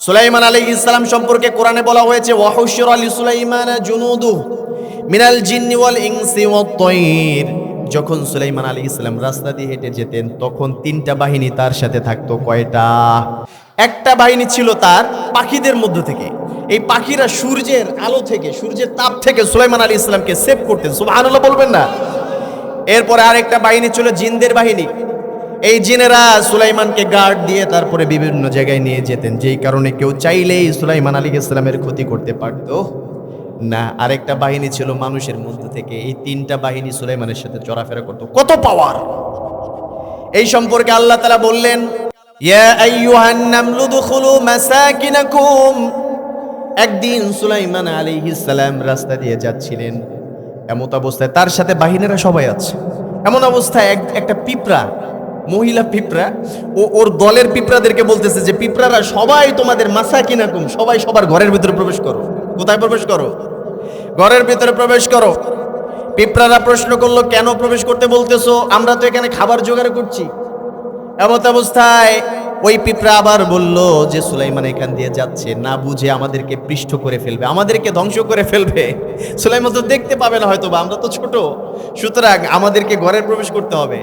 সুলাইমান আলাইহিস সালাম সম্পর্কে কোরআনে বলা হয়েছে ওয়াহুশিরা লিসুলাইমানা জুনুদুহু মিনাল জিন্নি ওয়াল ইনসি ওয়াত তায়র। যখন সুলাইমান আলাইহিস সালাম রাস্তা দিয়ে হেঁটে যেতেন তখন তিনটা বাহিনী তার সাথে থাকতো। কয়টা? একটা বাহিনী ছিল তার পাখিদের মধ্য থেকে। এই পাখিরা সূর্যের আলো থেকে, সূর্যের তাপ থেকে সুলাইমান আলাইহিস সালামকে সেভ করতেন। সুবহানাল্লাহ বলবেন না? এরপরে আরেকটা বাহিনী ছিল জিনদের বাহিনী। এই জিনেরা সুলাইমানকে গার্ড দিয়ে তারপরে বিভিন্ন জায়গায় নিয়ে যেতেন, যেই কারণে কেউ চাইলেই সুলাইমান আলাইহিস সালামের ক্ষতি করতে পারত না। আরেকটা বাহিনী ছিল মানুষের মধ্য থেকে। এই তিনটা বাহিনী সুলাইমানের সাথে চলাফেরা করত। কত পাওয়ার! এই সম্পর্কে আল্লাহ তাআলা বললেন, ইয়া আইয়ুহান নামলু দুখুলু মাসাকিনাকুম। একদিন সুলাইমান আলাইহিস সালাম রাস্তা দিয়ে যাচ্ছিলেন, এমত অবস্থায় তার সাথে বাহিনীরা সবাই আছে। এমন অবস্থায় একটা পিঁপড়া, মহিলা পিঁপড়া, ওর দলের পিঁপড়াদেরকে বলতেছে যে পিঁপড়ারা সবাই তোমাদের মাসাকিনাকুম, সবাই সবার ঘরের ভিতরে প্রবেশ করো। কোথায় প্রবেশ করো? ঘরের ভিতরে প্রবেশ করো। পিঁপড়ারা প্রশ্ন করলো, কেন প্রবেশ করতে বলতেছো? আমরা তো এখানে খাবার জোগাড় করছি। এমত অবস্থায় ওই পিঁপড়া আবার বলল যে সুলাইমান এখান দিয়ে যাচ্ছে, না বুঝে আমাদেরকে পৃষ্ঠ করে ফেলবে, আমাদেরকে ধ্বংস করে ফেলবে। সুলাইমান তো দেখতে পাবে না হয়তো, বা আমরা তো ছোট, সুতরাং আমাদেরকে ঘরে প্রবেশ করতে হবে।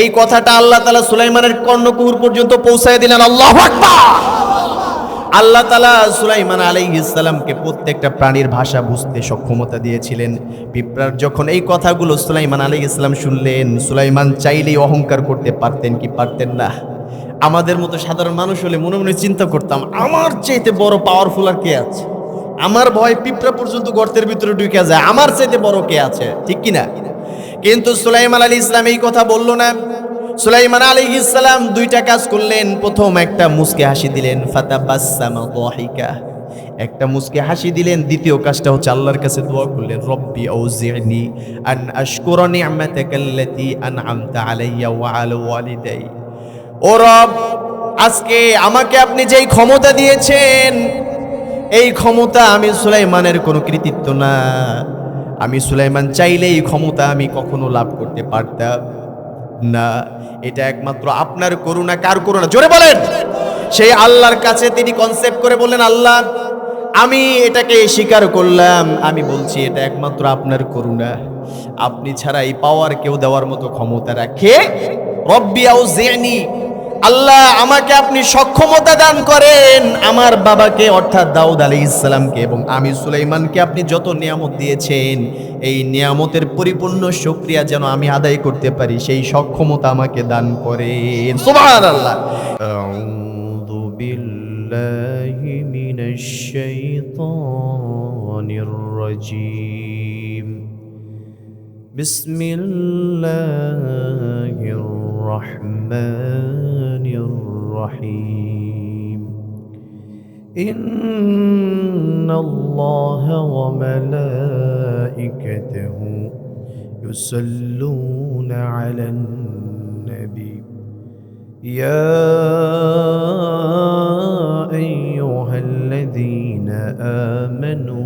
এই কথাটা আল্লাহ তাআলা সুলাইমানের কর্ণকুহর পর্যন্ত পৌঁছায় দিলেন। আল্লাহু আকবার! আল্লাহ তাআলা সুলাইমান আলাইহিস সালামকে প্রত্যেকটা প্রাণীর ভাষা বুঝতে সক্ষমতা দিয়েছিলেন। পিঁপড়ার যখন এই কথাগুলো সুলাইমান আলাইহিস সালাম শুনলেন, সুলাইমান চাইলেই অহংকার করতে পারতেন কি পারতেন না? আমাদের মতো সাধারণ মানুষ হলে মনে মনে চিন্তা করতাম, আমার চাইতে বড় পাওয়ারফুল আর কে আছে? আমার ভয় পিঁপড়া পর্যন্ত গর্তের ভিতরে ঢুকে যায়, আমার চাইতে বড় কে আছে? ঠিক কিনা? কিন্তু সুলাইমান আলাইহিস সালাম এই কথা বলল না। সুলাইমান আলাইহিস সালাম দুইটা কাজ করলেন। প্রথম, একটা মুস্কে হাসি দিলেন, ফাতাবাসসামা দাহিকা, একটা মুস্কে হাসি দিলেন। দ্বিতীয় কাজটা হচ্ছে আল্লাহর কাছে দোয়া করলেন, রব্বি আউজি'নি আন আশকুরা নি'মাতাকাল্লাতী আন'আমতা আলাইয়া ওয়া আলা ওয়ালিদাই। ও রব, আজকে আমাকে আপনি যেই ক্ষমতা দিয়েছেন, এই ক্ষমতা আমি সুলাইমানের কোনো কৃতিত্ব না। আমি সুলাইমান চাইলে এই ক্ষমতা আমি কখনো লাভ করতে পারতাম না। এটা একমাত্র আপনার করুণা। কার করুণা? জোরে বলেন। সেই আল্লাহর কাছে তিনি কনসেপ্ট করে বললেন, আল্লাহ, আমি এটাকে স্বীকার করলাম, আমি বলছি এটা একমাত্র আপনার করুণা। আপনি ছাড়া এই পাওয়ার কেউ দেওয়ার মতো ক্ষমতা রাখে? রব্বি আউজি'নি, আল্লাহ আমাকে আপনি সক্ষমতা দান করেন, আমার বাবাকে অর্থাৎ দাউদ আলাইহিস সালামকে এবং আমি সুলাইমানকে আপনি যত নিয়ামত দিয়েছেন, এই নিয়ামতের পরিপূর্ণ শুকরিয়া যেন আমি আদায় করতে পারি, সেই সক্ষমতা আমাকে দান করেন। সুবহানাল্লাহ। আউযু বিল্লাহি মিনাশ শাইতানির রাজীম। বিসমিল্লাহির রহমানির রহিম। ইন্নাল্লাহা ওয়া মালাইকাতাহু ইউসাল্লুনা আলান নবী ইয়া আইয়ুহাল্লাযীনা আমানু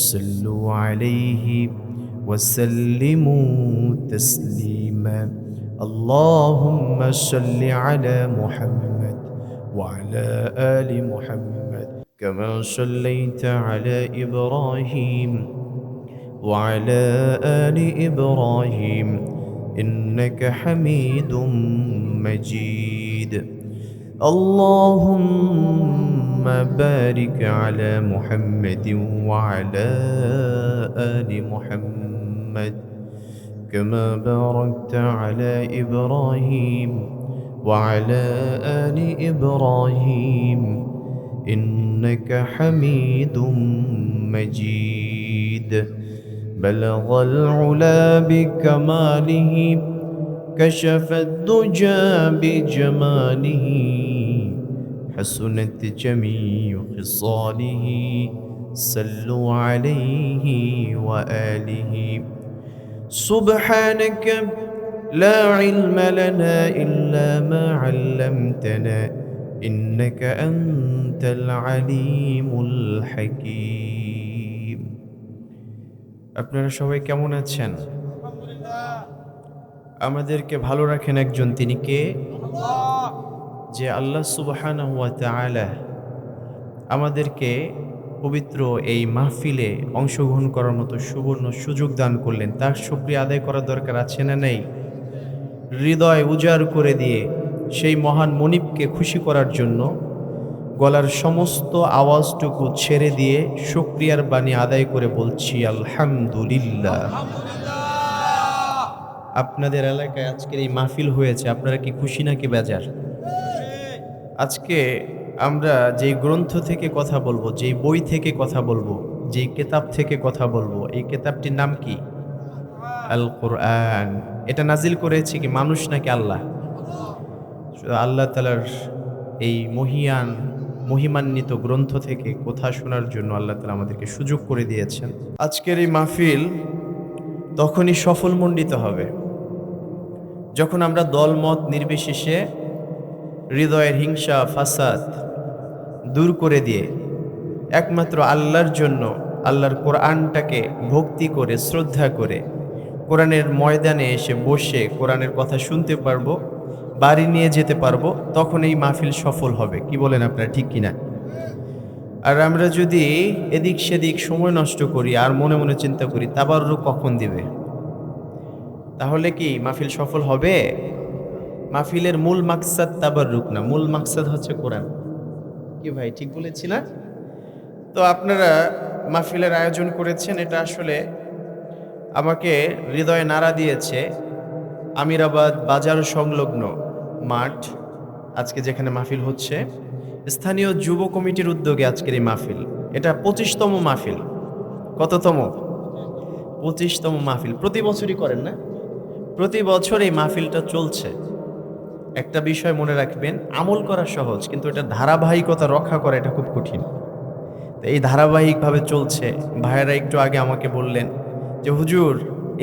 সাল্লু আলাইহি وسلموا تسليما. اللهم صل على محمد وعلى آل محمد كما صليت على إبراهيم وعلى آل إبراهيم إنك حميد مجيد. اللهم بارك على محمد وعلى آل محمد كما باركت على إبراهيم وعلى آل إبراهيم إنك حميد مجيد. بلغ العلا بكماله كشف الدجى بجماله حسنت جميع خصاله صلوا عليه وآله. سبحانك لا علم لنا إلا ما علمتنا إنك أنت العليم الحكيم. আপনারা সবাই কেমন আছেন? আমাদেরকে ভালো রাখেন একজন, তিনি কে? যে আল্লাহ সুবহানাহু ওয়া তাআলা আমাদেরকে পবিত্র এই মাহফিলে অংশগ্রহণ করার মতো সুবর্ণ সুযোগ দান করলেন, তার শুকরিয়া আদায় করার দরকার আছে না নেই? হৃদয় উজাড় করে দিয়ে সেই মহান মনিবকে খুশি করার জন্য গলার সমস্ত আওয়াজটুকু ছেড়ে দিয়ে শুকরিয়ার বাণী আদায় করে বলছি আলহামদুলিল্লাহ। আপনাদের এলাকায় আজকের এই মাহফিল হয়েছে, আপনারা কি খুশি নাকি বেজার? আজকে আমরা যেই গ্রন্থ থেকে কথা বলবো, যেই বই থেকে কথা বলবো, যেই কেতাব থেকে কথা বলবো, এই কেতাবটির নাম কি? আল কোরআন। এটা নাজিল করেছে কি মানুষ নাকি আল্লাহ? আল্লাহ তাআলার এই মহিমান্বিত গ্রন্থ থেকে কথা শোনার জন্য আল্লাহ তাআলা আমাদেরকে সুযোগ করে দিয়েছেন। আজকের এই মাহফিল তখনই সফলমণ্ডিত হবে যখন আমরা দলমত নির্বিশেষে হৃদয়ের হিংসা ফাসাদ দূর করে দিয়ে একমাত্র আল্লাহর জন্য, আল্লাহর কোরআনটাকে ভক্তি করে শ্রদ্ধা করে কোরআনের ময়দানে এসে বসে কোরআনের কথা শুনতে পারবো, বাড়ি নিয়ে যেতে পারবো, তখন এই মাহফিল সফল হবে। কি বলেন আপনারা, ঠিক কিনা? আর আমরা যদি এদিক সেদিক সময় নষ্ট করি আর মনে মনে চিন্তা করি তাবাররুক কখন দিবে, তাহলে কি মাহফিল সফল হবে? মাহফিলের মূল মাকসাদ তাবাররুক না, মূল মাকসাদ হচ্ছে কোরআন। কি ভাই, ঠিক বলেছি না? তো আপনারা মাহফিলের আয়োজন করেছেন, এটা আসলে আমাকে হৃদয়ে নাড়া দিয়েছে। আমিরাবাদ বাজার সংলগ্ন মাঠ, আজকে যেখানে মাহফিল হচ্ছে, স্থানীয় যুব কমিটির উদ্যোগে আজকের এই মাহফিল। এটা 25তম মাহফিল। কততম? 25তম মাহফিল। প্রতি বছরই করেন না? প্রতি বছর এই মাহফিলটা চলছে। একটা বিষয় মনে রাখবেন, আমল করা সহজ, কিন্তু এটা ধারাবাহিকতা রক্ষা করা এটা খুব কঠিন। তো এই ধারাবাহিকভাবে চলছে। ভাইয়েরা একটু আগে আমাকে বললেন যে হুজুর,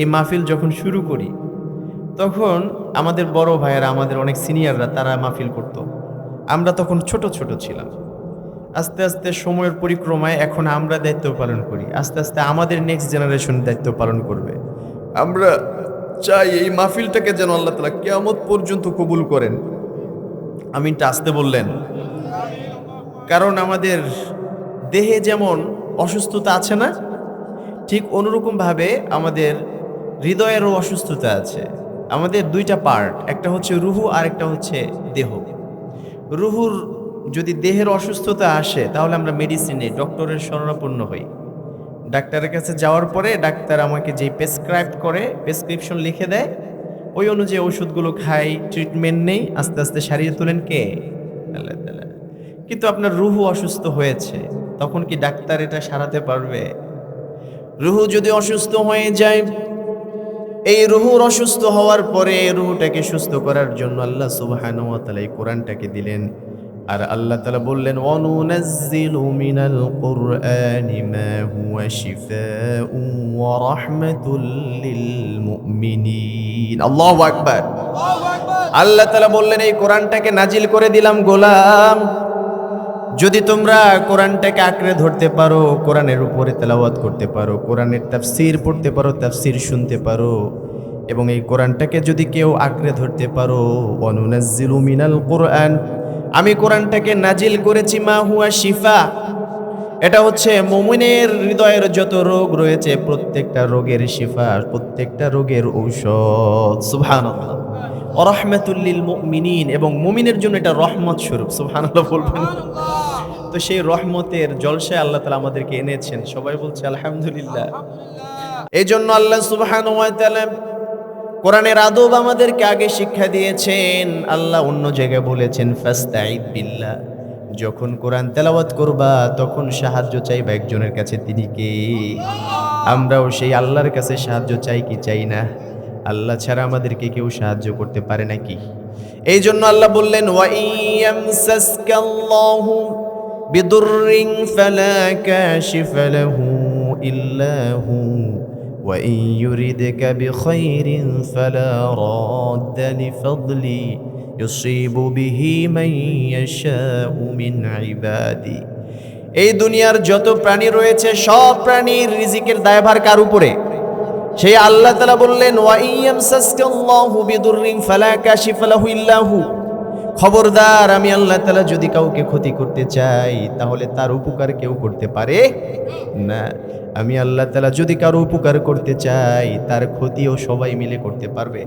এই মাহফিল যখন শুরু করি তখন আমাদের বড় ভাইয়েরা, আমাদের অনেক সিনিয়ররা, তারা মাহফিল করত, আমরা তখন ছোট ছোট ছিলাম। আস্তে আস্তে সময়ের পরিক্রমায় এখন আমরা দায়িত্ব পালন করি, আস্তে আস্তে আমাদের নেক্সট জেনারেশন দায়িত্ব পালন করবে। আমরা চাই এই মাহফিলটাকে যেন আল্লাহ তাআলা কিয়ামত পর্যন্ত কবুল করেন। আমিনটা আসতে বললেন। কারণ আমাদের দেহে যেমন অসুস্থতা আছে না, ঠিক অনুরকম ভাবে আমাদের হৃদয়েরও অসুস্থতা আছে। আমাদের দুইটা পার্ট, একটা হচ্ছে রুহু আর একটা হচ্ছে দেহ। রুহুর যদি দেহের অসুস্থতা আসে তাহলে আমরা মেডিসিনে ডক্টরের শরণাপন্ন হই। ডাক্তারের কাছে যাওয়ার পরে ডাক্তার আমাকে যেই প্রেসক্রিপশন লিখে দেয়, ওই অনুযায়ী ওষুধগুলো খাই, ট্রিটমেন্ট নেই, আস্তে আস্তে সারিয়ে তোলেন কে? আল্লাহ তাআলা। কিন্তু আপনার রুহু অসুস্থ হয়েছে, তখন কি ডাক্তার এটা সারাতে পারবে? রুহু যদি অসুস্থ হয়ে যায়, এই রুহুর অসুস্থ হওয়ার পরে রুহুটাকে সুস্থ করার জন্য আল্লাহ সুবহানাহু ওয়া তাআলা এই কোরআনটাকে দিলেন। আর আল্লাহ তাআলা বললেন, ওয়ানুনাজ্জিলু মিনাল কুরআনি মা হুয়া শিফাউ ওয়া রাহমাতুল লিল মুমিনিন। আল্লাহু আকবার। আল্লাহ তাআলা বললেন, এই কোরআনটাকে নাজিল করে দিলাম গোলাম, যদি তোমরা কোরআনটাকে আঁকড়ে ধরতে পারো, কোরআনের উপরে তেলাওয়াত করতে পারো, কোরআনের তাফসীর পড়তে পারো, তাফসীর শুনতে পারো, এবং এই কোরআনটাকে যদি কেউ আঁকড়ে ধরতে পারো, ওয়ানুনাজ্জিলু মিনাল কুরআন, আমি কোরআনটাকে নাজিল করেছি মা হুয়া শিফা, এটা হচ্ছে মুমিনের হৃদয়ের যত রোগ রয়েছে প্রত্যেকটা রোগের শিফা, প্রত্যেকটা রোগের ঔষধ। সুবহানাল্লাহ। ওয়া রাহমাতুল লিল মুমিনিন, এবং মুমিনের জন্য এটা রহমত স্বরূপ। সুবহানাল্লাহ বলবেন। তো সেই রহমতের জলসায় আল্লাহ তাআলা আমাদেরকে এনেছেন। সবাই বলছে আলহামদুলিল্লাহ। এই জন্য আল্লাহ সুবহানাহু ওয়া তাআলা কোরআনের আদব আমাদেরকে আগে শিক্ষা দিয়েছেন। আল্লাহ অন্য জায়গায় বলেছেন ফাস্তাঈদ বিল্লাহ, যখন কোরআন তেলাওয়াত করবা তখন সাহায্য চাইবা একজনের কাছে, তিনি কে? আমরাও সেই আল্লাহর কাছে সাহায্য চাই কি চাই না? আল্লাহ ছাড়া আমাদেরকে কেউ সাহায্য করতে পারে নাকি? এই জন্য আল্লাহ বললেন, ওয়া ইয়ামসাসকাল্লাহু বিদুররিন ফালা কাশিফা লাহু ইল্লা হু ওয়া ইন ইউরিদকা বিখাইরিন ফালা রাদ্দা লিফাদলি ইউসিবু বিহি মান ইয়াশাউ মিন ইবাদি। এই দুনিয়ার যত প্রাণী রয়েছে সব প্রাণীর রিজিকের দায়ভার কার উপরে? সেই আল্লাহ তাআলা বললেন, ওয়া ইয়ামসাসকাল্লাহু বিদুররিন ফালা কাশিফা লাহু ইল্লা হু, খবরদার, আমি আল্লাহ তাআলা যদি কাউকে ক্ষতি করতে চাই তাহলে তার উপকার কেউ করতে পারে না। আমি আল্লাহ তাআলা যদি কারো উপকার করতে চাই তার ক্ষতিও সবাই মিলে করতে পারবে।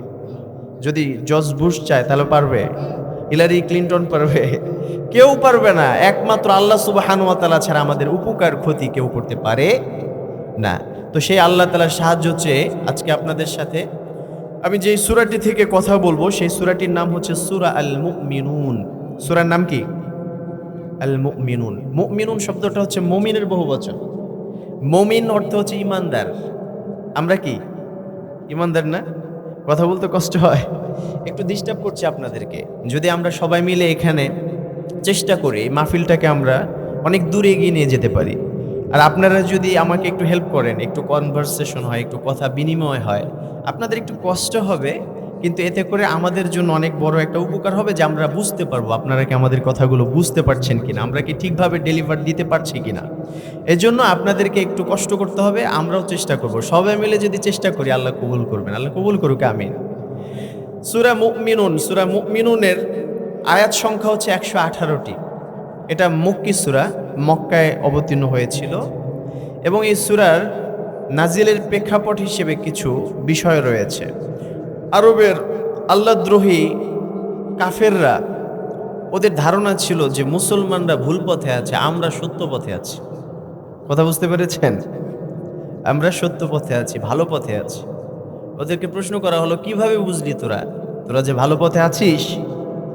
যদি জর্জ বুশ চায় তাহলে পারবে? হিলারি ক্লিনটন পারবে? কেউ পারবে না। একমাত্র আল্লাহ সুবহানাহু ওয়া তাআলা ছাড়া আমাদের উপকার ক্ষতি কেউ করতে পারে না। তো সেই আল্লাহ তাআলার সাহায্য চেয়ে আজকে আপনাদের সাথে আমি যেই সূরাটি থেকে কথা বলবো সেই সূরাটির নাম হচ্ছে সূরা আল মুমিনুন। সূরার নাম কি? আল মুমিনুন। মুমিনুন শব্দটা হচ্ছে মুমিনের বহুবচন। মুমিন অর্থ হচ্ছে ঈমানদার। আমরা কি ঈমানদার না? কথা বলতে কষ্ট হয়, একটু ডিস্টার্ব করছি আপনাদেরকে। যদি আমরা সবাই মিলে এখানে চেষ্টা করি এই মাহফিলটাকে আমরা অনেক দূরে এগিয়ে নিয়ে যেতে পারি, আর আপনারা যদি আমাকে একটু হেল্প করেন, একটু কনভারসেশন হয়, একটু কথা বিনিময় হয়, আপনাদের একটু কষ্ট হবে কিন্তু এতে করে আমাদের জন্য অনেক বড় একটা উপকার হবে যে আমরা বুঝতে পারবো আপনারা কি আমাদের কথাগুলো বুঝতে পারছেন কিনা, আমরা কি ঠিকভাবে ডেলিভার দিতে পারছি কিনা। এজন্য আপনাদেরকে একটু কষ্ট করতে হবে, আমরাও চেষ্টা করব। সবাই মিলে যদি চেষ্টা করি আল্লাহ কবুল করবেন, আল্লাহ কবুল করুক, আমিন। সূরা মুমিনুন, সূরা মুমিনুনের আয়াত সংখ্যা হচ্ছে 118টি। এটা মক্কি সূরা, মক্কায় অবতীর্ণ হয়েছিল এবং এই সূরার নাজিলের প্রেক্ষাপট হিসেবে কিছু বিষয় রয়েছে। আরবের আল্লাহদ্রোহী কাফেররা, ওদের ধারণা ছিল যে মুসলমানরা ভুল পথে আছে, আমরা সত্য পথে আছি। কথা বুঝতে পেরেছেন? আমরা সত্য পথে আছি, ভালো পথে আছি। ওদেরকে প্রশ্ন করা হলো, কিভাবে বুঝলি তোরা তোরা যে ভালো পথে আছিস,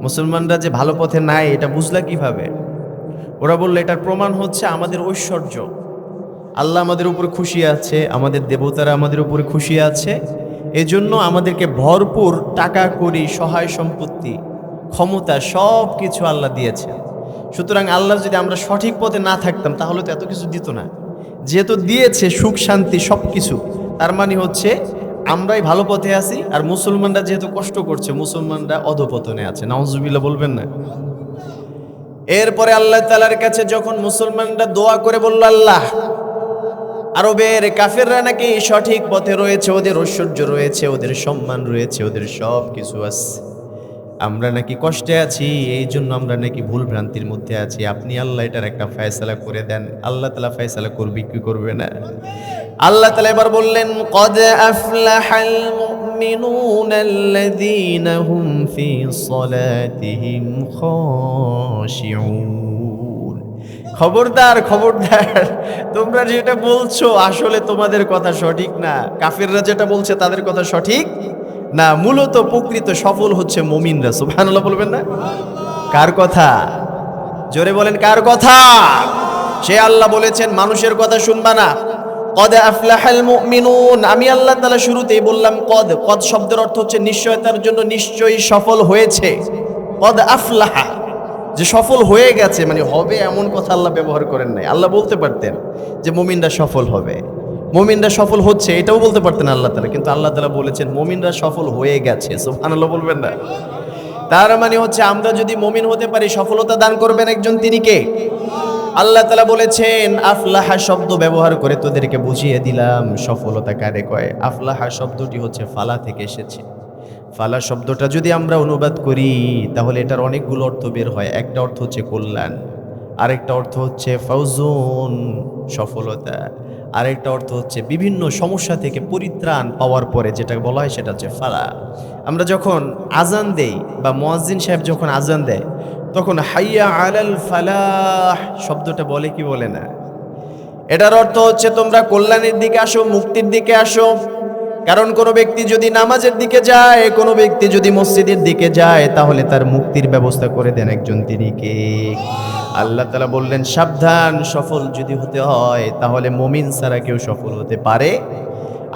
মুসলমানরা যে ভালো পথে নাই এটা বুঝলা কিভাবে? ওরা বললো, এটার প্রমাণ হচ্ছে আমাদের ঐশ্বর্য। আল্লাহ আমাদের উপর খুশি আছে, আমাদের দেবতারা আমাদের উপরে খুশি আছে, এজন্য আমাদেরকে ভরপুর টাকা কড়ি, সহায় সম্পত্তি, ক্ষমতা সব কিছু আল্লাহ দিয়েছেন। সুতরাং আল্লাহ যদি আমরা সঠিক পথে না থাকতাম তাহলে তো এত কিছু দিত না। যেহেতু দিয়েছে সুখ শান্তি সব কিছু, তার মানে হচ্ছে আমরাই ভালো পথে আছি, আর মুসলমানরা যেহেতু কষ্ট করছে মুসলমানরা অধপতনে আছে। নাউজুবিল্লাহ বলবেন না? এরপরে আল্লাহ তাআলার কাছে যখন মুসলমানরা দোয়া করে বলল, আল্লাহ আরবের কাফেররা নাকি সঠিক পথে রয়েছে, ওদের ঐশ্বর্য রয়েছে, ওদের সম্মান রয়েছে, ওদের সব কিছু আছে, আমরা নাকি কষ্টে আছি, এই জন্য আমরা নাকি ভুল ভ্রান্তির মধ্যে আছি, আপনি আল্লাহ এটার একটা ফয়সালা করে দেন। আল্লাহ তাআলা ফয়সালা করবে কি করবে না? আল্লাহ তাআলা এবার বললেন, কদ আফলাহাল মুমিনুনাল্লাযীনা হুম ফি সলাতিহিম খাশিউন। খবরদার খবরদার, তোমরা যেটা বলছো আসলে তোমাদের কথা সঠিক না, কাফেররা যেটা বলছে তাদের কথা সঠিক না। মূলত প্রকৃত সফল হচ্ছে মুমিনরা। সুবহানাল্লাহ বলবেন না? কার কথা? জোরে বলেন, কার কথা? সে আল্লাহ বলেছেন মানুষের কথা শুনবা না। কদ আফলাহাল মুমিনুন, আমি আল্লাহ তাআলা শুরুতেই বললাম কদ। কদ শব্দের অর্থ হচ্ছে নিশ্চয়তার জন্য, নিশ্চয়ই সফল হয়েছে। কদ আফলাহা, যে সফল হয়ে গেছে, মানে হবে এমন কথা আল্লাহ ব্যবহার করেন নাই। আল্লাহ বলতে পারতেন যে মুমিনরা সফল হবে, মুমিনরা সফল হচ্ছে, এটাও বলতে পারতেন আল্লাহ তাআলা, কিন্তু আল্লাহ তাআলা বলেছেন মুমিনরা সফল হয়ে গেছে। সুবহানাল্লাহ বলবেন না? তার মানে হচ্ছে আমরা যদি মুমিন হতে পারি, সফলতা দান করবেন একজন, তিনি কে? আল্লাহ তাআলা বলেছেন আফলাহা শব্দ ব্যবহার করে তোদেরকে বুঝিয়ে দিলাম সফলতা কারে কয়। আফলাহা শব্দটি হচ্ছে ফালা থেকে এসেছে। ফালা শব্দটা যদি আমরা অনুবাদ করি তাহলে এটার অনেকগুলো অর্থ বের হয়। একটা অর্থ হচ্ছে কল্যাণ, আরেকটা অর্থ হচ্ছে ফাউজুন, সফলতা, আরেকটা অর্থ হচ্ছে বিভিন্ন সমস্যা থেকে পরিত্রাণ পাওয়ার পরে যেটা বলা হয় সেটা হচ্ছে ফালা। আমরা যখন আজান দেই বা মুয়াজ্জিন সাহেব যখন আজান দেয় তখন হাইয়া আলাল ফালাহ শব্দটা বলে কি বলে না? এটার অর্থ হচ্ছে তোমরা কল্যাণের দিকে আসো, মুক্তির দিকে আসো। কারণ কোনো ব্যক্তি যদি নামাজের দিকে যায়, কোনো ব্যক্তি যদি মসজিদের দিকে যায়, তাহলে তার মুক্তির ব্যবস্থা করে দেন একজন, তিনি কে? আল্লাহ তাআলা বললেন সাবধান, সফল যদি হতে হয় তাহলে মুমিন ছাড়া কেউ সফল হতে পারে।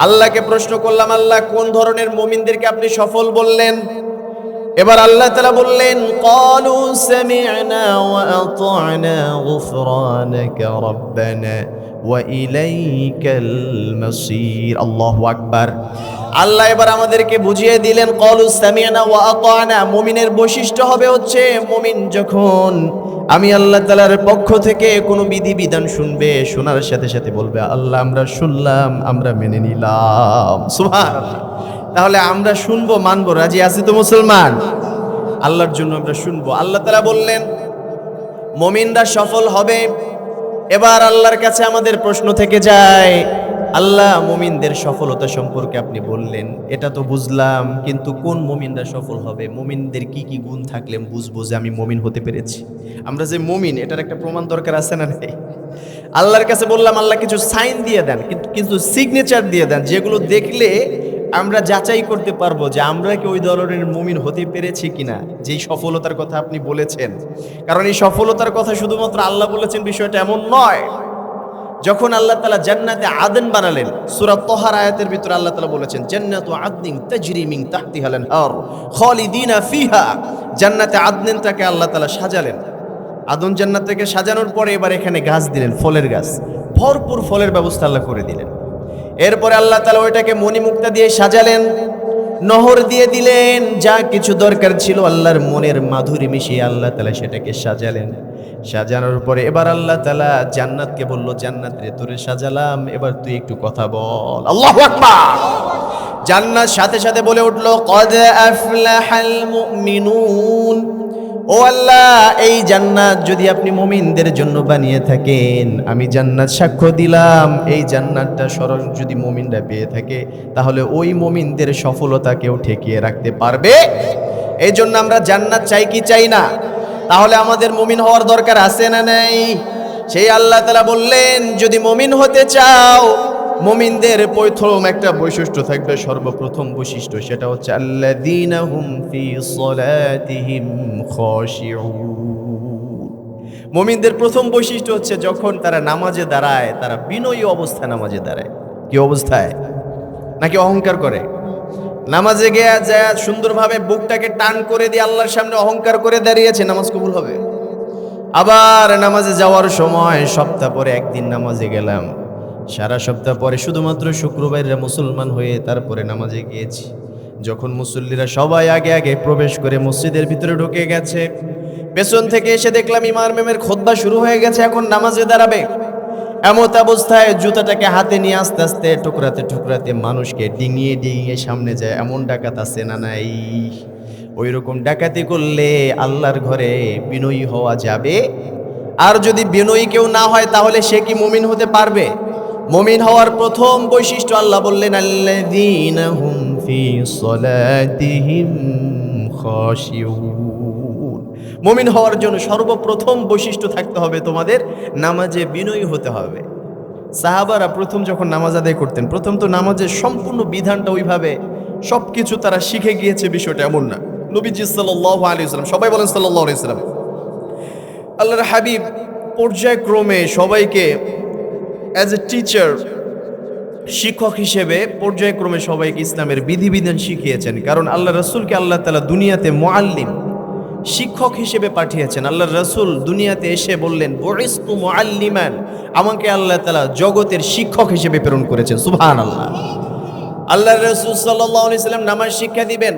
আল্লাহকে প্রশ্ন করলাম, আল্লাহ কোন ধরনের মুমিনদেরকে আপনি সফল বললেন? এবার আল্লাহ তাআলা বললেন ক্বালু সামি'না ওয়া আতা'না গুফরানাকা রাব্বানা ওয়া ইলাইকাল মাসির। আল্লাহু আকবার। আল্লাহ এবার আমাদেরকে বুঝিয়ে দিলেন ক্বালু সামি'না ওয়া আতা'না। মুমিনের বৈশিষ্ট্য হবে হচ্ছে মুমিন যখন আমি আল্লাহ তাআলার পক্ষ থেকে কোনো বিধিবিধান শুনবে, শোনার সাথে সাথে বলবে আল্লাহ আমরা শুনলাম, আমরা মেনে নিলাম। সুবহানাল্লাহ। তাহলে আমরা শুনবো, মানবো, রাজি আছি তো মুসলমান? আল্লাহর জন্য আমরা শুনবো। আল্লাহ তাআলা বললেন মুমিনরা সফল হবে। এবার আল্লাহর কাছে আমাদের প্রশ্ন থেকে যায়, আল্লাহ মুমিনদের সফলতা সম্পর্কে আপনি বললেন, এটা তো বুঝলাম, কিন্তু কোন মুমিনরা সফল হবে? মুমিনদের কি কি গুণ থাকলে বুঝবো যে আমি মুমিন হতে পেরেছি? আমরা যে মুমিন এটার একটা প্রমাণ দরকার আছে না নাই? আল্লাহর কাছে বললাম, আল্লাহ কিছু সাইন দিয়ে দেন, কিন্তু সিগনেচার দিয়ে দেন, যেগুলো দেখলে আমরা যাচাই করতে পারবো যে আমরা কি ওই ধরনের মুমিন হতে পেরেছি কিনা, যেই সফলতার কথা আপনি বলেছেন। কারণ এই সফলতার কথা শুধুমাত্র আল্লাহ বলেছেন বিষয়টা এমন নয়। যখন আল্লাহ তাআলা জান্নাতে আদন বানালেন, সূরা তাহার আয়াতের ভিতরে আল্লাহ তাআলা বলেছেন জান্নাতু আদনিন তাজরি মিন তাহতিহাল আনহার খালিদিনা ফিহা। জান্নাতে আদনিনটাকে আল্লাহ তাআলা সাজালেন। আদন জান্নাত থেকে সাজানোর পরে এবার এখানে গাছ দিলেন, ফলের গাছ, ভরপুর ফলের ব্যবস্থা আল্লাহ করে দিলেন। এরপরে আল্লাহ তাআলা ওইটাকে মণিমুক্তা দিয়ে সাজালেন, নহর দিয়ে দিলেন, যা কিছু দরকার ছিল আল্লাহর মনের মাধুরী মিশিয়ে আল্লাহ তাআলা সেটাকে সাজালেন। সাজানোর পরে এবার আল্লাহ তাআলা জান্নাতকে বলল, জান্নাত রে তোরে সাজালাম, এবার তুই একটু কথা বল। আল্লাহু আকবার। জান্নাত সাথে সাথে বলে উঠল, কদ আফলাহাল মুমিনুন। ও আল্লাহ, এই জান্নাত যদি আপনি মুমিনদের জন্য বানিয়ে থাকেন, আমি জান্নাত সাক্ষ্য দিলাম, এই জান্নাতটা স্মরণ যদি মুমিনরা পেয়ে থাকে, তাহলে ওই মুমিনদের সফলতা কেউ ঠেকিয়ে রাখতে পারবে? এই জন্য আমরা জান্নাত চাই কি চাই না? তাহলে আমাদের মুমিন হওয়ার দরকার আছে না নাই? সেই আল্লাহ তাআলা বললেন, যদি মুমিন হতে চাও, মুমিনদের প্রথম একটা বৈশিষ্ট্য থাকবে, সর্বপ্রথম বৈশিষ্ট্য, সেটা হচ্ছে আল্লাযীনা হুম ফি সলাতিহিম খাশিউন। মুমিনদের প্রথম বৈশিষ্ট্য হচ্ছে যখন তারা নামাজে দাঁড়ায়, তারা বিনয়ী অবস্থায় নামাজে দাঁড়ায়। কি অবস্থায়? নাকি অহংকার করে? নামাজে গিয়ে যায় সুন্দরভাবে বুকটাকে টান করে দিয়ে আল্লাহর সামনে অহংকার করে দাঁড়িয়েছে, নামাজ কবুল হবে? আবার নামাজে যাওয়ার সময় সপ্তাহ পরে একদিন নামাজে গেলাম, সারা সপ্তাহ পরে শুধুমাত্র শুক্রবারে মুসলমান হয়ে তারপরে নামাজে গিয়েছি। যখন মুসল্লিরা সবাই আগে আগে প্রবেশ করে মসজিদের ভিতরে ঢুকে গেছে, পেছন থেকে এসে দেখলাম ইমাম মেমের খুতবা শুরু হয়ে গেছে, এখন নামাজে দাঁড়াবে। এমত অবস্থায় জুতাটাকে হাতে নিয়ে আস্তে আস্তে টুকরাতে টুকরাতে মানুষকে ডিঙিয়ে ডিঙিয়ে সামনে যায়। এমন ডাকাত আছে না নাই? ওই রকম ডাকাতি করলে আল্লাহর ঘরে বিনয়ী হওয়া যাবে? আর যদি বিনয়ী কেউ না হয়, তাহলে সে কি মুমিন হতে পারবে? মুমিন হওয়ার প্রথম বৈশিষ্ট্য আল্লাহ বললেন, আল্লাযীনা হুম ফি সলাতিহিম খাশিউন। মুমিন হওয়ার জন্য সর্বপ্রথম বৈশিষ্ট্য থাকতে হবে, তোমাদের নামাজে বিনয়ী হতে হবে। সাহাবারা প্রথম যখন নামাজ আদায় করতেন, প্রথম তো নামাজের সম্পূর্ণ বিধানটা ওইভাবে সবকিছু তারা শিখে গিয়েছে, বিষয়টা এমন না। নবীজি সাল্লাল্লাহু আলাইহি ওয়াসাল্লাম, সবাই বলেন সাল্লাল্লাহু আলাইহি ওয়াসাল্লাম, আল্লাহর হাবিব পর্যায়ক্রমে সবাইকে অ্যাজ এ টিচার, শিক্ষক হিসেবে পর্যায়ক্রমে সবাইকে ইসলামের বিধিবিধান শিখিয়েছেন। কারণ আল্লাহ রাসূলকে আল্লাহ তাআলা দুনিয়াতে মুআল্লিম, শিক্ষক হিসেবে পাঠিয়েছেন। আল্লাহ রাসূল দুনিয়াতে এসে বললেন, বুইসতু মুআল্লিমান, আমাকে আল্লাহ তাআলা জগতের শিক্ষক হিসেবে প্রেরণ করেছেন। সুবহানাল্লাহ। আল্লাহ রাসূল সাল্লাল্লাহু আলাইহি সাল্লাম নামাজ শিক্ষা দিবেন।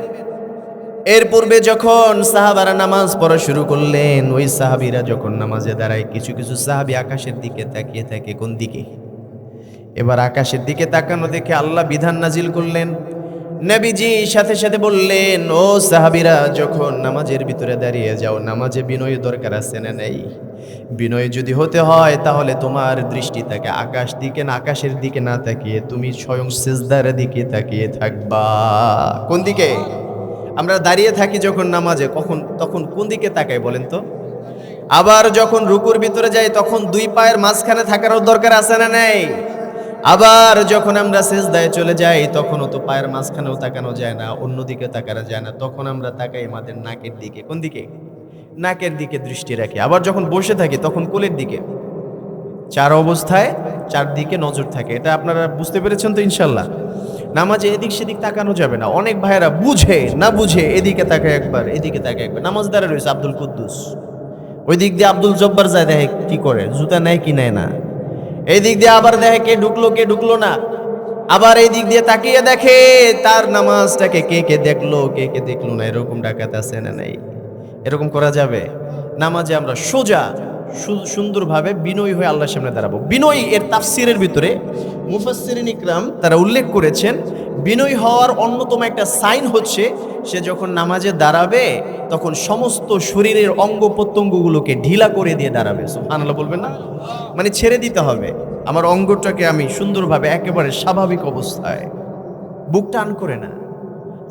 এর পূর্বে যখন সাহাবারা নামাজ পড়া শুরু করলেন, ওই সাহাবীরা যখন নামাজে দাঁড়ায়, কিছু কিছু সাহাবী আকাশের দিকে তাকিয়ে থাকে। কোন দিকে? এবার আকাশের দিকে তাকানো দেখে আল্লাহ বিধান নাজিল করলেন। নবীজি সাথে সাথে বললেন, ও সাহাবীরা, যখন নামাজের ভিতরে দাঁড়িয়ে যাও, নামাজে বিনয় দরকার আছে না নাই? বিনয় যদি হতে হয়, তাহলে তোমার দৃষ্টি থাকে আকাশ দিকে না, আকাশের দিকে না তাকিয়ে তুমি স্বয়ং সিজদার দিকে তাকিয়ে থাকবা। কোন দিকে? আমরা দাঁড়িয়ে থাকি যখন নামাজে, তখন কোন দিকে তাকাই বলেন তো? আবার যখন রুকুর ভিতরে যাই, তখন দুই পায়ের মাঝখানে থাকার দরকার আছে না নাই? আবার যখন আমরা সিজদায় চলে যাই, তখনও তো পায়ের মাঝখানেও তাকানো যায় না, অন্যদিকে তাকানো যায় না, তখন আমরা তাকাই আমাদের নাকের দিকে। কোন দিকে? নাকের দিকে দৃষ্টি রাখি। আবার যখন বসে থাকি, তখন কোলের দিকে। চার অবস্থায় চারদিকে নজর থাকে। এটা আপনারা বুঝতে পেরেছেন তো ইনশাল্লাহ? নামাজে এদিক সেদিক তাকানো যাবে না। অনেক ভাইয়েরা বুঝে না বুঝে এদিকে তাকায় একবার, এদিকে তাকায় একবার। নামাজ দাঁড়িয়ে রয়েছে আব্দুল কুদ্দুস, ওই দিক দিয়ে আব্দুল জব্বার যায়, দেখে কি করে, জুতা নেয় কি নেয় না। এই দিক দিয়ে আবার দেখে কে ঢুকলো না। আবার এই দিক দিয়ে তাকিয়ে দেখে তার নামাজটাকে কে কে দেখলো না। এরকম ডাকাত আছে না নাই? এরকম করা যাবে? নামাজে আমরা সোজা সুন্দরভাবে বিনয়ী হয়ে আল্লাহর সামনে দাঁড়াবো। বিনয়ী এর তাফসিরের ভিতরে মুফাসসিরিন ইকরাম তারা উল্লেখ করেছেন, বিনয়ী হওয়ার অন্যতম একটা সাইন হচ্ছে সে যখন নামাজে দাঁড়াবে তখন সমস্ত শরীরের অঙ্গ প্রত্যঙ্গগুলোকে ঢিলা করে দিয়ে দাঁড়াবে। সুবহানাল্লাহ বলবেন না? মানে ছেড়ে দিতে হবে, আমার অঙ্গটাকে আমি সুন্দরভাবে একেবারে স্বাভাবিক অবস্থায়, বুক টান করে না,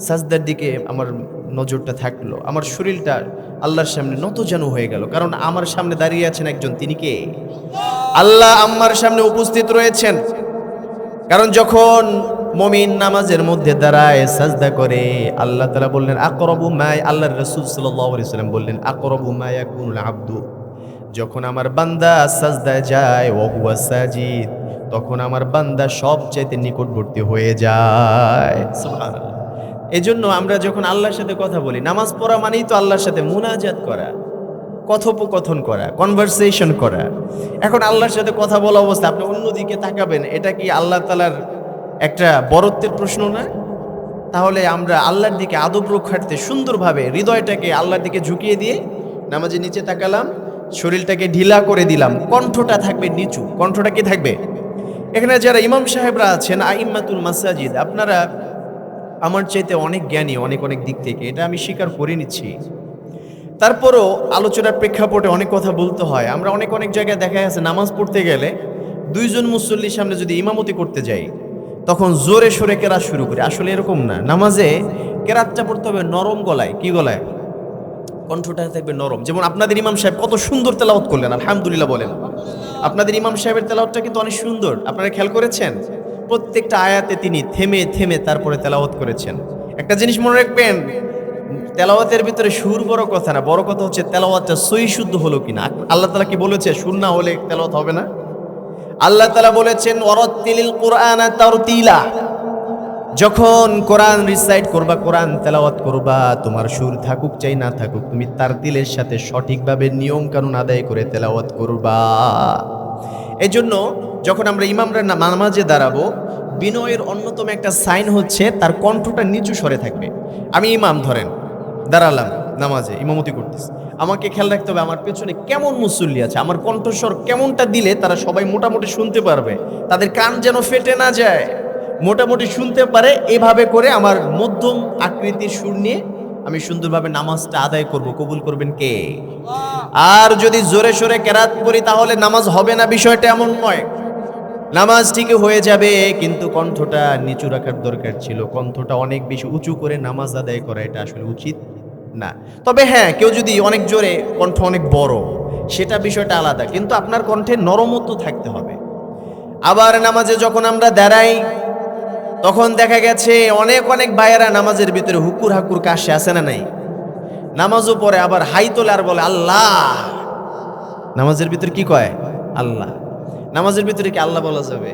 সাজদার দিকে আমার নজরটা থাকলো, আমার শরীরটা আল্লাহর সামনে নত যেন হয়ে গেল। কারণ আমার সামনে দাঁড়িয়ে আছেন একজন, তিনি কে? আল্লাহ আমার সামনে উপস্থিত রয়েছেন। কারণ যখন মুমিন নামাজের মধ্যে দাঁড়ায় সাজদা করে, আল্লাহ তাআলা বললেন আকরাবু মা, আল্লাহর রাসূল সাল্লাল্লাহু আলাইহি ওয়াসাল্লাম বললেন আকরাবু মা ইয়াকুনুল আবদু, যখন আমার বান্দা সাজদায় যায় ওয়া হুয়া সাজিদ, তখন আমার বান্দা সবচাইতে নিকটবর্তী হয়ে যায়। সুবহানাল্লাহ। এজন্য আমরা যখন আল্লাহর সাথে কথা বলি, নামাজ পড়া মানেই তো আল্লাহর সাথে মুনাজাত করা, কথোপকথন করা, কনভারসেশন করা। এখন আল্লাহর সাথে কথা বলা অবস্থা আপনি অন্যদিকে তাকাবেন, এটা কি আল্লাহ তাআলার একটা বরত্বের প্রশ্ন না? তাহলে আমরা আল্লাহর দিকে আদব রক্ষার্থে সুন্দরভাবে হৃদয়টাকে আল্লাহর দিকে ঝুঁকিয়ে দিয়ে নামাজে নিচে তাকালাম, শরীরটাকে ঢিলা করে দিলাম, কণ্ঠটা থাকবে নিচু। কণ্ঠটা কি থাকবে? এখানে যারা ইমাম সাহেবরা আছেন, আইম্মাতুল মাসাজিদ, আপনারা আমার চাইতে অনেক জ্ঞানী অনেক অনেক দিক থেকে, এটা আমি স্বীকার করে নিচ্ছি। তারপরও আলোচনার প্রেক্ষাপটে অনেক কথা বলতে হয়। আমরা অনেক অনেক জায়গায় দেখা গেছে নামাজ পড়তে গেলে দুইজন মুসল্লির সামনে যদি ইমামতি করতে যাই, তখন জোরে সোরে কেরাত শুরু করি। আসলে এরকম না, নামাজে কেরাতটা পড়তে হবে নরম গলায়। কি গলায়? কণ্ঠটা থাকবে নরম। যেমন আপনাদের ইমাম সাহেব কত সুন্দর তেলাওয়াত করলেন, আলহামদুলিল্লাহ বলেন। আপনাদের ইমাম সাহেবের তেলাওয়াতটা কিন্তু অনেক সুন্দর, আপনারা খেয়াল করেছেন? প্রত্যেকটা আয়াতে তিনি থেমে থেমে তারপরে তেলাওয়াত করেছেন। একটা জিনিস মনে রাখবেন, তেলাওয়াতের ভিতরে সুর বড় কথা না, বড় কথা হচ্ছে তেলাওয়াতটা সহি শুদ্ধ হলো কিনা। আল্লাহ তাআলা কি বলেছে সুর না হলে তেলাওয়াত হবে না? আল্লাহ তাআলা বলেছেন ওয়ারাত্তিলিল কুরআনা তারতিলা, যখন কোরআন রিসাইট করবা, কোরআন তেলাওয়াত করবা, তোমার সুর থাকুক চাই না থাকুক, তুমি তারতিলের সাথে সঠিকভাবে নিয়ম কানুন আদায় করে তেলাওয়াত করবা। এই জন্য যখন আমরা ইমামরা নামাজে দাঁড়াবো, বিনয়ের অন্যতম একটা সাইন হচ্ছে তার কণ্ঠটা নিচু স্বরে থাকবে। আমি ইমাম ধরেন দাঁড়ালাম নামাজে, ইমামতি করতেছি, আমাকে খেয়াল রাখতে হবে আমার পেছনে কেমন মুসল্লি আছে, আমার কণ্ঠস্বর কেমনটা দিলে তারা সবাই মোটামুটি শুনতে পারবে, তাদের কান যেন ফেটে না যায়, মোটামুটি শুনতে পারে। এভাবে করে আমার মধ্যম আকৃতির সুর নিয়ে আমি সুন্দরভাবে নামাজটা আদায় করব। কবুল করবেন কে? আর যদি জোরে সোরে কেরাত পড়ি তাহলে নামাজ হবে না, বিষয়টা এমন নয়। নামাজ ঠিকই হয়ে যাবে, কিন্তু কণ্ঠটা নিচু রাখার দরকার ছিল। কণ্ঠটা অনেক বেশি উঁচু করে নামাজ আদায় করা এটা আসলে উচিত না। তবে হ্যাঁ, কেউ যদি অনেক জোরে, কণ্ঠ অনেক বড়, সেটা বিষয়টা আলাদা, কিন্তু আপনার কণ্ঠে নরমত্ব থাকতে হবে। আবার নামাজে যখন আমরা দাঁড়াই, তখন দেখা গেছে অনেক অনেক ভাইয়েরা নামাজের ভিতরে হুকুর হাকুর কাশে আসে না নাই, নামাজও পড়ে আবার হাই তোলে আর বলে আল্লাহ। নামাজের ভিতরে কি কয়? আল্লাহ। নামাজের ভিতরে কি আল্লাহ বলা যাবে?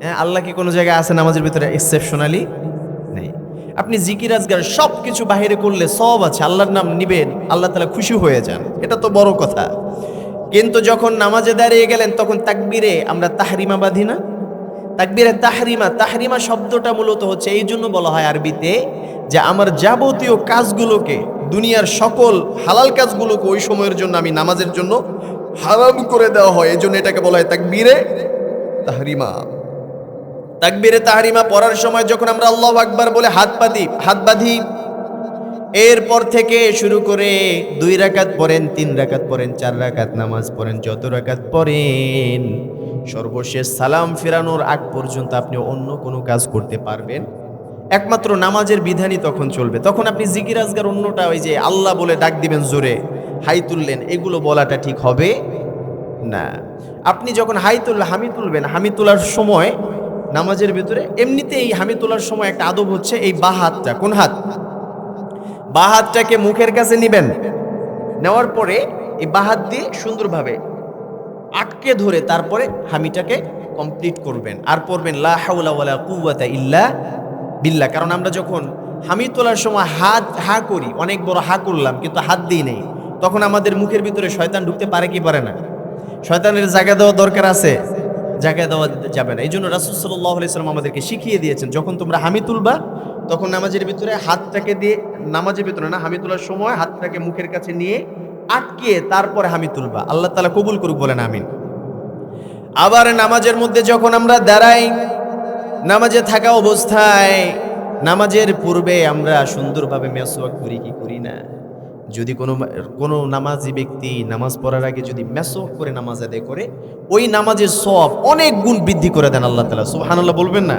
হ্যাঁ, আল্লাহ কি কোনো জায়গায় আছে নামাজের ভিতরে এক্সেপশনালি? নেই। আপনি জিকির আজগার সব কিছু বাহিরে করলে সব আছে, আল্লাহর নাম নিবেন, আল্লাহ তাআলা খুশি হয়ে যান, এটা তো বড় কথা। কিন্তু যখন নামাজে দাঁড়িয়ে গেলেন তখন তাকবীরে আমরা তাহরিমা বাঁধি না? তাকবীরে তাহরিমা, তাহরিমা শব্দটা মূলত হচ্ছে এই জন্য বলা হয় আরবিতে যে আমার যাবতীয় কাজগুলোকে, দুনিয়ার সকল হালাল কাজগুলোকে ওই সময়ের জন্য আমি নামাজের জন্য হারাম করে দেওয়া হয়, এই জন্য এটাকে বলা হয় তাকবীরে তাহরিমা। তাকবীরে তাহরিমা পড়ার সময় যখন আমরা আল্লাহু আকবার বলে হাত বাঁধি, এরপর থেকে শুরু করে 2 রাকাত পড়েন, 3 রাকাত পড়েন, 4 রাকাত নামাজ পড়েন, যত রাকাত পড়েন, সর্বশেষ সালাম ফেরানোর আগ পর্যন্ত আপনি অন্য কোনো কাজ করতে পারবেন, একমাত্র নামাজের বিধানই তখন চলবে। তখন আপনি জিকির আজগার অন্যটা ওই যে আল্লাহ বলে ডাক দিবেন জোরে, হাই তুললেন, এগুলো বলাটা ঠিক হবে না। আপনি যখন হামি তুলবেন, হামি তোলার সময় নামাজের ভিতরে এমনিতেই হামি তোলার সময় একটা আদব হচ্ছে এই বাঁ হাতটা, কোন হাত? বাঁ হাতটাকে মুখের কাছে নিবেন, নেওয়ার পরে এই বাঁ হাত দিয়ে সুন্দরভাবে আটকে ধরে তারপরে হামিটাকে কমপ্লিট করবেন, আর পড়বেন লা হাওলা ওয়ালা কুওয়াতা ইল্লা বিল্লাহ। কারণ আমরা যখন হামি তোলার সময় হাত হা করি, অনেক বড় হা করলাম কিন্তু হাত দিই নেই, তখন আমাদের মুখের ভিতরে শয়তান ঢুকতে পারে কি পারে না? শয়তানের জায়গা দেওয়া দরকার আছে, জায়গা দেওয়া যাবে না। এই জন্য রাসূল সাল্লাল্লাহু আলাইহি ওয়াসাল্লাম আমাদেরকে শিখিয়ে দিয়েছেন, যখন তোমরা হামি তুলবা তখন নামাজের ভিতরে হাতটাকে দিয়ে, নামাজের ভিতরে না, হামি তোলার সময় হাতটাকে মুখের কাছে নিয়ে আটকিয়ে তারপরে হামি তুলবা। আল্লাহ তাআলা কবুল করুক, বলেন আমিন। আবার নামাজের মধ্যে যখন আমরা দাঁড়াই, নামাজে থাকা অবস্থায় নামাজের পূর্বে আমরা সুন্দরভাবে মেসওয়াক করি কি করি না? যদি কোনো নামাজি ব্যক্তি নামাজ পড়ার আগে যদি মেসওয়াক করে নামাজ আদায় করে, ওই নামাজের সওয়াব অনেক গুণ বৃদ্ধি করে দেন আল্লাহ তাআলা। সুবহানাল্লাহ বলবেন না?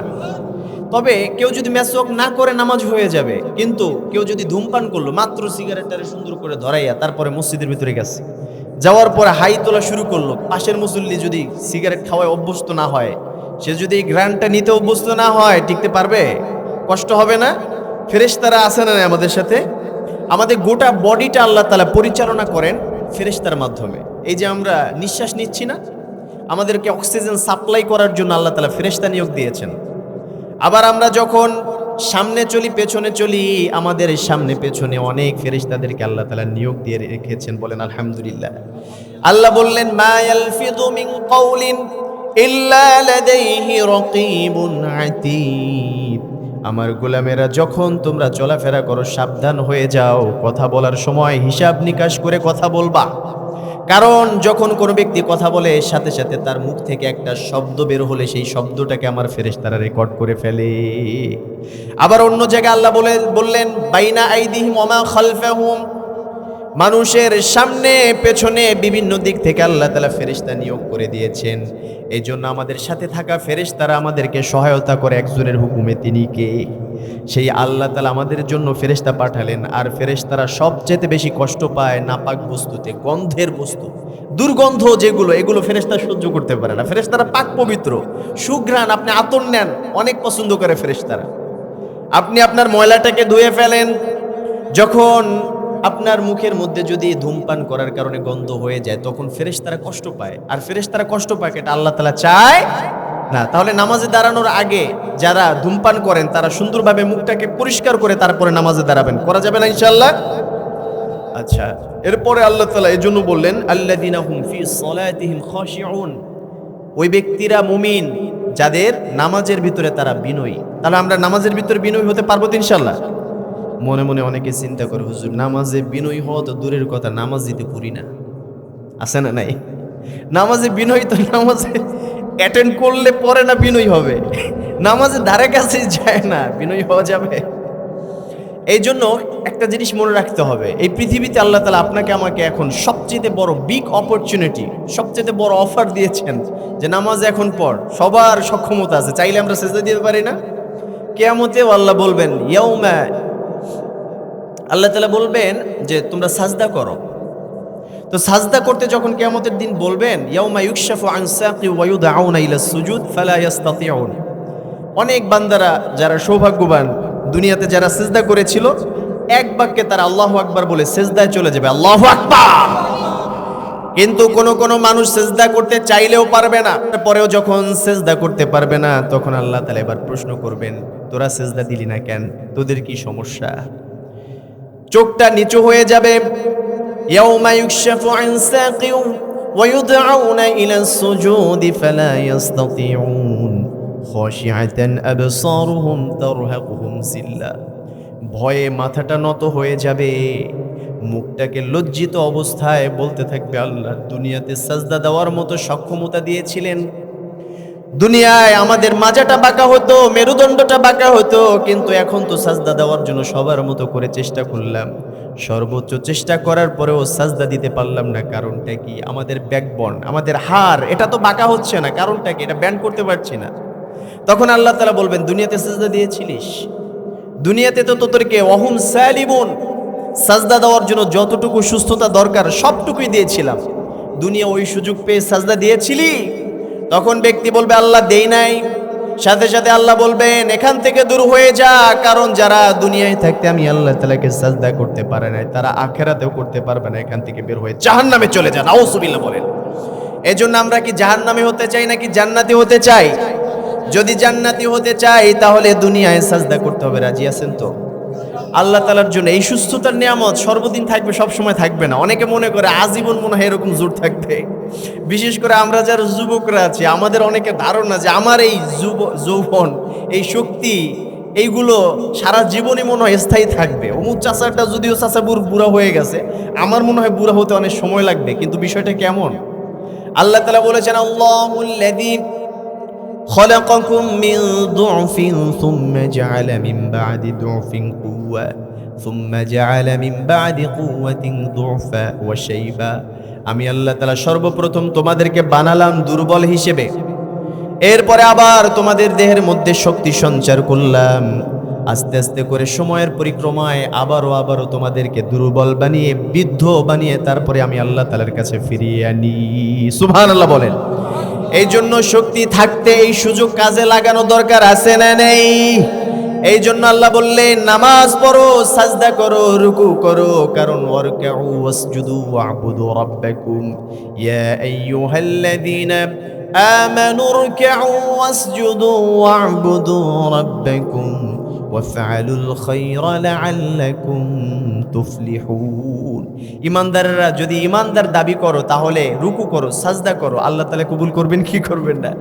তবে কেউ যদি মেসওয়াক না করে নামাজ হয়ে যাবে, কিন্তু কেউ যদি ধূমপান করলো, মাত্র সিগারেটটারে সুন্দর করে ধরাইয়া তারপরে মসজিদের ভিতরে গেছে, যাওয়ার পরে হাই তোলা শুরু করলো, পাশের মুসল্লি যদি সিগারেট খাওয়ায় অভ্যস্ত না হয়, সে যদি এই গ্রানটা নিতে অভ্যস্ত না হয়, টিকতে পারবে? কষ্ট হবে না? ফেরেশতারা আছে না আমাদের সাথে? আমাদের গোটা বডিটা আল্লাহ তাআলা পরিচালনা করেন ফেরেশতার মাধ্যমে। এই যে আমরা নিঃশ্বাস নিচ্ছি না, আমাদেরকে অক্সিজেন সাপ্লাই করার জন্য আল্লাহ তাআলা ফেরেশতা নিয়োগ দিয়েছেন। আবার আমরা যখন সামনে চলি পেছনে চলি, আমাদের সামনে পেছনে অনেক ফেরেশতাদেরকে আল্লাহ তাআলা নিয়োগ দিয়ে রেখেছেন। বলেন আলহামদুলিল্লাহ। আল্লাহ বললেন মা ইয়ালফিযু মিন কাওলিন ইল্লা লাদাইহি রাকীবুন আতীদ। আমার গোলামেরা, যখন তোমরা চলাফেরা করো সাবধান হয়ে যাও, কথা বলার সময় হিসাব নিকাশ করে কথা বলবা। কারণ যখন কোনো ব্যক্তি কথা বলে, সাথে সাথে তার মুখ থেকে একটা শব্দ বের হলে সেই শব্দটাকে আমার ফেরেশতারা রেকর্ড করে ফেলে। আবার অন্য জায়গায় আল্লাহ বললেন বাইনা আইদিহিম ওয়া মা খালফাহুম, মানুষের সামনে পেছনে বিভিন্ন দিক থেকে আল্লাহ তাআলা ফেরেশতা নিয়োগ করে দিয়েছেন। এই জন্য আমাদের সাথে থাকা ফেরেশতারা আমাদেরকে সহায়তা করে একজনের হুকুমে। তিনি কে? সেই আল্লাহ তাআলা আমাদের জন্য ফেরেশতা পাঠালেন। আর ফেরেশতারা সবচেয়ে বেশি কষ্ট পায় নাপাক বস্তুতে, গন্ধের বস্তু, দুর্গন্ধ যেগুলো, এগুলো ফেরেশতা সহ্য করতে পারে না। ফেরেশতারা পাক পবিত্র, সুঘ্রাণ, আপনি আতর নেন, অনেক পছন্দ করে ফেরেশতারা। আপনি আপনার ময়লাটাকে ধুয়ে ফেলেন, যখন আপনার মুখের মধ্যে যদি ধূমপান করার কারণে গন্ধ হয়ে যায়, তখন ফেরেশতারা কষ্ট পায়। আর ফেরেশতারা কষ্ট পায়, এটা আল্লাহ তাআলা চায় না। তাহলে নামাজে দাঁড়ানোর আগে যারা ধূমপান করেন, তারা সুন্দরভাবে মুখটাকে পরিষ্কার করে তারপরে নামাজে দাঁড়াবেন। করা যাবে না ইনশাআল্লাহ? আচ্ছা, এরপরে আল্লাহ তাআলা এজন্য বললেন আল্লাযীনা হুম ফি সলাতিহিম খাশিউন, ওই ব্যক্তিরা মুমিন যাদের নামাজের ভিতরে তারা বিনয়ী। তাহলে আমরা নামাজের ভিতরে বিনয়ী হতে পারবো তো ইনশাআল্লাহ? মনে মনে অনেকে চিন্তা করে, হুজুর নামাজে বিনয়ী হওয়া তো দূরের কথা, নামাজ দিতে পড়ি না। আছে না নাই? নামাজে বিনয়ী তো নামাজে অ্যাটেন্ড করলে পরে না বিনয়ী হবে, নামাজে ধারে কাছে যায় না, বিনয়ী হওয়া যাবে? এই জন্য একটা জিনিস মনে রাখতে হবে, এই পৃথিবীতে আল্লাহ তাআলা আপনাকে আমাকে এখন সবচেয়ে বড় বিগ অপরচুনিটি, সবচেয়ে বড় অফার দিয়েছেন যে নামাজ এখন পড়। সবার সক্ষমতা আছে, চাইলে আমরা সেজদা দিতে পারি না? কিয়ামতেও আল্লাহ বলবেন ইয়াউমা, আল্লাহ তাআলা বলবেন যে তোমরা সাজদা করো। তো সাজদা করতে যখন কিয়ামতের দিন বলবেন ইয়াউমা ইউকশাফু আন সাকি ওয়া ইউদআউনা ইলা সুজুদ ফালা ইস্তাতিউন, অনেক বান্দারা যারা সৌভাগ্যবান, দুনিয়াতে যারা সিজদা করেছিল, এক বাক্যে তারা আল্লাহু আকবার বলে সিজদায় চলে যাবে, আল্লাহু আকবার। কিন্তু কোন মানুষ সিজদা করতে চাইলেও পারবে না। পরেও যখন সিজদা করতে পারবে না, তখন আল্লাহ তাআলা এবার প্রশ্ন করবেন তোরা সিজদা দিলি না কেন, তোদের কি সমস্যা? চোখটা নিচু হয়ে যাবে। ইয়াউমা ইউকশাফু আন সাকি ওয়া ইউদআউনা ইলা সুজুদি ফালা ইস্তাতিউন খাশিআতান আবসারুহুম তারহাকুহুম জিল্লা, ভয়ে মাথাটা নত হয়ে যাবে, মুখটাকে লজ্জিত অবস্থায় বলতে থাকবে আল্লাহ দুনিয়াতে সাজদা দেওয়ার মতো সক্ষমতা দিয়েছিলেন, দুনিয়ায় আমাদের মাজাটা বাঁকা হতো, মেরুদণ্ডটা বাঁকা হতো, কিন্তু এখন তো সাজদা দেওয়ার জন্য সবার মতো করে চেষ্টা করলাম, সর্বোচ্চ চেষ্টা করার পরেও সাজদা দিতে পারলাম না। কারণটা কি? আমাদের ব্যাকবোন, আমাদের হাড়, এটা তো বাঁকা হচ্ছে না, কারণটা কি? এটা ব্যান্ড করতে পারছি না। তখন আল্লাহ তাআলা বলবেন দুনিয়াতে সাজদা দিয়েছিলিস, দুনিয়াতে তো তোদেরকে ওয়াহুম সালিমুন, সাজদা দেওয়ার জন্য যতটুকু সুস্থতা দরকার সবটুকুই দিয়েছিলাম, দুনিয়া ওই সুযোগ পেয়ে সাজদা দিয়েছিলি? তখন ব্যক্তি বলবে আল্লাহ দেই নাই। সাথে সাথে আল্লাহ বলবেন এখান থেকে দূর হয়ে যা, কারণ যারা দুনিয়ায় থাকতে আমি আল্লাহ তাআলাকে সাজদা করতে পারে নাই, তারা আখিরাতেও করতে পারবে না, এখান থেকে বের হয়ে জাহান্নামে চলে যা। নাউযুবিল্লাহ বলেন। এজন্য আমরা কি জাহান্নামে হতে চাই নাকি জান্নাতি হতে চাই? যদি জান্নাতি হতে চাই তাহলে দুনিয়ায় সাজদা করতে হবে। রাজি আছেন তো? আল্লাহ তাআলার জন্য এই সুস্থতার নিয়ামত সর্বদিন থাকবে, সব সময় থাকবে না। অনেকে মনে করে আজীবন মনে হয় এরকম জোর থাকবে। বিশেষ করে আমরা যারা যুবকরা আছি, আমাদের অনেকের ধারণা যে আমার এই যৌবন, এই শক্তি, এইগুলো সারা জীবনই মনে হয় স্থায়ী থাকবে। অমুক চাচাটা যদিও চাচা বুড়া হয়ে গেছে, আমার মনে হয় বুড়া হতে অনেক সময় লাগবে। কিন্তু বিষয়টা কেমন? আল্লাহ তাআলা বলেছেন আল্লাহুল্লাযী خلقكم من ضعف ثم جعل من بعد ضعف قوة ثم جعل من بعد قوة ضعفا وشيبا আমি আল্লাহ তাআলা সর্বপ্রথম তোমাদেরকে বানালাম দুর্বল হিসেবে, এরপরে আবার তোমাদের দেহের মধ্যে শক্তি সঞ্চার করলাম, আস্তে আস্তে করে সময়ের পরিক্রমায় আবারও তোমাদেরকে দুর্বল বানিয়ে বৃদ্ধ বানিয়ে তারপরে আমি আল্লাহ তাআলার কাছে ফিরিয়ে আনি। সুবহানাল্লাহ বলেন। এই জন্য শক্তি থাকতে এই সুযোগ কাজে লাগানো দরকার আছে না নেই? এই জন্য আল্লাহ বললেন নামাজ পড়ো, সাজদা করো, রুকু করো, কারণ ওয়ারকাউ ওয়াসজুদু ওয়াবুদু রাব্বাকুম ইয়া আইয়ুহাল্লাযীনা আমানু রুকউ ওয়াসজুদু ওয়াবুদু রাব্বাকুম ওয়াফআলুল খায়রা লাআল্লাকুম তুফলিহুন। ইমানদাররা যদি ইমানদার দাবি করো তাহলে রুকু করো, সাজদা করো, আল্লাহ তাআলা কবুল করবেন কি করবেন না?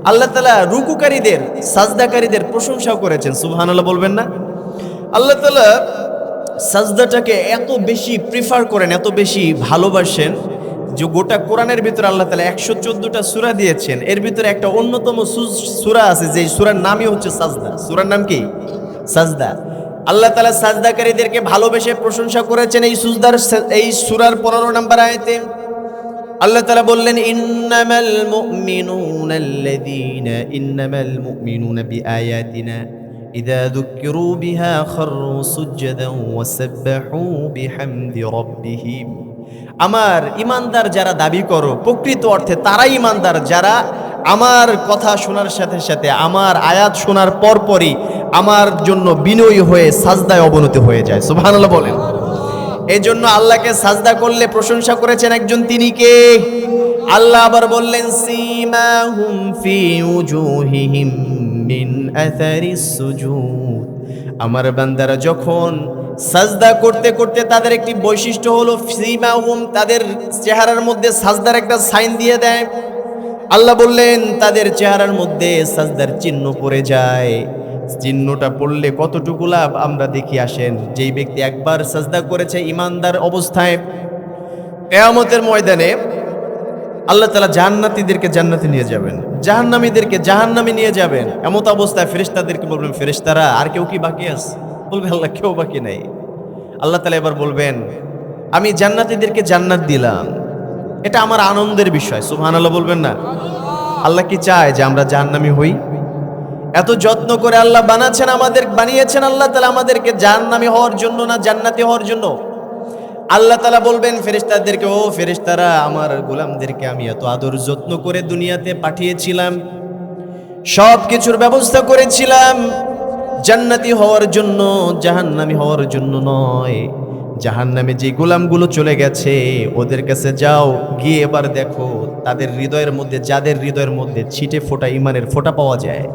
আল্লাহ তাআলা রুকুকারীদের, সাজদাকারীদের প্রশংসাও করেছেন। সুবহানাল্লাহ বলবেন না? আল্লাহ তাআলা সাজদাটাকে এত বেশি প্রিফার করেন, এত বেশি ভালোবাসেন যে গোটা কোরআনের ভিতরে আল্লাহ তাআলা 114টা সূরা দিয়েছেন। এর ভিতরে একটা অন্যতম সূরা আছে যে সূরার নামই হচ্ছে সাজদা। সূরার নাম কি? সাজদা। আল্লাহ তাআলা সাজদাকারীদেরকে ভালোবেসে প্রশংসা করেছেন এই সূরার 15 নম্বর আয়াতে। আল্লাহ তাআলা বললেন ইন্নামাল মুমিনুনা বিআয়াতিনা ইযা যুক্কিরু বিহা খাররু সুজদান ওয়া সাব্বাহু বিহামদি রাব্বিহিম। আমার ইমানদার যারা দাবি করো, প্রকৃত অর্থে তারাই ইমানদার যারা আমার কথা শোনার সাথে সাথে, আমার আয়াত শোনার পরপরই আমার জন্য বিনয়ী হয়ে সাজদায় অবনত হয়ে যায়। সুবহানাল্লাহ বলেন। এই জন্য আল্লাহকে সাজদা করলে প্রশংসা করেছেন একজন, তিনি কে? আল্লাহ আবার বললেন সীমাহুম ফি উজুহিহিম মিন আথারিস সুজুদ। আমার বান্দারা যখন সাজদা করতে করতে তাদের একটি বৈশিষ্ট্য হলো সীমাহুম, তাদের চেহারার মধ্যে সাজদার একটা সাইন দিয়ে দেয়। আল্লাহ বললেন তাদের চেহারার মধ্যে সাজদার চিহ্ন পড়ে যায়। চিহ্নটা পড়লে কতটুকু লাভ আমরা দেখি আসেন। যেই ব্যক্তি একবার সাজদা করেছে ইমানদার অবস্থায়, কিয়ামতের ময়দানে আল্লাহ তাআলা জান্নাতীদেরকে জান্নাতে নিয়ে যাবেন, জাহান্নামীদেরকে জাহান্নামে নিয়ে যাবেন। এমত অবস্থায় ফেরেশতাদেরকে বলবেন, ফেরেশতারা আর কেউ কি বাকি আছে? বলবে আল্লাহ কেউ বাকি নাই। আল্লাহ তাআলা এবার বলবেন আমি জান্নাতীদেরকে জান্নাত দিলাম, এটা আমার আনন্দের বিষয়। সুবহানাল্লাহ বলবেন না? আল্লাহ কি চায় যে আমরা জাহান্নামী হই? এত যত্ন করে আল্লাহ বানিয়েছেন আল্লাহ তাআলা আমাদেরকে জাহান্নামী হওয়ার জন্য না, জান্নাতি হওয়ার জন্য। আল্লাহ তাআলা বলবেন ফেরেশতাদেরকে, ও ফেরেশতারা, আমার গোলামদেরকে আমি এত আদর যত্ন করে দুনিয়াতে পাঠিয়েছিলাম, সব কিছুর ব্যবস্থা করেছিলাম জান্নাতি হওয়ার জন্য, জাহান্নামী হওয়ার জন্য নয়। জাহান্নামে যে গোলামগুলো চলে গেছে ওদের কাছে যাও, গিয়ে এবার দেখো তাদের হৃদয়ের মধ্যে, যাদের হৃদয়ের মধ্যে ছিটে ফোঁটা ইমানের ফোঁটা পাওয়া যায়,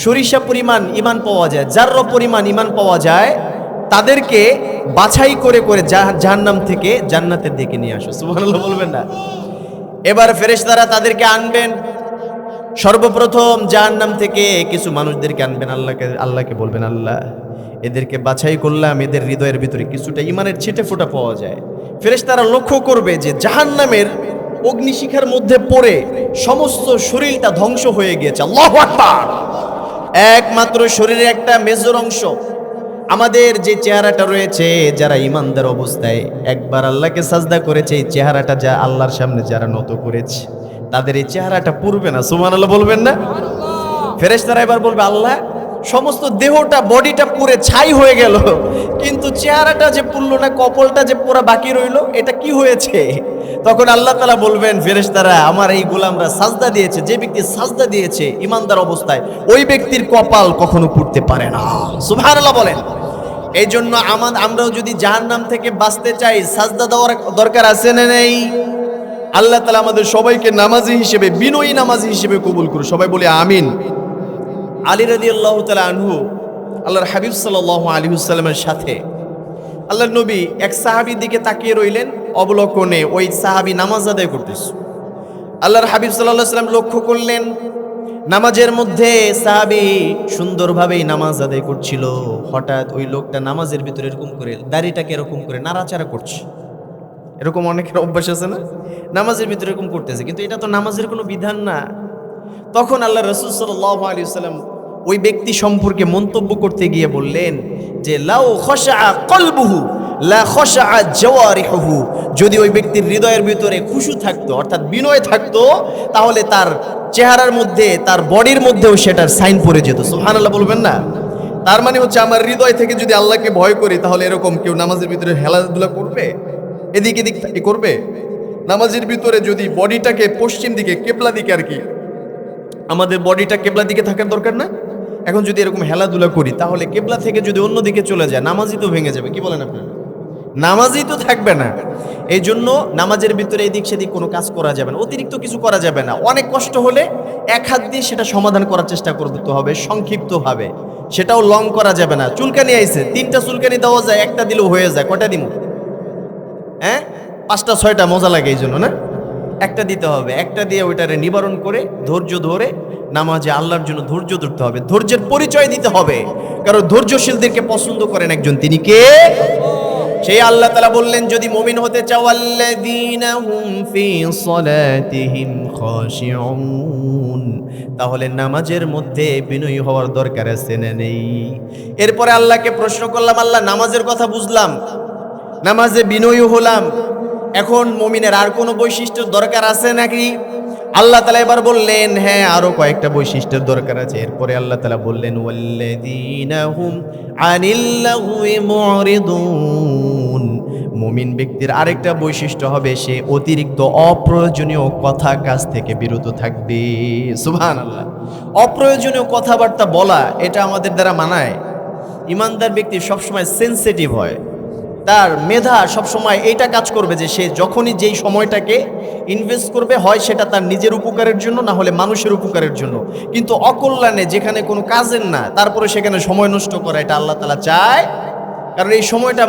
সরিষা পরিমাণ ইমান পাওয়া যায়, যার্রা পরিমাণ ইমান পাওয়া যায়, তাদেরকে বাছাই করে করে জাহান্নাম থেকে জান্নাতের দিকে নিয়ে আসো। সুবহানাল্লাহ বলবেন না? এবার ফেরেশতারা তাদেরকে আনবেন, সর্বপ্রথম জাহান্নাম থেকে কিছু মানুষদেরকে আনবেন, আল্লাহকে বলবেন আল্লাহ এদেরকে বাছাই করলাম, এদের হৃদয়ের ভিতরে কিছুটা ইমানের ছিটে ফোঁটা পাওয়া যায়। ফেরেশতারা লক্ষ্য করবে যে জাহান্নামের অগ্নিশিখার মধ্যে পড়ে সমস্ত শরীরটা ধ্বংস হয়ে গিয়েছে। আল্লাহু আকবার। একমাত্র শরীরের একটা মেজর অংশ, আমাদের যে চেহারাটা রয়েছে, যারা ইমানদার অবস্থায় একবার আল্লাহকে সাজদা করেছে, এই চেহারাটা যা আল্লাহর সামনে যারা নত করেছে তাদের এই চেহারাটা পুরবে না। সুবহানাল্লাহ বলবেন না? ফেরেশতারা এবার বলবে আল্লাহ সমস্ত দেহটা, বডিটা পুরে ছাই হয়ে গেল, কিন্তু চেহারাটা যে পুরল না, কপালটা যে পুরা বাকি রইল, এটা কি হয়েছে? তখন আল্লাহ তাআলা বলবেন ফেরেশতারা আমার এই গোলামরা সাজদা দিয়েছে, যে ব্যক্তি সাজদা দিয়েছে ইমানদার অবস্থায় ওই ব্যক্তির কপাল কখনো পুড়তে পারে না। সুবহানাল্লাহ বলেন। এই জন্য আমরাও যদি জাহান্নাম থেকে বাঁচতে চাই সাজদা দেওয়ার দরকার আছে না নেই? আল্লাহ তাআলা আমাদের সবাইকে নামাজি হিসেবে, বিনয়ী নামাজি হিসেবে কবুল করুন। সবাই বলি আমিন। আলী রাদিয়াল্লাহু তাআলা আনহু, আল্লাহর হাবিব সাল্লাল্লাহু আলাইহি ওয়াসাল্লামের সাথে আল্লাহর নবী এক সাহাবীর দিকে তাকিয়ে রইলেন অবলোকনে। ওই সাহাবী নামাজ আদায় করতেছে। আল্লাহর হাবিব সাল্লাল্লাহু আলাইহি ওয়াসাল্লাম লক্ষ্য করলেন নামাজের মধ্যে সাহাবী সুন্দরভাবেই নামাজ আদায় করছিল। হঠাৎ ওই লোকটা নামাজের ভিতরে এরকম করে দাড়িটাকে এরকম করে নাড়াচাড়া করছে। এরকম অনেকের অভ্যাস আছে না, নামাজের ভিতরে এরকম করতেছে, কিন্তু এটা তো নামাজের কোনো বিধান না। তখন আল্লাহ রাসূল সাল্লাল্লাহু আলাইহি ওয়াসাল্লাম ওই ব্যক্তি সম্পর্কে মন্তব্য করতে গিয়ে বললেন যে লাউ খাশা কলবুহু লা খাশা জাওয়ারিহুহু, যদি ওই ব্যক্তির হৃদয়ের ভিতরে খুশু থাকতো অর্থাৎ বিনয় থাকতো তাহলে তার চেহারার মধ্যে তার বডির মধ্যেও সেটার সাইন পড়ে যেত। সুবহানাল্লাহ বলবেন না? তার মানে হচ্ছে আমার হৃদয় থেকে যদি আল্লাহকে ভয় করি তাহলে এরকম কেউ নামাজের ভিতরে হেলাধুলা করবে, এদিক এদিক করবে? নামাজের ভিতরে যদি বডিটাকে পশ্চিম দিকে কেবলা দিকে আর কি, আমাদের বডিটা কেবলা দিকে থাকার দরকার না? এখন যদি এরকম হেলাধুলা করি তাহলে কেবলা থেকে যদি অন্য দিকে চলে যায় নামাজই তো ভেঙে যাবে। কি বলেন আপনারা? নামাজই তো থাকবে না। এই জন্য নামাজের ভিতরে এদিক সেদিক কোনো কাজ করা যাবে না, অতিরিক্ত কিছু করা যাবে না। অনেক কষ্ট হলে এক হাত দিয়ে সেটা সমাধান করার চেষ্টা করতে হবে সংক্ষিপ্তভাবে, সেটাও লং করা যাবে না। চুলকানি আইছে, 3টা চুলকানি দেওয়া যায়, একটা দিলেও হয়ে যায়। কয়টা দিমু? হ্যাঁ, 5টা 6টা মজা লাগে এই জন্য না? একটা দিতে হবে, একটা দিয়ে ওইটারে নিবারণ করে ধৈর্য ধরে নামাজে আল্লাহর জন্য ধৈর্য ধরতে হবে, ধৈর্যের পরিচয় দিতে হবে। কারণ ধৈর্যশীলদেরকে পছন্দ করেন একজন, তিনি কে? সেই আল্লাহ তাআলা বললেন যদি মুমিন হতে চাও আল্লাযীনা হুম ফি সালাতিহিম খাশিউন, তাহলে নামাজের মধ্যে বিনয়ী হওয়ার দরকার আছে না নেই? এরপরে আল্লাহকে প্রশ্ন করলাম, আল্লাহ নামাজের কথা বুঝলাম, নামাজে বিনয়ী হলাম, এখন মুমিনের আর কোনো বৈশিষ্ট্যের দরকার আছে নাকি? আল্লাহ তাআলা এবার বললেন হ্যাঁ, আরো কয়েকটা বৈশিষ্ট্যের দরকার আছে। এরপরে আল্লাহ তাআলা বললেন ওয়াল্লাযীনা হুম আনিল লাগwi মুরিদুন, মুমিন ব্যক্তির আরেকটা বৈশিষ্ট্য হবে সে অতিরিক্ত অপ্রয়োজনীয় কথা কাজ থেকে বিরত থাকবে। সুবহানাল্লাহ। অপ্রয়োজনীয় কথাবার্তা বলা এটা আমাদের দ্বারা মানায়? ইমানদার ব্যক্তি সবসময় সেনসিটিভ হয়, তার মেধা সবসময় এইটা কাজ করবে যে সে যখনই যেই সময়টাকে ইনভেস্ট করবে হয় সেটা তার নিজের উপকারের জন্য, না হলে মানুষের উপকারের জন্য। কিন্তু অকল্যাণে যেখানে কোনো কাজের না তারপরে সেখানে সময় নষ্ট করা, এটা আল্লাহ তাআলা চায়। কারণ এই সময়টা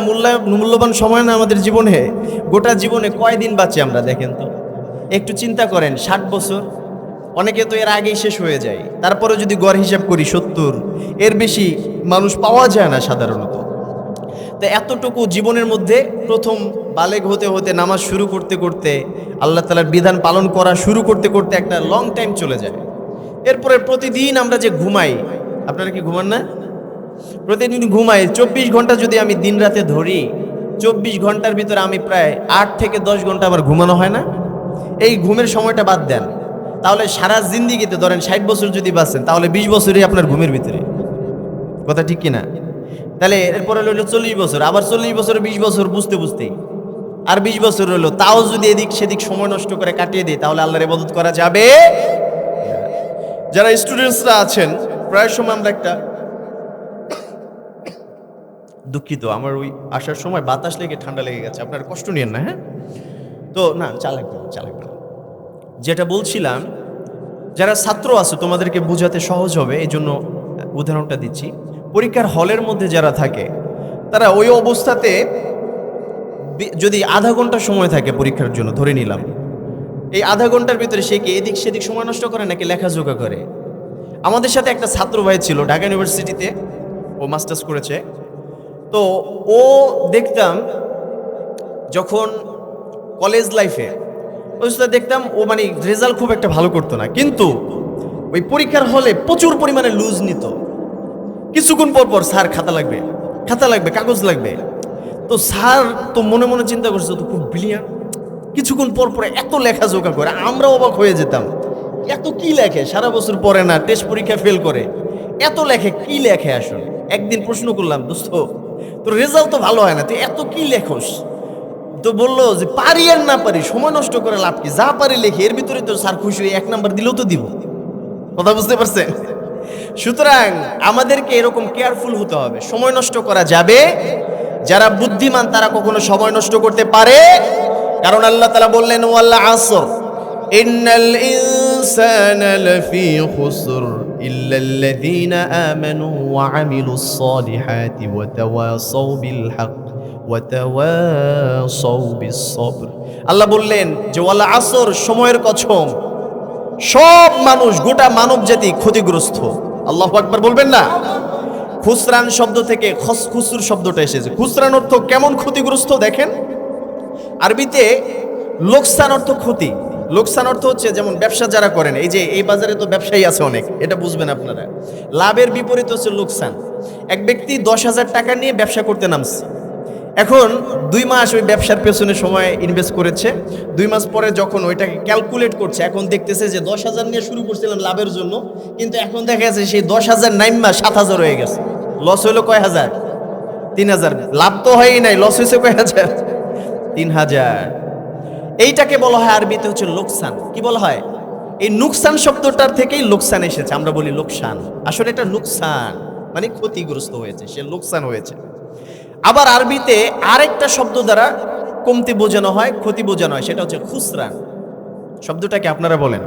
মূল্যবান সময় না আমাদের জীবনে। গোটা জীবনে কয়দিন বাঁচি আমরা দেখেন তো, একটু চিন্তা করেন। 60 বছর, অনেকে তো এর আগেই শেষ হয়ে যায়। তারপরে যদি গড় হিসাব করি 70, এর বেশি মানুষ পাওয়া যায় না সাধারণত। তো এতটুকু জীবনের মধ্যে প্রথম বালেগ হতে হতে নামাজ শুরু করতে করতে আল্লাহ তাআলার বিধান পালন করা শুরু করতে করতে একটা লং টাইম চলে যায়। এরপরে প্রতিদিন আমরা যে ঘুমাই, আপনারা কি ঘুমান না? প্রতিদিন ঘুমাই 24 ঘন্টা যদি আমি দিন রাতে ধরি, 24 ঘন্টার ভিতরে আমি প্রায় 8 থেকে 10 ঘন্টা আমার ঘুমানো হয় না? এই ঘুমের সময়টা বাদ দেন, তাহলে সারা জিন্দিগিতে ধরেন 60 বছর যদি বাঁচেন তাহলে 20 বছরই আপনার ঘুমের ভিতরে। কথা ঠিক কিনা? তাহলে এরপরে রইল 40 বছর, আবার 40 বছর 20 বছর বুঝতে বুঝতেই আর 20 বছর রইল। তাও যদি এদিক সেদিক সময় নষ্ট করে কাটিয়ে দিই তাহলে আল্লাহর ইবাদত করা যাবে? যারা স্টুডেন্টসরা আছেন, প্রায় সময় আমরা একটা দুঃখিত, আমার ওই আসার সময় বাতাস লেগে ঠান্ডা লেগে গেছে, আপনার কষ্ট নিয়েন না। হ্যাঁ, তো না চালাকবে না। যেটা বলছিলাম, যারা ছাত্র আছে তোমাদেরকে বোঝাতে সহজ হবে এই জন্য উদাহরণটা দিচ্ছি। পরীক্ষার হলের মধ্যে যারা থাকে তারা ওই অবস্থাতে যদি আধা ঘন্টা সময় থাকে পরীক্ষার জন্য ধরে নিলাম, এই আধা ঘন্টার ভিতরে সে কি এদিক সেদিক সময় নষ্ট করে নাকি লেখাজোকা করে? আমাদের সাথে একটা ছাত্র ভাই ছিল ঢাকা ইউনিভার্সিটিতে, ও মাস্টার্স করেছে। তো ও দেখতাম যখন কলেজ লাইফে ওই দেখতাম ও মানে রেজাল্ট খুব একটা ভালো করতো না, কিন্তু ওই পরীক্ষার হলে প্রচুর পরিমাণে লুজ নিত। কিছুক্ষণ পর পর স্যার খাতা লাগবে কাগজ লাগবে। তো স্যার তো মনে মনে চিন্তা করছে তো খুব ব্রিলিয়ান্ট, কিছুক্ষণ পর পরে এত লেখাজোকা করে, আমরা অবাক হয়ে যেতাম। এত কি লেখে, সারা বছর পড়ে না, টেস্ট পরীক্ষা ফেল করে, এত লেখে কি লেখে আসলে? একদিন প্রশ্ন করলাম, দোস্ত তোর রেজাল্ট তো ভালো হয় না, তুই এত কি লেখস? তো বললো যে পারি আর না পারি সময় নষ্ট করে লাভ কি, যা পারি লেখি, এর ভিতরে তো স্যার খুশি হয়ে 1 নাম্বার দিলেও তো দিব। কথা বুঝতে পারছেন? সুতরাং আমাদেরকে এরকম কেয়ারফুল হতে হবে, সময় নষ্ট করা যাবে। যারা বুদ্ধিমান তারা কখনো সময় নষ্ট করতে পারে, কারণ আল্লাহ তাআলা বললেন ওয়াল আসর ইন্নাল ইনসানা লাফি খুসর ইল্লাল্লাযীনা আমানু ওয়া আমিলুস সালিহাতি ওয়া তাওয়াসাউ বিল হক ওয়া তাওয়াসাউ বিস সবর। আল্লাহ বললেন যে ওয়াল আসর, সময়ের কসম, সব মানুষ, গোটা মানব জাতি ক্ষতিগ্রস্ত। আল্লাহু আকবার বলবেন না? খুসরান শব্দ থেকে খুসুর শব্দটা এসেছে। খুসরান অর্থ কেমন ক্ষতিগ্রস্ত দেখেন, আরবিতে লোকসান অর্থ ক্ষতি, লোকসান অর্থ হচ্ছে যেমন ব্যবসা যারা করেন, এই যে এই বাজারে তো ব্যবসায়ী আছে অনেক, এটা বুঝবেন আপনারা। লাভের বিপরীত হচ্ছে লোকসান। এক ব্যক্তি 10,000 টাকা নিয়ে ব্যবসা করতে নামছে, এখন 2 মাস ওই ব্যবসার পেছনে সময় ইনভেস্ট করেছে। 2 মাস পরে যখন ওইটাকে ক্যালকুলেট করছে, এখন দেখতেছে যে 10,000 নিয়ে শুরু করছিলাম লাভের জন্য, কিন্তু এখন দেখা যাচ্ছে সেই 10,000 নাইমা 7,000 হয়ে গেছে। লস হইলো কয় হাজার? 3,000। লাভ তো হয়ই নাই, লস হয়েছে কয় হাজার? 3,000। এইটাকে বলা হয় আরবিতে হচ্ছে লোকসান। কি বলা হয়? এই নুকসান শব্দটার থেকেই লোকসান এসেছে। আমরা বলি লোকসান, আসলে এটা নুকসান মানে ক্ষতিগ্রস্ত হয়েছে, সে লোকসান হয়েছে। আবার আরবিতে আরেকটা শব্দ দ্বারা কমতি বোঝানো হয়, ক্ষতি বোঝানো হয়, সেটা হচ্ছে খুসরান। শব্দটাকে আপনারা বলেন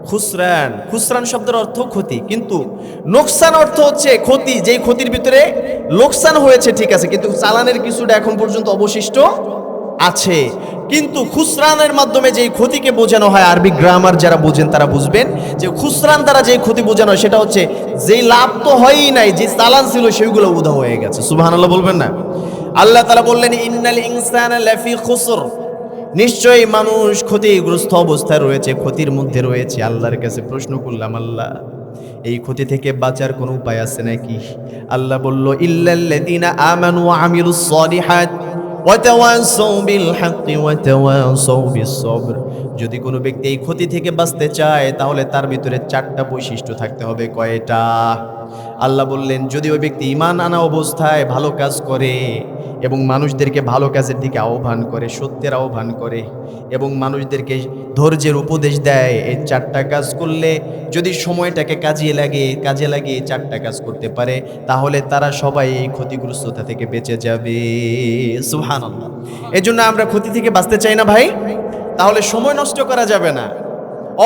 খুসরান। খুসরান শব্দের অর্থ ক্ষতি, কিন্তু লোকসান অর্থ হচ্ছে ক্ষতি, যেই ক্ষতির ভিতরে লোকসান হয়েছে ঠিক আছে, কিন্তু চালানের কিছুটা এখন পর্যন্ত অবশিষ্ট আছে। কিন্তু খুসরানের মাধ্যমে যেই ক্ষতিকে বোঝানো হয়, আরবি গ্রামার যারা বুঝেন তারা বুঝবেন যে খুসরান দ্বারা যেই ক্ষতি বোঝানো হয় সেটা হচ্ছে যেই লাভ তো হয়ই নাই, যে চালান ছিল সেগুলো উদা হয়ে গেছে। সুবহানাল্লাহ বলবেন না? আল্লাহ তাআলা বললেন ইন্নাল ইনসানা লাফি খুসর, নিশ্চয়ই মানুষ ক্ষতিগ্রস্ত অবস্থায় রয়েছে, ক্ষতির মধ্যে রয়েছে। আল্লাহর কাছে প্রশ্ন করলাম, আল্লাহ এই ক্ষতি থেকে বাঁচার কোনো উপায় আছে নাকি? আল্লাহ বলল ইল্লাল্লাযীনা আমানু ওয়া আমিলুস সলিহাত ওয়া তাওয়াসাউ বিল হাক্কি ওয়া তাওয়াসাউ বিস সবর। যদি কোনো ব্যক্তি এই ক্ষতি থেকে বাঁচতে চায় তাহলে তার ভিতরে 4টা বৈশিষ্ট্য থাকতে হবে। কয়টা? আল্লাহ বললেন যদি ওই ব্যক্তি ঈমান আনা অবস্থায় ভালো কাজ করে এবং মানুষদেরকে ভালো কাজের দিকে আহ্বান করে, সত্যের আহ্বান করে এবং মানুষদেরকে ধৈর্যের উপদেশ দেয়, এই 4টা কাজ করলে যদি সময়টাকে কাজে লাগিয়ে 4টা কাজ করতে পারে, তাহলে তারা সবাই এই ক্ষতিগ্রস্ততা থেকে বেঁচে যাবে। সুবহানাল্লাহ। এজন্য আমরা ক্ষতি থেকে বাঁচতে চাই না ভাই, তাহলে সময় নষ্ট করা যাবে না।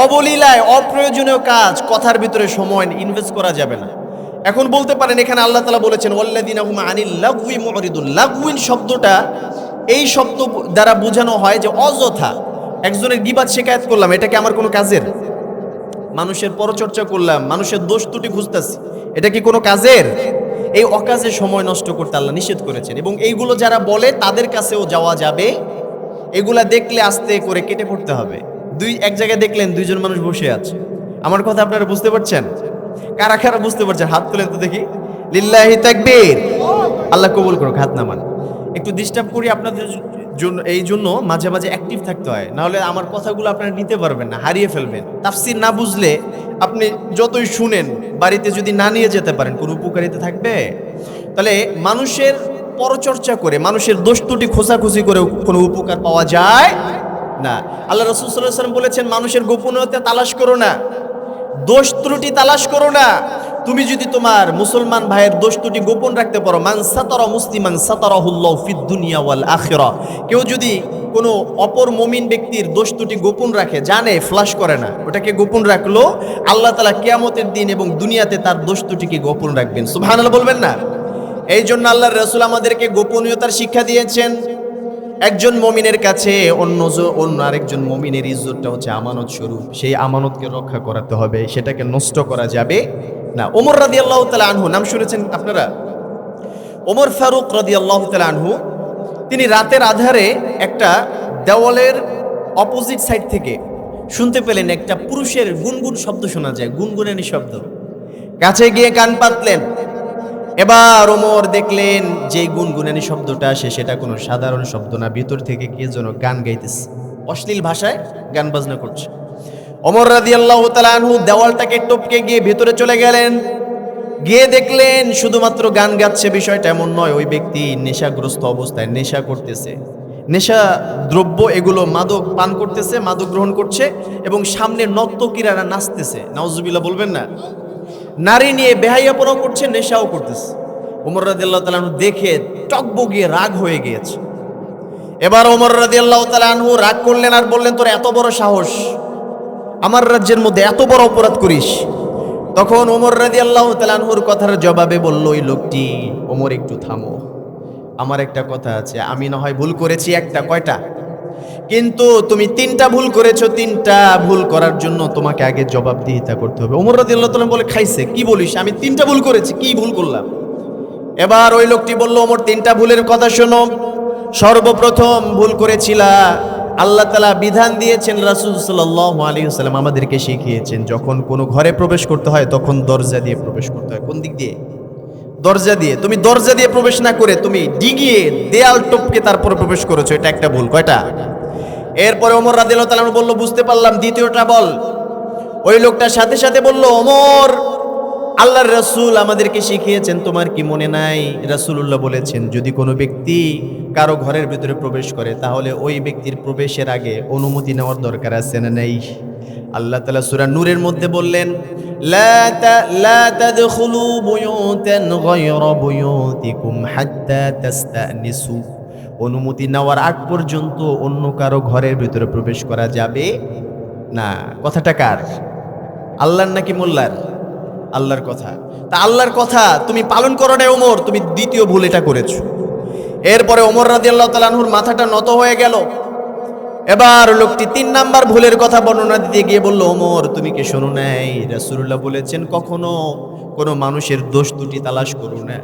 অবলীলায় অপ্রয়োজনীয় কাজ, কথার ভিতরে সময় ইনভেস্ট করা যাবে না। এখন বলতে পারেন এখানে আল্লাহ তাআলা বলেছেন ওয়াল্লাযীনা হুম আনিল লাগউই মুরিদুন। লাগউইন শব্দটা এই শব্দ দ্বারা বোঝানো হয় যে অযথা একজনের গীবাত শিকায়াত করলাম, এটা কি আমার কোনো কাজের? মানুষের পরচর্চা করলাম, মানুষের দোষ ত্রুটি খুঁজতেছি, এটা কি কোনো কাজের? এই অকাজে সময় নষ্ট করতে আল্লাহ নিষেধ করেছেন। এবং এইগুলো যারা বলে তাদের কাছেও যাওয়া যাবে, এগুলা দেখলে আস্তে করে কেটে পড়তে হবে। এক জায়গায় দেখলেন 2 জন মানুষ বসে আছে, আমার কথা আপনারা বুঝতে পারছেন? কারা কারা বুঝতে পারছেন হাত তুলেন তো দেখি। লিল্লাহি তাকবীর। আল্লাহ কবুল করুক, হাত নামান। একটু ডিস্টার্ব করি আপনাদের জন্য, এই জন্য মাঝে মাঝে অ্যাক্টিভ থাকতে হয়, নাহলে আমার কথাগুলো আপনারা নিতে পারবেন না, হারিয়ে ফেলবেন। তাফসীর না বুঝলে আপনি যতই শুনেন, বাড়িতে যদি না নিয়ে যেতে পারেন কোনো উপকারিতা থাকবে? তাহলে মানুষের পরচর্চা করে, মানুষের দোষ ত্রুটি খোঁজাখুঁজি করে কোনো উপকার পাওয়া যায় না। আল্লাহ রাসূল সাল্লাল্লাহু আলাইহি ওয়াসাল্লাম বলেছেন মানুষের গোপনীয়তা তালাশ করো না, দোষ ত্রুটি তালাশ করো না। তুমি যদি তোমার মুসলমান ভাইয়ের দোষ ত্রুটি গোপন রাখতে পারো, মান সাতারা মুসলিমান সাতারাহুল্লাহু ফিদ দুনিয়া ওয়াল আখিরা, কেউ যদি কোনো অপর মুমিন ব্যক্তির দোষ ত্রুটি গোপন রাখে, জানে, ফ্লাশ করে না, ওটাকে গোপন রাখলো, আল্লাহ তাআলা কিয়ামতের দিন এবং দুনিয়াতে তার দোষ ত্রুটিকে গোপন রাখবেন। সুবহানাল্লাহ বলবেন না? এই জন্য আল্লাহর রাসূল আমাদেরকে গোপনীয়তার শিক্ষা দিয়েছেন। একজন মুমিনের কাছে অন্য আরেকজন মুমিনের ইজ্জতটা হচ্ছে আমানত স্বরূপ, সেই আমানতকে রক্ষা করাতে হবে, সেটাকে নষ্ট করা যাবে না। ওমর রাদিয়াল্লাহু তাআলা আনহু, নাম শুনেছেন আপনারা? ওমর ফারুক রাদিয়াল্লাহু তাআলা আনহু, তিনি রাতের আধারে একটা দেওয়ালের অপোজিট সাইড থেকে শুনতে পেলেন একটা পুরুষের গুনগুন শব্দ শোনা যায়, গুনগুনানি শব্দ। কাছে গিয়ে কান পাতলেন। এবার ওমর দেখলেন যে গুনগুনানি শব্দটা আসে সেটা কোনো সাধারণ শব্দ না, ভিতর থেকে কে যেন গান গাইতেছে, অশ্লীল ভাষায় গান বাজনা করছে। ওমর রাদিয়াল্লাহু তাআলা আনহু দেওয়ালটাকে টপকে গিয়ে ভিতরে চলে গেলেন। গিয়ে দেখলেন শুধুমাত্র গান গাচ্ছে, বিষয়টা এমন নয়, ওই ব্যক্তি নেশাগ্রস্ত অবস্থায় নেশা করতেছে, নেশা দ্রব্য এগুলো মাদক পান করতেছে, মাদক গ্রহণ করছে এবং সামনে নর্তকীরা নাচতেছে। নাউজুবিল্লাহ বলবেন না? নারী নিয়ে বেহাইয়াপনাও করছে, নেশাও করতেছে। ওমর রাদিয়াল্লাহু তাআলা আনহু দেখে টকবগিয়ে রাগ হয়ে গিয়েছে। এবার ওমর রাদিয়াল্লাহু তাআলা আনহু রাগ করলেন আর বললেন, তোর এত বড় সাহস, আমার রাজ্যের মধ্যে এত বড় অপরাধ করিস? তখন ওমর রাদিয়াল্লাহু তাআলা আনহুর কথার জবাবে বলল ওই লোকটি, ওমর একটু থামো, আমার একটা কথা আছে, আমি না হয় ভুল করেছি একটা, কয়টা? কিন্তু তুমি 3টা ভুল করেছো, 3টা ভুল করার জন্য তোমাকে আগে জবাবদিহিতা করতে হবে। ওমর রাদিয়াল্লাহু তাআলা বলে, খাইছে, কি বলিস? আমি 3টা ভুল করেছি, কি ভুল করলাম? এবার ওই লোকটি বলল, ওমর 3টা ভুলের কথা শোনো। সর্বপ্রথম ভুল করেছিলা আল্লাহ তাআলা বিধান দিয়েছেন, রাসূল সাল্লাল্লাহু আলাইহি ওয়াসাল্লাম আমাদেরকে শিখিয়েছেন, যখন কোনো ঘরে প্রবেশ করতে হয় তখন দরজা দিয়ে প্রবেশ করতে হয়। কোন দিক দিয়ে? দরজা দিয়ে। তুমি দরজা দিয়ে প্রবেশ না করে তুমি ডিগিয়ে দেয়াল টপকে তারপরে প্রবেশ করেছো, এটা একটা ভুল। কয়টা? এরপরে ওমর রাদিয়াল্লাহু তাআলা বলল, বুঝতে পারলাম, দ্বিতীয়টা বল। ওই লোকটার সাথে সাথে বলল, ওমর, আল্লাহর রাসূল আমাদেরকে শিখিয়েছেন, তোমার কি মনে নাই? রাসূলুল্লাহ বলেছেন, যদি কোনো ব্যক্তি কারো ঘরের ভিতরে প্রবেশ করে তাহলে ওই ব্যক্তির প্রবেশের আগে অনুমতি নেওয়ার দরকার আছে না নাই? আল্লাহ তাআলা সূরা নূরের মধ্যে বললেন, লা তাদখুলু বুয়ুতান গায়রা বুয়ুতিকুম হাত্তা তাস্তানিসু। অনুমতি নেওয়ার আগ পর্যন্ত অন্য কারো ঘরের ভিতরে প্রবেশ করা যাবে না। কথাটা কার? আল্লাহর নাকি মোল্লার? আল্লাহর কথা। তা আল্লাহর কথা তুমি পালন করো না ওমর, তুমি দ্বিতীয় ভুল এটা করেছো। এরপরে ওমর রাদিয়াল্লাহু তাআলা আনহুর মাথাটা নত হয়ে গেল। এবার লোকটি ৩ নাম্বার ভুলের কথা বর্ণনা দিতে গিয়ে বলল, ওমর, তুমি কি শোনো নাই রাসূলুল্লাহ বলেছেন কখনো কোনো মানুষের দোষ ত্রুটি তালাশ করো না।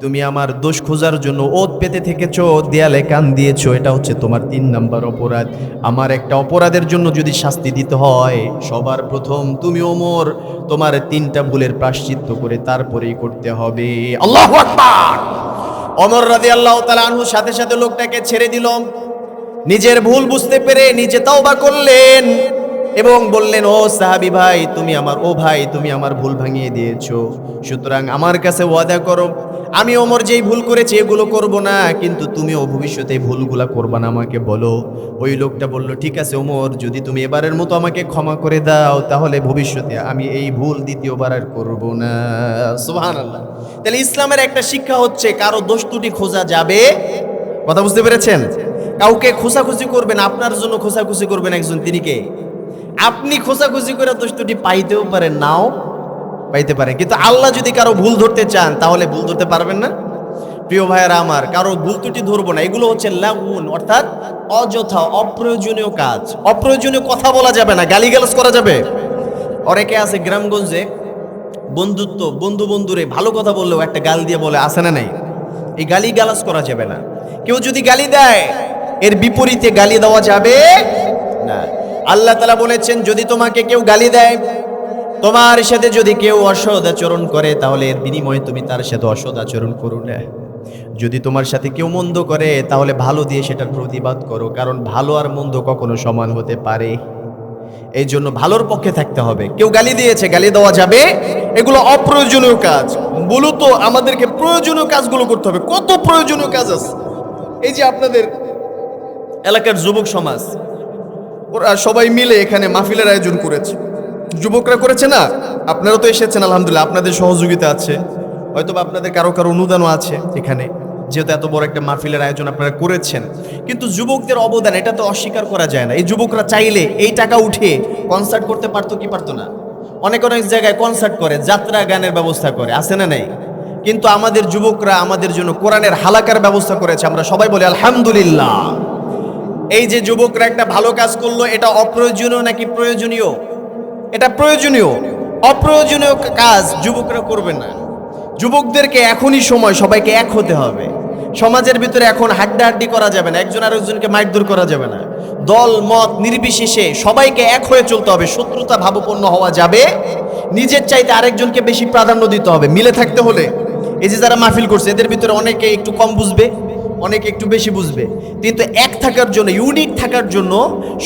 তুমি আমার দোষ খোঁজার জন্য ওত পেতে থেকেছো, দেয়ালে কান দিয়েছো, এটা হচ্ছে তোমার ৩ নাম্বার অপরাধ। আমার একটা অপরাধের জন্য যদি শাস্তি দিতে হয়, সবার প্রথম তুমি ওমর তোমার ৩টা ভুলের প্রায়শ্চিত্ত করে তারপরেই করতে হবে। আল্লাহু আকবার। ওমর রাদিয়াল্লাহু তাআলা আনহু সাথে সাথে লোকটাকে ছেড়ে দিল। নিজের ভুল বুঝতে পেরে নিজে তাওবা করলেন এবং বললেন, ও সাহাবী ভাই, তুমি আমার ভুল ভাঙিয়ে দিয়েছো, সুতরাং আমার কাছে ওয়াদা করো, আমি ওমর যেই ভুল করেছি এগুলো করব না, কিন্তু তুমিও ভবিষ্যতে এই ভুলগুলা করবা না, আমাকে বলো। ওই লোকটা বলল, ঠিক আছে ওমর, যদি তুমি এবারের মতো আমাকে ক্ষমা করে দাও তাহলে ভবিষ্যতে আমি এই ভুল দ্বিতীয়বার আর করব না। সুবহানাল্লাহ। তাহলে ইসলামের একটা শিক্ষা হচ্ছে কারো দোষ ত্রুটি খোঁজা যাবে। কথা বুঝতে পেরেছেন? কাউকে খোঁজাখুঁজি করবেন, আপনার জন্য খোঁজাখুঁজি করবেন একজন, তিনি কে? আপনি খোঁজাখুঁজি করে দোষ ত্রুটি পাইতেও পারেন, নাও পাইতে পারেন, কিন্তু আল্লাহ যদি কারো ভুল ধরতে চান তাহলে ভুল ধরতে পারবেন না। প্রিয় ভাইয়েরা আমার, কারো ভুল ত্রুটি ধরবো না, এগুলো হচ্ছে লাগুন, অর্থাৎ অযথা অপ্রয়োজনীয় কাজ। অপ্রয়োজনীয় কথা বলা যাবে না, গালিগালাজ করা যাবে। অনেকে আছে গ্রামগঞ্জে বন্ধু বন্ধুরে ভালো কথা বললেও একটা গাল দিয়ে বলে, আসে না নাই? এই গালি গালাজ করা যাবে না। কেউ যদি গালি দেয় এর বিপরীতে গালি দেওয়া যাবে না। আল্লাহ তাআলা বলেছেন, যদি তোমাকে কেউ গালি দেয়, তোমার সাথে যদি কেউ অসৎ আচরণ করে, তাহলে এর বিনিময়ে তুমি তার সাথে অসৎ আচরণ করো না। যদি তোমার সাথে কেউ মন্দ করে তাহলে ভালো দিয়ে সেটার প্রতিবাদ করো, কারণ ভালো আর মন্দ কখনো সমান হতে পারে। এই জন্য ভালোর পক্ষে থাকতে হবে। কেউ গালি দিয়েছে, গালি দেওয়া যাবে, এগুলো অপ্রয়োজনীয় কাজ। মূলত আমাদেরকে প্রয়োজনীয় কাজগুলো করতে হবে। কত প্রয়োজনীয় কাজ আছে। এই যে আপনাদের এলাকার যুবক সমাজ, ওরা সবাই মিলে এখানে মাহফিলের আয়োজন করেছে, যুবকরা করেছে না? আপনারা তো এসেছেন, আলহামদুলিল্লাহ, আপনাদের সহযোগিতা আছে, হয়তো আপনাদের কারো কারো অনুদানও আছে এখানে, যেহেতু এত বড় একটা মাহফিলের আয়োজন আপনারা করেছেন। কিন্তু যুবকদের অবদান এটা তো অস্বীকার করা যায় না। এই যুবকরা চাইলে এই টাকা উঠে কনসার্ট করতে পারতো কি পারতো না? অনেক অনেক জায়গায় কনসার্ট করে, যাত্রা গানের ব্যবস্থা করে, আছে না নাই? কিন্তু আমাদের যুবকরা আমাদের জন্য কোরআনের হালাকার ব্যবস্থা করেছে, আমরা সবাই বলি আলহামদুলিল্লাহ। এই যে যুবকরা একটা ভালো কাজ করলো, এটা অপ্রয়োজনীয় নাকি প্রয়োজনীয়? এটা প্রয়োজনীয়। অপ্রয়োজনীয় কাজ যুবকরা করবে না। যুবকদেরকে এখনই সময়, সবাইকে এক হতে হবে। সমাজের ভিতরে এখন হাড্ডাহাড্ডি করা যাবে না, একজন আরেকজনকে মারধর করা যাবে না। দল মত নির্বিশেষে সবাইকে এক হয়ে চলতে হবে। শত্রুতা ভাবাপন্ন হওয়া যাবে, নিজের চাইতে আরেকজনকে বেশি প্রাধান্য দিতে হবে। মিলে থাকতে হলে এই যে যারা মাহফিল করছে এদের ভিতরে অনেকে একটু কম বুঝবে, অনেকে একটু বেশি বুঝবে, কিন্তু এক থাকার জন্য, ইউনিক থাকার জন্য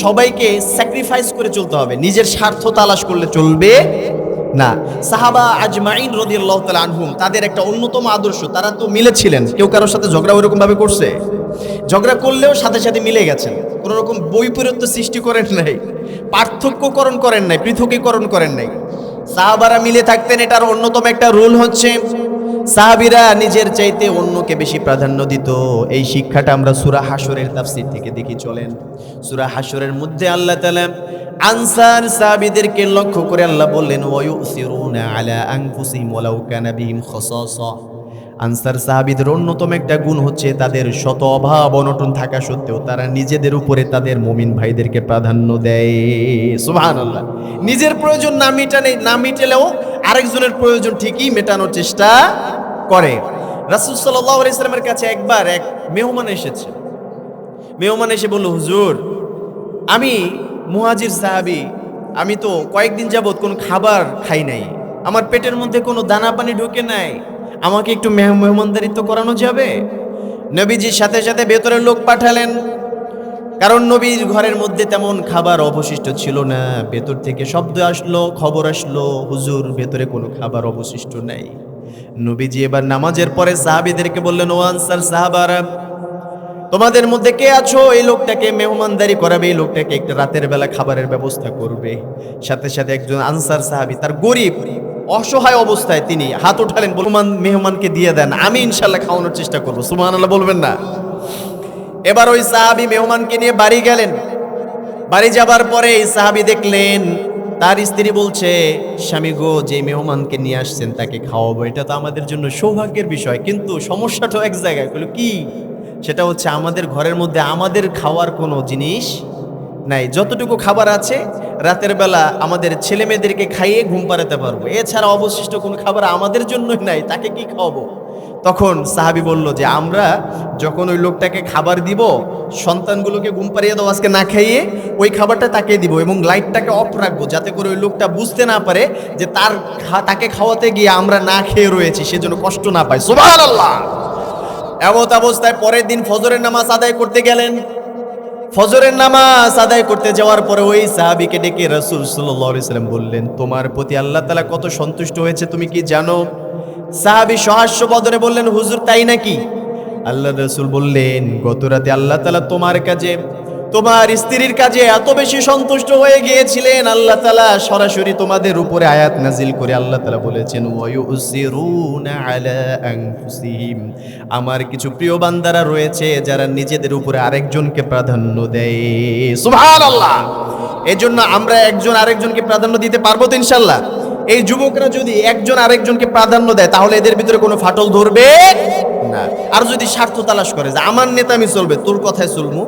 সবাইকে স্যাক্রিফাইস করে চলতে হবে। নিজের স্বার্থ তালাশ করলে চলবে না। সাহাবা আজমাইন রাদিয়াল্লাহু তাআলা আনহুম, তাদের একটা অন্যতম আদর্শ, তারা তো মিলেছিলেন। কেউ কারোর সাথে ঝগড়া ওইরকম ভাবে করছে? ঝগড়া করলেও সাথে সাথে মিলে গেছেন, কোনো রকম বৈপরীত্য সৃষ্টি করেন নাই, পার্থক্যকরণ করেন নাই, পৃথকীকরণ করেন নাই। সাহাবারা মিলে থাকতেন। এটার অন্যতম একটা রুল হচ্ছে সাহাবীরা নিজের চাইতে অন্যকে বেশি প্রাধান্য দিত। এই শিক্ষাটা আমরা সূরা হাশরের তাফসীর থেকে দেখি। চলেন, সূরা হাশরের মধ্যে আল্লাহ তাআলা আনসার সাহাবীদেরকে লক্ষ্য করে আল্লাহ বললেন, ওয়ায়ুসিরুনা আলা আনফুসিহিম ওয়ালাউ কানা বিহিম খাসাসা। আনসার সাহাবীদের অন্যতম একটা গুণ হচ্ছে তাদের শত অভাব অনটন থাকা সত্ত্বেও তারা নিজেদের উপরে তাদের মুমিন ভাইদেরকে প্রাধান্য দেয়। সুবহানাল্লাহ। নিজের প্রয়োজন না মিটালেও আরেকজনের প্রয়োজন ঠিকই মেটানোর চেষ্টা করে। রাসূল সাল্লাল্লাহু আলাইহি সাল্লামের কাছে একবার এক মেহমান এসেছে। মেহমান এসে বলল, হুজুর, আমি মুহাজির সাহাবী, আমি তো কয়েকদিন যাবত কোনো খাবার খাই নাই, আমার পেটের মধ্যে কোনো দানা পানি ঢোকে নাই, আমাকে একটু মেহমানদারিত্ব করানো যাবে? নবীজির সাথে সাথে ভেতরের লোক পাঠালেন, কারণ নবীর ঘরের মধ্যে তেমন খাবার অবশিষ্ট ছিল না। ভেতর থেকে শব্দ আসলো, খবর আসলো, হুজুর ভেতরে কোনো খাবার অবশিষ্ট নাই। নবীজি এবার নামাজের পরে সাহাবীদেরকে বললেন, ও আনসার সাহাবারা, তোমাদের মধ্যে কে আছো এই লোকটাকে মেহমানদারি করাবে, এই লোকটাকে একটা রাতের বেলা খাবারের ব্যবস্থা করবে? সাথে সাথে একজন আনসার সাহাবী, তার গরিব অসহায় অবস্থায়, তিনি হাত উঠালেন, বললেন মেহমানকে দিয়ে দেন, আমি ইনশাল্লাহ খাওয়ানোর চেষ্টা করবো। সুবহানাল্লাহ বলবেন না? এবার ওই সাহাবী মেহমানকে নিয়ে বাড়ি গেলেন। বাড়ি যাবার পরে এই সাহাবী দেখলেন তার স্ত্রী বলছে, স্বামী গো, যে মেহমানকে নিয়ে আসছেন তাকে খাওয়াবো, এটা তো আমাদের জন্য সৌভাগ্যের বিষয়, কিন্তু সমস্যাটা এক জায়গায়। বলল কি? সেটা হচ্ছে আমাদের ঘরের মধ্যে আমাদের খাওয়ার কোনো জিনিস নাই, যতটুকু খাবার আছে রাতের বেলা আমাদের ছেলে মেয়েদেরকে খাইয়ে ঘুম পাড়াতে পারবো, এছাড়া অবশিষ্ট কোনো খাবার আমাদের জন্যই নাই, তাকে কি খাওয়াবো? তখন সাহাবী বলল যে আমরা যখন ওই লোকটাকে খাবার দিব, সন্তানগুলোকে ঘুম পাড়িয়ে দাও আজকে না খাইয়ে, ওই খাবারটা তাকে দিব এবং লাইটটাকে অফ রাখবো, যাতে করে ওই লোকটা বুঝতে না পারে যে তাকে খাওয়াতে গিয়ে আমরা না খেয়ে রয়েছি, সেজন্য কষ্ট না পায়। সুবহানাল্লাহ। এমত অবস্থায় পরের দিন ফজরের নামাজ আদায় করতে গেলেন। ফজরের নামাজ আদায় করতে যাওয়ার পরে ওই সাহাবীকে ডেকে রাসূল সাল্লাল্লাহু আলাইহি সাল্লাম বললেন, তোমার প্রতি আল্লাহ তাআলা কত সন্তুষ্ট হয়েছে তুমি কি জানো? সাহাবী সহাস্য বদনে বললেন, হুজুর তাই নাকি? আল্লাহ রাসূল বললেন, গত রাতে আল্লাহ তাআলা তোমার কাজে, তোমার স্ত্রীর কাজে এত বেশি সন্তুষ্ট হয়ে গিয়েছিলেন, আল্লাহ তাআলা সরাসরি তোমাদের উপরে আয়াত নাজিল করে আল্লাহ তাআলা বলেছেন, ওয়ায়ুসিরুনা আলা আনফুসিহিম, আমার কিছু প্রিয় বান্দারা রয়েছে যারা নিজেদের উপরে আরেকজনকে প্রাধান্য দেয়। সুবহানাল্লাহ। এজন্য আমরা একজন আরেকজনকে প্রাধান্য দিতে পারবো তো ইনশাআল্লাহ? এই যুবকরা যদি একজন আরেকজনকে প্রাধান্য দেয়, তাহলে এদের ভিতরে কোনো ফাটল ধরবে না। আর যদি স্বার্থ তালাশ করে যে আমার নেতামি চলবে, তোর কথায় চলবো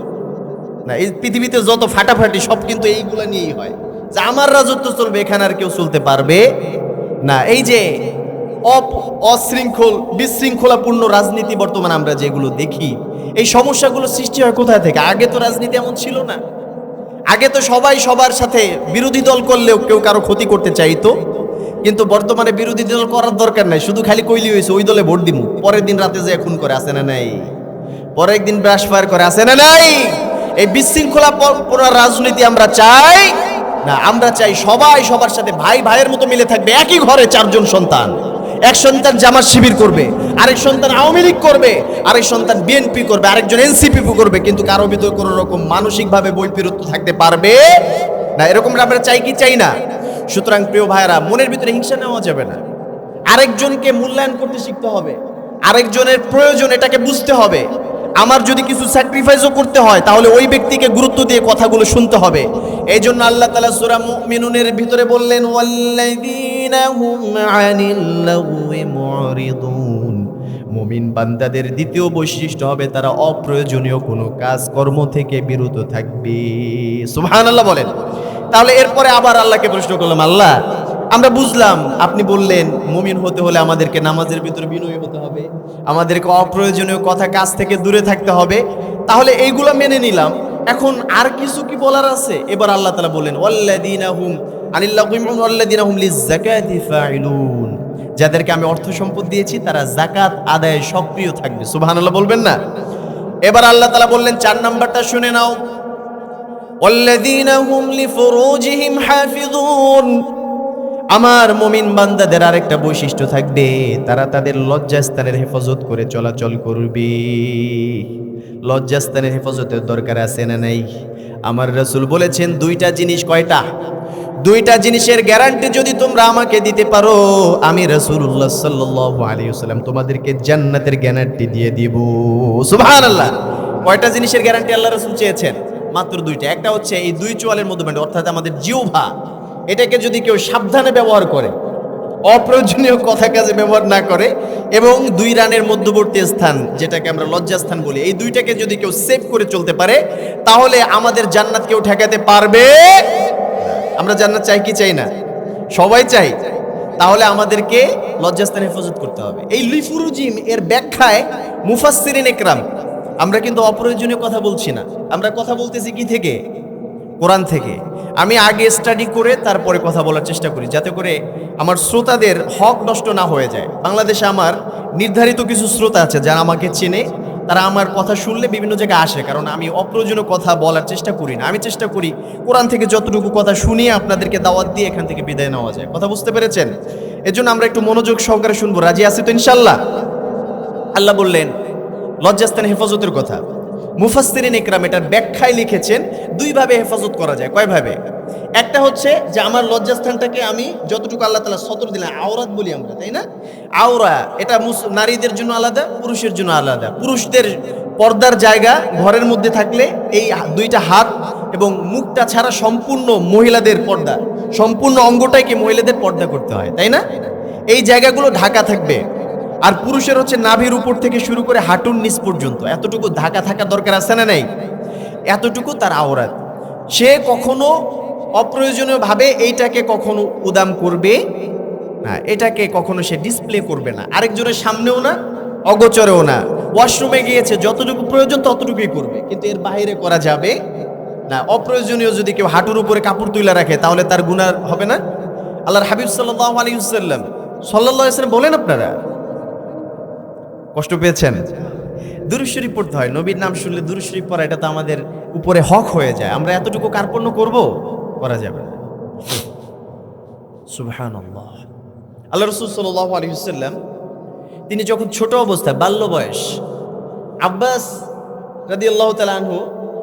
না, এই পৃথিবীতে যত ফাটাফাটি সব কিন্তু এইগুলা নিয়েই হয়, যে আমার রাজত্ব চলবে, এখানে আর কেউ চলতে পারবে না। এই যে অশৃঙ্খল বিশৃঙ্খলাপূর্ণ রাজনীতি বর্তমানে আমরা যেগুলো দেখি, এই সমস্যাগুলো সৃষ্টি হয় কোথায় থেকে? আগে তো রাজনীতি এমন ছিল না। আগে তো সবাই সবার সাথে, বিরোধী দল করলেও কেউ কারো ক্ষতি করতে চাইতো, কিন্তু বর্তমানে বিরোধী দল করার দরকার নাই, শুধু খালি কইলি হয়েছে ওই দলে ভোট দিমু, পরের দিন রাতে যে খুন করে, আসে না নাই? পরের দিন ব্রাশ ফায়ার করে, আসে না নাই? এই বিশৃঙ্খলা পুরা রাজনীতি আমরা চাই না। আমরা চাই সবাই সবার সাথে ভাই ভাইয়ের মতো মিলে থাকবে। একই ঘরে চারজন সন্তান, এক সন্তান জামাত শিবির করবে, আরেক সন্তান আওয়ামী লীগ করবে, আরেক সন্তান বিএনপি করবে, আরেকজন এনসিপি করবে, কিন্তু কারো ভিতরে কোনো রকম মানসিকভাবে বৈপরীত্য থাকতে পারবে না। এরকম আমরা চাই কি চাই না? সুতরাং প্রিয় ভাইরা, মনের ভিতরে হিংসা নেওয়া যাবে না। আরেকজনকে মূল্যায়ন করতে শিখতে হবে, আরেকজনের প্রয়োজন এটাকে বুঝতে হবে। আমার যদি কিছু স্যাক্রিফাইসও করতে হয়, তাহলে ওই ব্যক্তিকে গুরুত্ব দিয়ে কথাগুলো শুনতে হবে। এই জন্য আল্লাহ তাআলা সূরা মুমিনুনের ভিতরে বললেন, ওয়াল্লাযীনা হুম আনিল লাগওয়ি মুরিদুন, মুমিন বান্দাদের দ্বিতীয় বৈশিষ্ট্য হবে তারা অপ্রয়োজনীয় কোনো কাজ কর্ম থেকে বিরত থাকবে। সুবহানাল্লাহ বলেন। তাহলে এরপরে আবার আল্লাহকে প্রশ্ন করলাম, আল্লাহ আমরা বুঝলাম, আপনি বললেন মুমিন হতে হলে আমাদেরকে নামাজের ভিতরে বিনয়ী হতে হবে, আমাদেরকে অপ্রয়োজনীয় কথা কাজ থেকে দূরে থাকতে হবে, তাহলে এইগুলো মেনে নিলাম, এখন আর কিছু কি বলার আছে? এবার আল্লাহ তাআলা বলেন, ওয়াল্লাযীনা হুম আনিল লাগওয়ি মুরিদুন ওয়াল্লাযীনা হুম লিয-যাকাতি ফাইলুন, যাদেরকে আমি অর্থ সম্পদ দিয়েছি তারা যাকাত আদায়ে সক্রিয় থাকবে। সুবহানাল্লাহ বলবেন না? এবার আল্লাহ তাআলা বললেন 4 নাম্বারটা শুনে নাও, ওয়াল্লাযীনা হুম লিফুরুজিহিম হাফিজুন, আমার মুমিন বান্দাদের আরেকটা বৈশিষ্ট্য থাকবে, তারা তাদের লজ্জাস্থানের হেফাজত করে চলাচল করবে। লজ্জাস্থানের হেফাজতের দরকার আছে না নাই? আমার রাসূল বলেছেন দুইটা জিনিস। কয়টা? দুইটা জিনিসের গ্যারান্টি যদি তোমরা আমাকে দিতে পারো, আমি রাসূলুল্লাহ সাল্লাল্লাহু আলাইহি ওয়াসাল্লাম তোমাদেরকে জান্নাতের গ্যারান্টি দিয়ে দিব। সুবহানাল্লাহ। কয়টা জিনিসের গ্যারান্টি আল্লাহ রাসূল চেয়েছেন? মাত্র দুইটা। একটা হচ্ছে এই দুই চোয়ালের মধ্যে, অর্থাৎ আমাদের জিহ্বা, এটাকে যদি কেউ সাবধানে ব্যবহার করে, অপ্রয়োজনীয় কথা কাজে ব্যবহার না করে, এবং 2 রানের মধ্যবর্তী স্থান যেটাকে আমরা লজ্জাস্থান বলি, এই দুইটাকে যদি কেউ সেভ করে চলতে পারে, তাহলে আমাদের জান্নাত কেউ ঠেকাতে পারবে। আমরা জান্নাত চাই কি চাই না? সবাই চাই। তাহলে আমাদেরকে লজ্জাস্থান হেফাজত করতে হবে। এই লিফুরুজিম এর ব্যাখ্যায় মুফাসসিরিন ইকরাম, আমরা কিন্তু অপ্রয়োজনীয় কথা বলছি না, আমরা কথা বলতেছি কি থেকে? কোরআন থেকে। আমি আগে স্টাডি করে তারপরে কথা বলার চেষ্টা করি, যাতে করে আমার শ্রোতাদের হক নষ্ট না হয়ে যায়। বাংলাদেশে আমার নির্ধারিত কিছু শ্রোতা আছে যারা আমাকে চেনে, তারা আমার কথা শুনলে বিভিন্ন জায়গায় আসে, কারণ আমি অপ্রয়োজনীয় কথা বলার চেষ্টা করি না। আমি চেষ্টা করি কোরআন থেকে যতটুকু কথা শুনিয়ে আপনাদেরকে দাওয়াত দিয়ে এখান থেকে বিদায় নেওয়া যায়। কথা বুঝতে পেরেছেন? এজন্য আমরা একটু মনোযোগ সহকারে শুনবো। রাজি আছি তো ইনশাল্লাহ? আল্লাহ বললেন লজ্জাস্থান হেফাজতের কথা। মুফাসসিরিন ইকরাম এটার ব্যাখ্যায় লিখেছেন দুইভাবে হেফাজত করা যায়। কয়ভাবে? একটা হচ্ছে যে আমার লজ্জাস্থানটাকে আমি যতটুকু আল্লাহ তাআলা সতর দিলেন, আওরাত বলি আমরা, তাই না? আওরা এটা নারীদের জন্য আলাদা, পুরুষের জন্য আলাদা। পুরুষদের পর্দার জায়গা ঘরের মধ্যে থাকলে এই দুইটা হাত এবং মুখটা ছাড়া সম্পূর্ণ মহিলাদের পর্দা, সম্পূর্ণ অঙ্গটাকে মহিলাদের পর্দা করতে হয়, তাই না? এই জায়গাগুলো ঢাকা থাকবে। আর পুরুষের হচ্ছে নাভির উপর থেকে শুরু করে হাঁটুর নিচ পর্যন্ত এতটুকু ঢাকা থাকা দরকার আছে না নাই? এতটুকু তার আওরাত। সে কখনো অপ্রয়োজনীয়ভাবে এইটাকে কখনো উদাম করবে না, এটাকে কখনো সে ডিসপ্লে করবে না, আরেকজনের সামনেও না, অগোচরেও না। ওয়াশরুমে গিয়েছে যতটুকু প্রয়োজন ততটুকুই করবে, কিন্তু এর বাইরে করা যাবে না। অপ্রয়োজনীয় যদি কেউ হাঁটুর উপরে কাপড় তুলে রাখে তাহলে তার গুনাহ হবে না? আল্লাহর হাবিব সাল্লাল্লাহু আলাইহি ওয়াসাল্লাম বলেন, আপনারা কষ্ট পেয়েছেন? দুরূদ শরীফ পড়তে হয়। নবীর নাম শুনলে দুরূদ শরীফ পড়া এটা তো আমাদের উপরে হক হয়ে যায়। আমরা এতটুকু কার্পণ্য করব? করা যাবে না। সুবহানাল্লাহ। আল্লাহ রাসূল সাল্লাল্লাহু আলাইহি ওয়াসাল্লাম তিনি যখন ছোট অবস্থায়, বাল্য বয়স, আব্বাস রাদিয়াল্লাহু তাআলা আনহু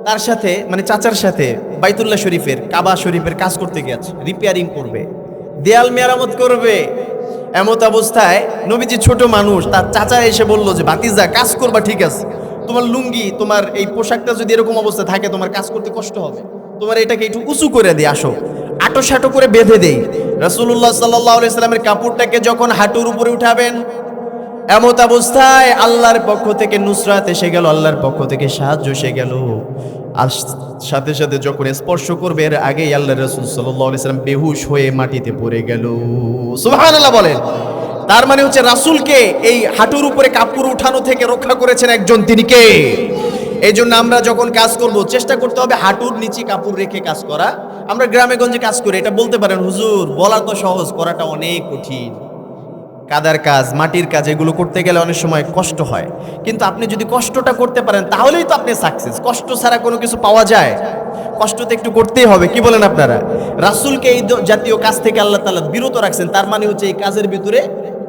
তার সাথে মানে চাচার সাথে বাইতুল্লাহ শরীফের, কাবা শরীফের কাজ করতে গিয়েছে, রিপেয়ারিং করবে, দেয়াল মেরামত করবে। এমত অবস্থায় নবীজি ছোট মানুষ, তার চাচা এসে বলল যে ভাতিজা কাজ করবা ঠিক আছে, তোমার লুঙ্গি, তোমার এই পোশাকটা যদি এরকম অবস্থা থাকে তোমার কাজ করতে কষ্ট হবে, তোমার এটাকে একটু উঁচু করে দিয়ে আসো, আটো সাটো করে বেঁধে দেই। রাসূলুল্লাহ সাল্লাল্লাহু আলাইহি সাল্লামের কাপড়টাকে যখন হাঁটুর উপরে উঠাবেন, এমত অবস্থায় আল্লাহর পক্ষ থেকে নুসরাত এসে গেল, আল্লাহর পক্ষ থেকে সাহায্য এসে গেল। আর সাথে সাথে যখন স্পর্শ করবে এর আগেই আল্লাহর রাসূল সাল্লাল্লাহু আলাইহি সাল্লাম বেহুশ হয়ে মাটিতে পড়ে গেল। সুবহানাল্লাহ বলেন। তার মানে হচ্ছে রাসূলকে এই হাঁটুর উপরে কাপড় উঠানো থেকে রক্ষা করেছেন একজন, তিনি কে? এই জন্য আমরা যখন কাজ করব চেষ্টা করতে হবে হাঁটুর নিচে কাপড় রেখে কাজ করা। আমরা গ্রামে গঞ্জে কাজ করি, এটা বলতে পারেন হুজুর বলা তো সহজ, করাটা অনেক কঠিন। কাদার কাজ, মাটির কাজ, এগুলো করতে গেলে অনেক সময় কষ্ট হয়, কিন্তু আপনি যদি কষ্টটা করতে পারেন তাহলেই তো আপনি সাকসেস। কষ্ট ছাড়া কোনো কিছু পাওয়া যায়? কষ্ট তো একটু করতেই হবে, কি বলেন আপনারা? রাসূলকে এই জাতীয় কাজ থেকে আল্লাহ তাআলা বিরত রাখছেন, তার মানে হচ্ছে এই কাজের ভিতরে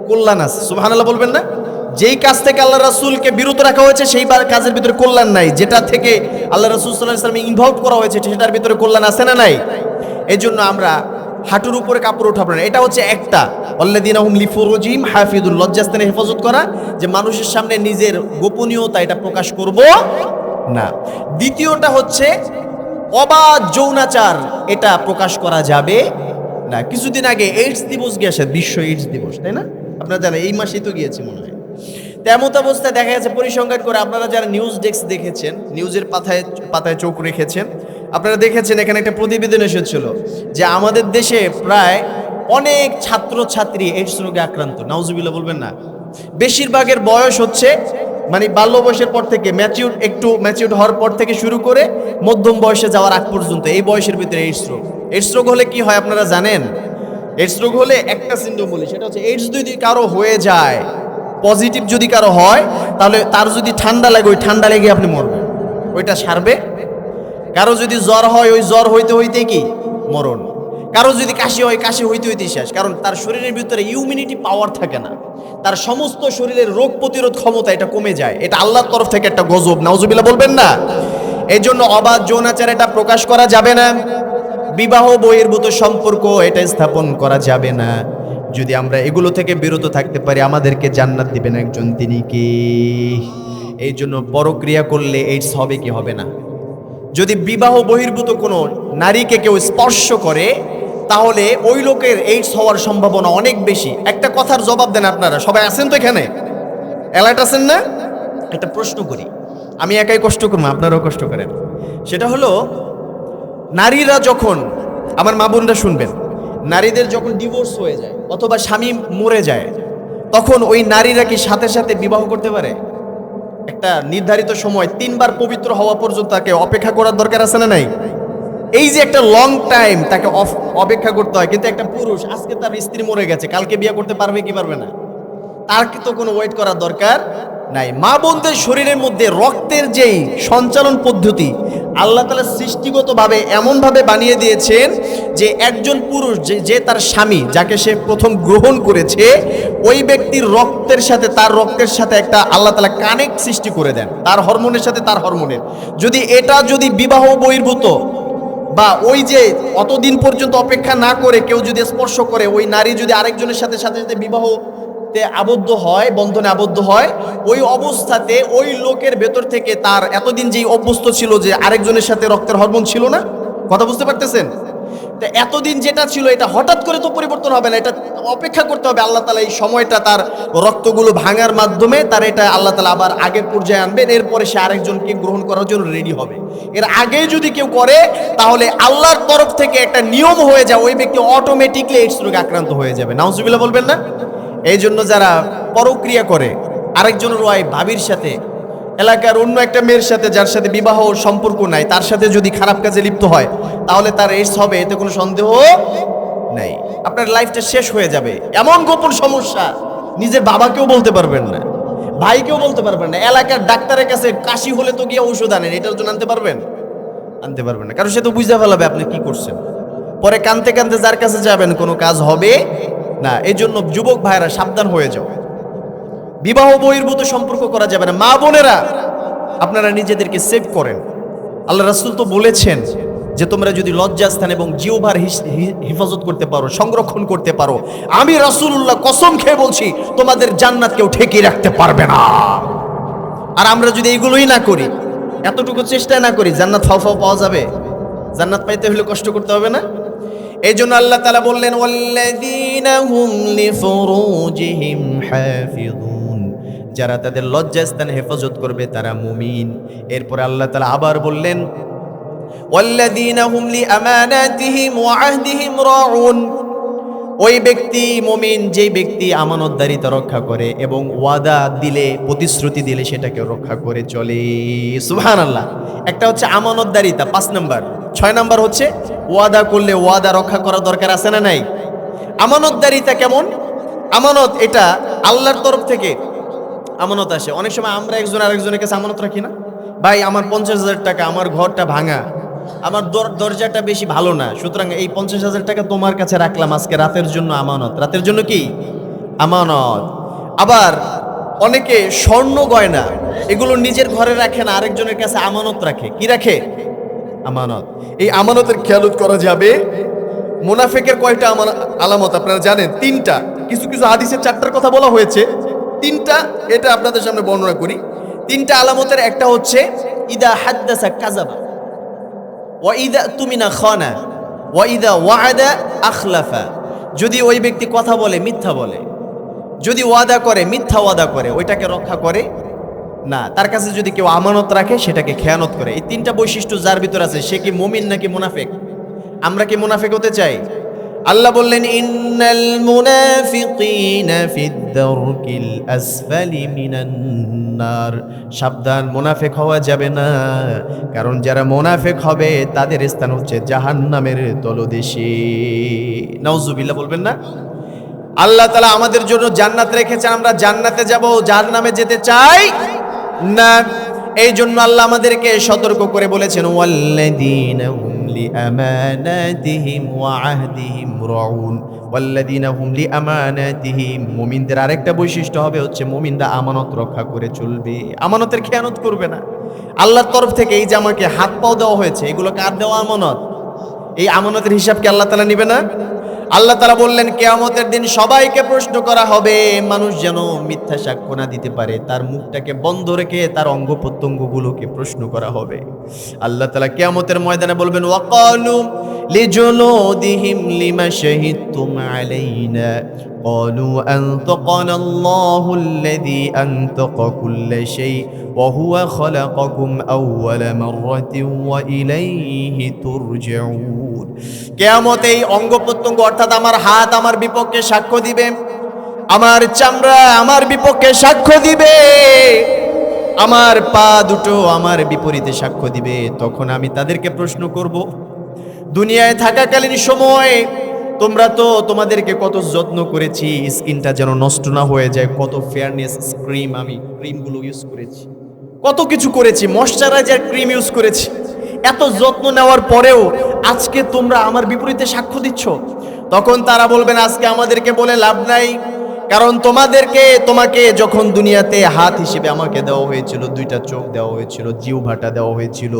কল্যাণ আছে। সুবহানাল্লাহ বলবেন না? যেই কাজ থেকে আল্লাহ রাসূলকে বিরত রাখা হয়েছে সেই কাজের ভিতরে কল্যাণ নাই, যেটা থেকে আল্লাহ রাসূল সাল্লাল্লাহু আলাইহি ওয়াসাল্লাম ইনভলভ করা হয়েছে সেটার ভিতরে কল্যাণ আছে না নাই? এই জন্য আমরা হাঁটুর উপরে কাপড় উঠাবো না। এটা হচ্ছে একটা, আল্লাযীনা হুম লিফুরুজিহিম হাফিজুন, লজ্জাস্থানের হেফাজত করা, যে মানুষের সামনে নিজের গোপনীয়তা এটা প্রকাশ করব না। দ্বিতীয়টা হচ্ছে অবাধ যৌনাচার, এটা প্রকাশ করা যাবে না। কিছুদিন আগে এইডস দিবস গিয়েছে, বিশ্ব এইডস দিবস, তাই না? আপনারা জানেন এই মাসেই তো গিয়েছে মনে হয়। তেমত অবস্থায় দেখা যাচ্ছে পরিসংখ্যান করে, আপনারা যারা নিউজ ডেস্ক দেখেছেন, নিউজের পাতায় পাতায় চোখ রেখেছেন, আপনারা দেখেছেন এখানে একটা প্রতিবেদন এসেছিল যে আমাদের দেশে প্রায় অনেক ছাত্র ছাত্রী এইডস রোগে আক্রান্ত। নাউজুবিল্লাহ বলবেন না? বেশিরভাগের বয়স হচ্ছে মানে বাল্য বয়সের পর থেকে ম্যাচিউর হওয়ার পর থেকে শুরু করে মধ্যম বয়সে যাওয়ার আগ পর্যন্ত এই বয়সের ভিতরে এইডস রোগ। এইডস রোগ হলে কি হয় আপনারা জানেন? এইডস রোগ হলে একটা সিনড্রোম বলি, সেটা হচ্ছে এইডস যদি কারো হয়ে যায়, পজিটিভ যদি কারো হয়, তাহলে তার যদি ঠান্ডা লাগে ওই ঠান্ডা লেগে আপনি মরবেন, ওইটা সারবে। কারো যদি জ্বর হয় ওই জ্বর হইতে হইতে কি মরণ। কারো যদি কাশি হয় কাশি হইতে হইতে শেষ, কারণ তার শরীরের ভিতরে ইমিউনিটি পাওয়ার থাকে না, তার সমস্ত শরীরের রোগ প্রতিরোধ ক্ষমতা এটা কমে যায়। এটা আল্লাহর তরফ থেকে একটা গজব, নাউজুবিল্লাহ বলবেন না? এই জন্য অবাধ যৌনাচার এটা প্রকাশ করা যাবে না। বিবাহ বহির্ভূত সম্পর্ক এটা স্থাপন করা যাবে না। যদি আমরা এগুলো থেকে বিরত থাকতে পারি আমাদেরকে জান্নাত দিবেন একজন, তিনি কি? এই জন্য পরক্রিয়া করলে এইডস হবে কি হবে না? যদি বিবাহ বহির্ভূত কোনো নারীকে কেউ স্পর্শ করে তাহলে ওই লোকের এইডস হওয়ার সম্ভাবনা অনেক বেশি। একটা কথার জবাব দেন, আপনারা সবাই আছেন তো এখানে? অ্যালার্ট আছেন না? একটা প্রশ্ন করি, আমি একাই কষ্ট করবো, আপনারাও কষ্ট করেন। সেটা হলো, নারীরা যখন, আমার মা বোনরা শুনবেন, নারীদের যখন ডিভোর্স হয়ে যায় অথবা স্বামী মরে যায়, তখন ওই নারীরা কি সাথে সাথে বিবাহ করতে পারে? একটা নির্ধারিত সময় 3 বার পবিত্র হওয়া পর্যন্ত তাকে অপেক্ষা করার দরকার আছে না নাই? এই যে একটা লং টাইম তাকে অপেক্ষা করতে হয়, কিন্তু একটা পুরুষ আজকে তার স্ত্রী মরে গেছে, কালকে বিয়ে করতে পারবে কি পারবে না? তার কি তো কোনো ওয়েট করার দরকার নাই। মা বোনদের শরীরের মধ্যে রক্তের যেই সঞ্চালন পদ্ধতি আল্লাহ তাআলা সৃষ্টিগতভাবে এমনভাবে বানিয়ে দিয়েছেন যে একজন পুরুষ যে তার স্বামী যাকে সে প্রথম গ্রহণ করেছে ওই ব্যক্তির রক্তের সাথে তার রক্তের সাথে একটা আল্লাহ তাআলা কানেক্ট সৃষ্টি করে দেন, তার হরমোনের সাথে তার হরমোনের। যদি বিবাহ বহির্ভূত বা ওই যে অতদিন পর্যন্ত অপেক্ষা না করে কেউ যদি স্পর্শ করে, ওই নারী যদি আরেকজনের সাথে সাথে সাথে বিবাহতে আবদ্ধ হয়, বন্ধনে আবদ্ধ হয়, ওই অবস্থাতে ওই লোকের ভেতর থেকে তার এতদিন যেই অভ্যস্ত ছিল যে আরেকজনের সাথে রক্তের হরমোন ছিল না, কথা বুঝতে পারতেছেন? তা এতদিন যেটা ছিল এটা হঠাৎ করে তো পরিবর্তন হবে না, এটা অপেক্ষা করতে হবে। আল্লাহ তাআলা এই সময়টা তার রক্তগুলো ভাঙার মাধ্যমে তার এটা আল্লাহ তাআলা আবার আগের পর্যায়ে আনবেন, এরপরে সে আরেকজনকে গ্রহণ করার জন্য রেডি হবে। এর আগে যদি কেউ করে তাহলে আল্লাহর তরফ থেকে একটা নিয়ম হয়ে যায়, ওই ব্যক্তি অটোমেটিকলি এইডস রোগে আক্রান্ত হয়ে যাবে। নাউজুবিল্লাহ বলবেন না? এই জন্য যারা পরক্রিয়া করে আরেকজনের ওয়াইফ ভাবির সাথে, এলাকার অন্য একটা মেয়ের সাথে যার সাথে বিবাহ সম্পর্ক নাই তার সাথে যদি খারাপ কাজে লিপ্ত হয় তাহলে তার এইডস হবে, এতে কোনো সন্দেহ নাই। আপনার লাইফটা শেষ হয়ে যাবে। এমন গোপন সমস্যা নিজের বাবাকেও বলতে পারবেন না, ভাইকেও বলতে পারবেন না, এলাকার ডাক্তারের কাছে কাশি হলে তো গিয়ে ঔষধ আনেন, এটার জন্য আনতে পারবেন না, কারণ সে তো বুঝতে ফেলাবে আপনি কি করছেন। পরে কানতে কানতে যার কাছে যাবেন কোনো কাজ হবে না। এই জন্য যুবক ভাইরা সাবধান হয়ে যাও, বিবাহ বহির্ভূত সম্পর্ক করা যাবে না। মা বোনেরা আপনারা নিজেদেরকে সেভ করেন। আল্লাহ রাসূল তো বলেছেন যে তোমরা যদি লজ্জাস্থান এবং জিহ্বার হেফাজত করতে পারো, সংরক্ষণ করতে পারো, আমি রাসূলুল্লাহ কসম খেয়ে বলছি তোমাদের জান্নাত কেউ ঠেকিয়ে রাখতে পারবে না। আর আমরা যদি এইগুলোই না করি, এতটুকু চেষ্টা না করি, জান্নাত ফাও পাওয়া যাবে? জান্নাত পাইতে হলে কষ্ট করতে হবে না? এই জন্য আল্লাহ তাআলা বললেন ওয়াল্লাযীনা হুম লিফুরুজিহিম হাফিযুন, যারা তাদের লজ্জাস্থান হেফাজত করবে তারা মুমিন। এরপরে আল্লাহ তাআলা আবার বললেন ওয়াল্লাযীনা হুম লিআমানাতিহিম ওয়া আহদিহিম রাউন, ওই ব্যক্তি মুমিন যেই ব্যক্তি আমানতদারিতা রক্ষা করে এবং ওয়াদা দিলে, প্রতিশ্রুতি দিলে সেটাকে রক্ষা করে চলে। সুবহানাল্লাহ। একটা হচ্ছে আমানতদারিতা 5 নাম্বার, 6 নাম্বার হচ্ছে ওয়াদা করলে ওয়াদা রক্ষা করা দরকার আছে না নাই? আমানতদারিতা কেমন? আমানত এটা আল্লাহর তরফ থেকে আমানত আসে। অনেক সময় আমরা একজন আরেকজনের কাছে আমানত রাখি না, ভাই আমার 50,000 টাকা, আমার ঘরটা ভাঙা, আমার দরজাটা বেশি ভালো না, সুতরাং এই 50,000 টাকা তোমার কাছে রাখলাম আজকে রাতের জন্য আমানত। রাতের জন্য কি আমানত। আবার অনেকে স্বর্ণ গয়না এগুলো নিজের ঘরে রাখে না, আরেকজনের কাছে আমানত রাখে। কি রাখে? আমানত। এই আমানতের খেয়ালত করা যাবে। মুনাফিকের কয়টা আলামত আপনারা জানেন? 3টা। কিছু কিছু হাদিসে 4টার কথা বলা হয়েছে, 3টা এটা আপনাদের সামনে বর্ণনা করি। 3টা আলামতের একটা হচ্ছে ইদা হাদ্দাসা কাযাবা, ওয়া ইদা তুমিনা খানা, ওয়া ইদা ওয়াআদা আখলাফা। যদি ওই ব্যক্তি কথা বলে মিথ্যা বলে, যদি ওয়াদা করে মিথ্যা ওয়াদা করে, ওইটাকে রক্ষা করে না। তার কাছে যদি কেউ আমানত রাখে সেটাকে খেয়ানত করে। এই 3টা বৈশিষ্ট্য যার ভিতর আছে সে কি মুমিন নাকি মুনাফিক? আমরা কি মুনাফিক হতে চাই? আল্লাহ বললেন ইন্নাল মুনাফিকিনা ফিদ দারকিল আসফালি মিনান নার, সাবধান মুনাফিক হওয়া যাবে না, কারণ যারা মুনাফিক হবে তাদের স্থান হচ্ছে জাহান্নামের তলদেশে। নাউজুবিল্লাহ বলবেন না? আল্লাহ তাআলা আমাদের জন্য জান্নাত রেখেছেন, আমরা জান্নাতে যাব, জাহান্নামে যেতে চাই না। এই জন্য আল্লাহ আমাদেরকে সতর্ক করে বলেছেন ওয়াল্লাযীনা হুম লিআমানাতিহিম ওয়া আহদিহিম রাউন, ওয়াল্লাযীনা হুম লিআমানাতিহিম। মুমিনদের আরেকটা বৈশিষ্ট্য হবে হচ্ছে মুমিনরা আমানত রক্ষা করে চলবে, আমানতের খেয়ানত করবে না। আল্লাহর তরফ থেকে এই যে আমাকে হাত পাও দেওয়া হয়েছে, এগুলো কার দেওয়া আমানত? এই আমানতের হিসাব কি আল্লাহ তাআলা নেবে না? আল্লাহ তাআলা বললেন কিয়ামতের দিন সবাইকে প্রশ্ন করা হবে, মানুষ যেন মিথ্যা সাক্ষ্য না দিতে পারে, তার মুখটাকে বন্ধ রেখে তার অঙ্গ প্রত্যঙ্গগুলোকে প্রশ্ন করা হবে। আল্লাহ তাআলা কিয়ামতের ময়দানে বলবেন ওয়াকালু লিজুলুদিহিম লিমা শাহিদতুম আলাইনা ক্বালু আনতাকানা আল্লাহুল্লাযী আনতাকা কুল্লা শাই ওয়া হুয়া খালাকাকুম আউওয়ালা মাররাতিন ওয়া ইলাইহি তুরজাউন। কিয়ামতে এই অঙ্গ প্রত্যঙ্গ অর্থাৎ আমার হাত আমার বিপক্ষে সাক্ষ্য দিবে, আমার চামড়া আমার বিপক্ষে সাক্ষ্য দিবে, আমার পা দুটো আমার বিপরীতে সাক্ষ্য দিবে। তখন আমি তাদেরকে প্রশ্ন করব দুনিয়ায় থাকাকালীন সময় তোমরা তো তোমাদেরকে কত যত্ন করেছি, স্কিনটা যেন নষ্ট না হয়ে যায়, কত ফেয়ারনেস ক্রিম, আমি ক্রিমগুলো ইউজ করেছি, কত কিছু করেছি, ময়শ্চারাইজার ক্রিম ইউজ করেছি। এত যত্ন নেওয়ার পরেও আজকে তোমরা আমার বিপরীতে সাক্ষ্য দিচ্ছ। তখন তারা বলবেন আজকে আমাদেরকে বলে লাভ নাই, কারণ তোমাকে যখন দুনিয়াতে হাত হিসেবে আমাকে দেওয়া হয়েছিল, দুইটা চোখ দেওয়া হয়েছিল, জিহ্বাটা দেওয়া হয়েছিল,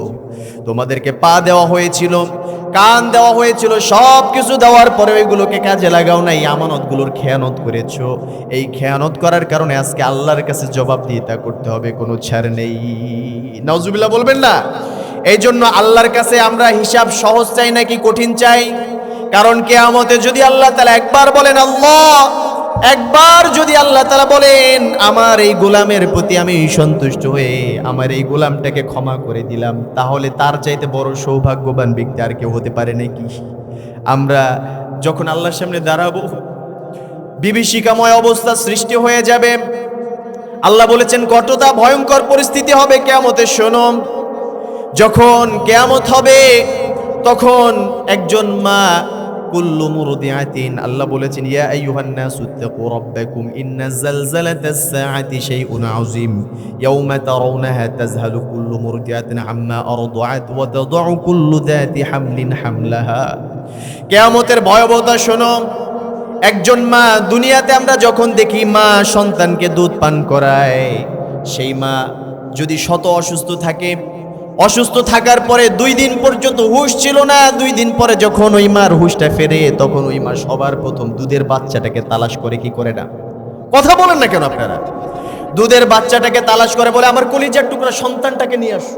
তোমাদেরকে পা দেওয়া হয়েছিল, কান দেওয়া হয়েছিল, সব কিছু দেওয়ার পরে ওইগুলোকে কাজে লাগাও নাই, আমানতগুলোর খেয়ানত করেছো। এই খেয়ানত করার কারণে আজকে আল্লাহর কাছে জবাবদিহিতা করতে হবে, কোনো ছাড় নেই। নাউজুবিল্লাহ বলবেন না? এই জন্য আল্লাহর কাছে আমরা হিসাব সহজ চাই নাকি কঠিন চাই? কারণ কিয়ামতে যদি আল্লাহ তাআলা একবার বলেন আল্লাহ, একবার যদি আল্লাহ তাআলা বলেন আমার এই গোলামের প্রতি আমি সন্তুষ্ট হয়ে আমার এই গোলামটাকে ক্ষমা করে দিলাম, তাহলে তার চাইতে বড় সৌভাগ্যবান ব্যক্তি আর কেউ হতে পারে নাকি? আমরা যখন আল্লাহর সামনে দাঁড়াবো, বিভীষিকাময় অবস্থা সৃষ্টি হয়ে যাবে। আল্লাহ বলেছেন কতটা ভয়ঙ্কর পরিস্থিতি হবে কিয়ামতে। শোনো, যখন কিয়ামত হবে তখন একজন মা কুল্লু মুরদিআতিন, আল্লাহ বলেছেন ইয়া আইয়ুহান নাসু ইত্তাকু রাব্বাকুম ইন্না যালযালাতাস সাআতি শাইউন আযীম ইয়াওমা তারাউনাহা তাযহালু কুল্লু মুরদিআতিন আম্মা আরদাআত ওয়া তাদাউ কুল্লু যাতি হামলিন হামলাহা। কিয়ামতের ভয়াবহতা শোনো। একজন মা, দুনিয়াতে আমরা যখন দেখি মা সন্তানকে দুধ পান করায়, সেই মা যদি শত অসুস্থ থাকে, অসুস্থ থাকার পরে 2 দিন পর্যন্ত হুঁশ ছিল না, 2 দিন পরে যখন ওই মার হুঁশটা ফেরে, তখন ওই মা সবার প্রথম দুধের বাচ্চাটাকে তালাশ করে, কি করে না? কথা বলেন না কেন আপনারা? দুধের বাচ্চাটাকে তালাশ করে, বলে আমার কলিজার টুকরা সন্তানটাকে নিয়ে আসো,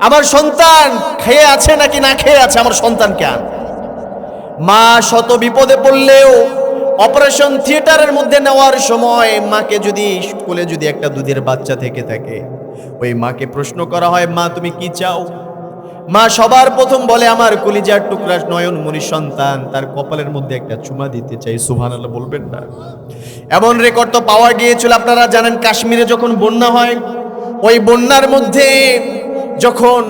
আমার সন্তান খেয়ে আছে নাকি না খেয়ে আছে, আমার সন্তানকে আন। মা শত বিপদে পড়লেও অপারেশন থিয়েটারের মধ্যে নেওয়ার সময় মাকে যদি কোলে যদি একটা দুধের বাচ্চা থেকে থাকে, ওই মাকে প্রশ্ন করা হয় মা তুমি কি চাও? মা সবার প্রথম বলে আমার কলিজার টুকরা নয়নমণি সন্তান, তার কপালের মধ্যে একটা চুমা দিতে চাই। সুবহানাল্লাহ বলবেন না? এমন রেকর্ড তো পাওয়া গিয়েছিল, আপনারা জানেন কাশ্মীরে যখন বন্যা হয়, ওই বন্যার মধ্যে যখন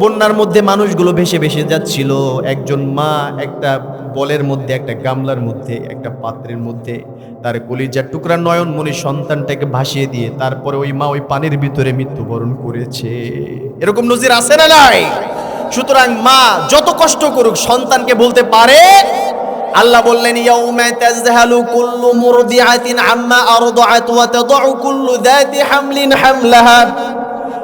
বন্যার মধ্যে মানুষগুলো ভেসে ভেসে যাচ্ছিল, একজন মা একটা বলের মধ্যে, একটা গামলার মধ্যে, একটা পাত্রের মধ্যে তার কলিজার টুকরা নয়নমণি সন্তানটাকে ভাসিয়ে দিয়ে তারপরে ওই মা ওই পানির ভিতরে মৃত্যুবরণ করেছে। এরকম নজির আছে না নাই? সুতরাং মা যত কষ্ট করুক সন্তানকে বলতে পারে। আল্লাহ বললেন ইয়াউমা তাযহালু কুল্লু মুরদিআতিন আম্মা আরদাআত ওয়া তাদাউ কুল্লু যাতি হামলিন হামলাহা।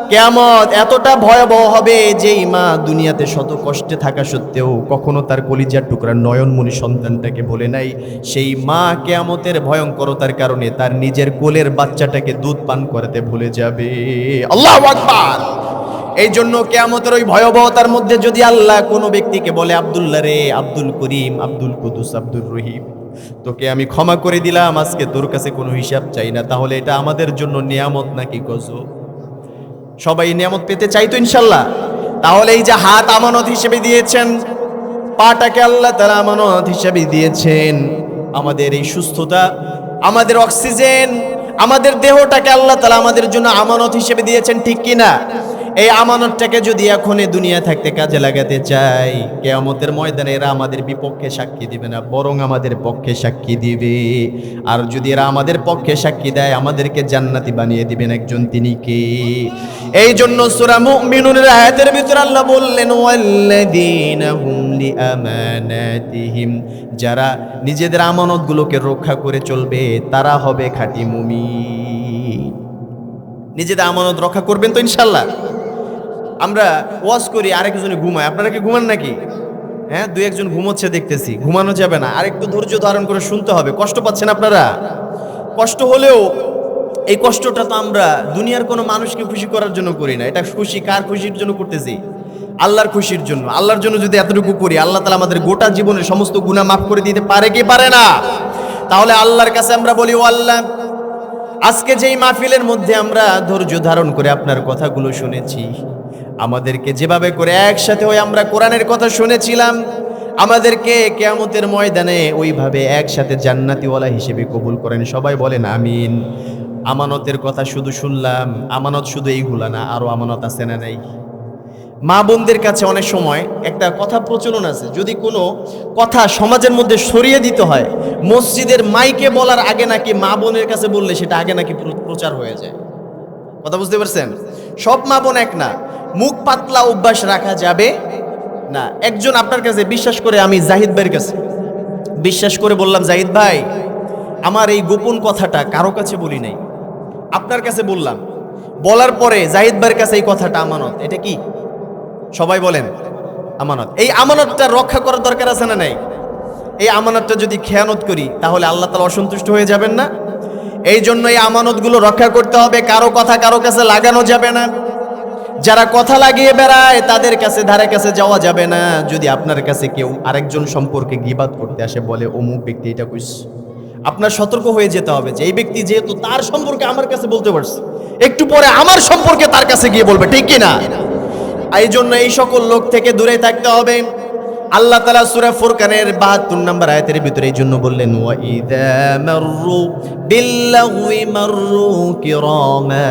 কিয়ামত এতটা ভয়াবহ হবে যেই মা দুনিয়াতে শত কষ্টে থাকা সত্ত্বেও কখনো তার কলিজার টুকরা নয়নমণি সন্তানটাকে বলে নাই, সেই মা কিয়ামতের ভয়ঙ্করতার কারণে তার নিজের কোলের বাচ্চাটাকে দুধ পান করাতে ভুলে যাবে। আল্লাহু আকবার। এই জন্য কিয়ামতের ওই ভয়াবহতার মধ্যে যদি আল্লাহ কোনো ব্যক্তিকে বলে আব্দুল্লাহ রে, আব্দুল করিম, আব্দুল কুদুস, আব্দুর রহিম, তোকে আমি ক্ষমা করে দিলাম, আজকে তোর কাছে কোনো হিসাব চাই না, তাহলে এটা আমাদের জন্য নিয়ামত নাকি গজব? সবাই নিয়ামত পেতে চাইতো ইনশাল্লাহ। তাহলে এই যে হাত আমানত হিসেবে দিয়েছেন, পাটাকে আল্লাহ তাআলা আমানত হিসেবে দিয়েছেন, আমাদের এই সুস্থতা, আমাদের অক্সিজেন, আমাদের দেহটাকে আল্লাহ তাআলা আমাদের জন্য আমানত হিসেবে দিয়েছেন, ঠিক কি না? এই আমানতটাকে যদি এখন এই দুনিয়া থাকতে কাজে লাগাতে চাই, কিয়ামতের ময়দানে এরা আমাদের বিপক্ষে সাক্ষী দিবে না, বরং আমাদের পক্ষে সাক্ষী দিবে। আর যদি এরা আমাদের পক্ষে সাক্ষী দেয়, আমাদেরকে জান্নাতি বানিয়ে দিবেন একজন, তিনি কে? এই জন্য সূরা মুমিনুনের আয়াতের ভিতর আল্লাহ বললেন ওয়াল্লাযীনা হুম লিআমানাতিহিম, যারা নিজেদের আমানতগুলোকে রক্ষা করে চলবে তারা হবে খাঁটি মুমিন। নিজেদের আমানত রক্ষা করবেন তো ইনশাআল্লাহ? আমরা ওয়াজ করি, আরেকজনে ঘুমায়, আপনারা কি ঘুমান নাকি? হ্যাঁ, 2-1 ঘুমোচ্ছে দেখতেছি, ঘুমানো যাবে না, আরেকটু ধৈর্য ধারণ করে শুনতে হবে। কষ্ট পাচ্ছেন আপনারা? কষ্ট হলেও এই কষ্টটা তো আমরা দুনিয়ার কোনো মানুষকে খুশি করার জন্য করি না, এটা খুশি কার খুশির জন্য করতেছি? আল্লাহর খুশির জন্য। আল্লাহর জন্য যদি এতটুকু করি, আল্লাহ তাআলা আমাদের গোটা জীবনের সমস্ত গুনাহ মাফ করে দিতে পারে কি পারে না? তাহলে আল্লাহর কাছে আমরা বলি ও আল্লাহ, আজকে যেই মাহফিলের মধ্যে আমরা ধৈর্য ধারণ করে আপনার কথাগুলো শুনেছি, আমাদেরকে যেভাবে করে একসাথে হয়ে আমরা কোরআনের কথা শুনেছিলাম, আমাদেরকে কিয়ামতের ময়দানে ওইভাবে একসাথে জান্নাতীওয়ালা হিসেবে কবুল করেন। সবাই বলেন আমিন। আমানতের কথা শুধু শুনলাম, আমানত শুধু এইগুলা না, আরো আমানত আছে না নাই? মা বোনদের কাছে অনেক সময় একটা কথা প্রচলন আছে, যদি কোনো কথা সমাজের মধ্যে সরিয়ে দিতে হয়, মসজিদের মাইকে বলার আগে নাকি মা বোনের কাছে বললে সেটা আগে নাকি প্রচার হয়ে যায়। কথা বুঝতে পারছেন? সব মা বোন এক না, মুখ পাতলা অভ্যাস রাখা যাবে না। একজন আপনার কাছে বিশ্বাস করে, আমি জাহিদ ভাইয়ের কাছে বিশ্বাস করে বললাম, জাহিদ ভাই আমার এই গোপন কথাটা কারো কাছে বলি নাই, আপনার কাছে বললাম। বলার পরে জাহিদ ভাইয়ের কাছে এই কথাটা আমানত। এটা কি? সবাই বলেন আমানত। এই আমানতটা রক্ষা করার দরকার আছে না নাই? এই আমানতটা যদি খেয়ানত করি তাহলে আল্লাহ তাআলা অসন্তুষ্ট হয়ে যাবেন না? এই জন্য এই আমানতগুলো রক্ষা করতে হবে। কারো কথা কারো কাছে লাগানো যাবে না। যারা কথা লাগিয়ে বেড়ায় তাদের কাছে ধারে কাছে যাওয়া যাবে না। যদি আপনার কাছে কেউ আরেকজন সম্পর্কে গীবাত করতে আসে, বলে অমুক ব্যক্তি এটা কইস, আপনার সতর্ক হয়ে যেতে হবে যে এই ব্যক্তি যেহেতু তার সম্পর্কে আমার কাছে বলতে পারছে, একটু পরে আমার সম্পর্কে তার কাছে গিয়ে বলবে, ঠিক কিনা? এই জন্য এই সকল লোক থেকে দূরে থাকতে হবে। আল্লাহ তাআলা সূরা ফুরকানের ৭২ নম্বর আয়াতের ভিতরে এই জন্য বললেন, ওয়া ইযা মাররু বিল্লাগwi মাররু কিরামা।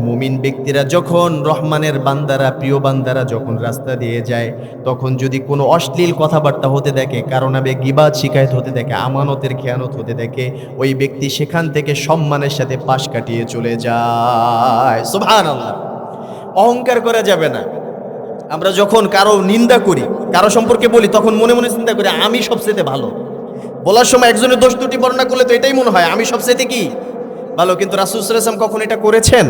মুমিন ব্যক্তিরা যখন, রহমানের বান্দারা, প্রিয় বান্দারা যখন রাস্তা দিয়ে যায়, তখন যদি কোনো অশ্লীল কথাবার্তা হতে দেখে, কারণ আবে গীবাত শিকায়ত হতে দেখে, আমানতের খেয়ানত হতে দেখে, ওই ব্যক্তি সেখান থেকে সম্মানের সাথে পাশ কাটিয়ে চলে যায়। সুবহানাল্লাহ। অহংকার করা যাবে না। আমরা যখন কারো নিন্দা করি, কারো সম্পর্কে বলি, তখন মনে মনে চিন্তা করি আমি সবচেয়ে ভালো। বলার সময় একজনের দোষ ত্রুটি বর্ণনা করলে তো এটাই মনে হয় আমি সবচেয়ে কি ভালো। কিন্তু রাসূল সাল্লাল্লাহু আলাইহি ওয়াসাল্লাম কখন এটা করেছেন?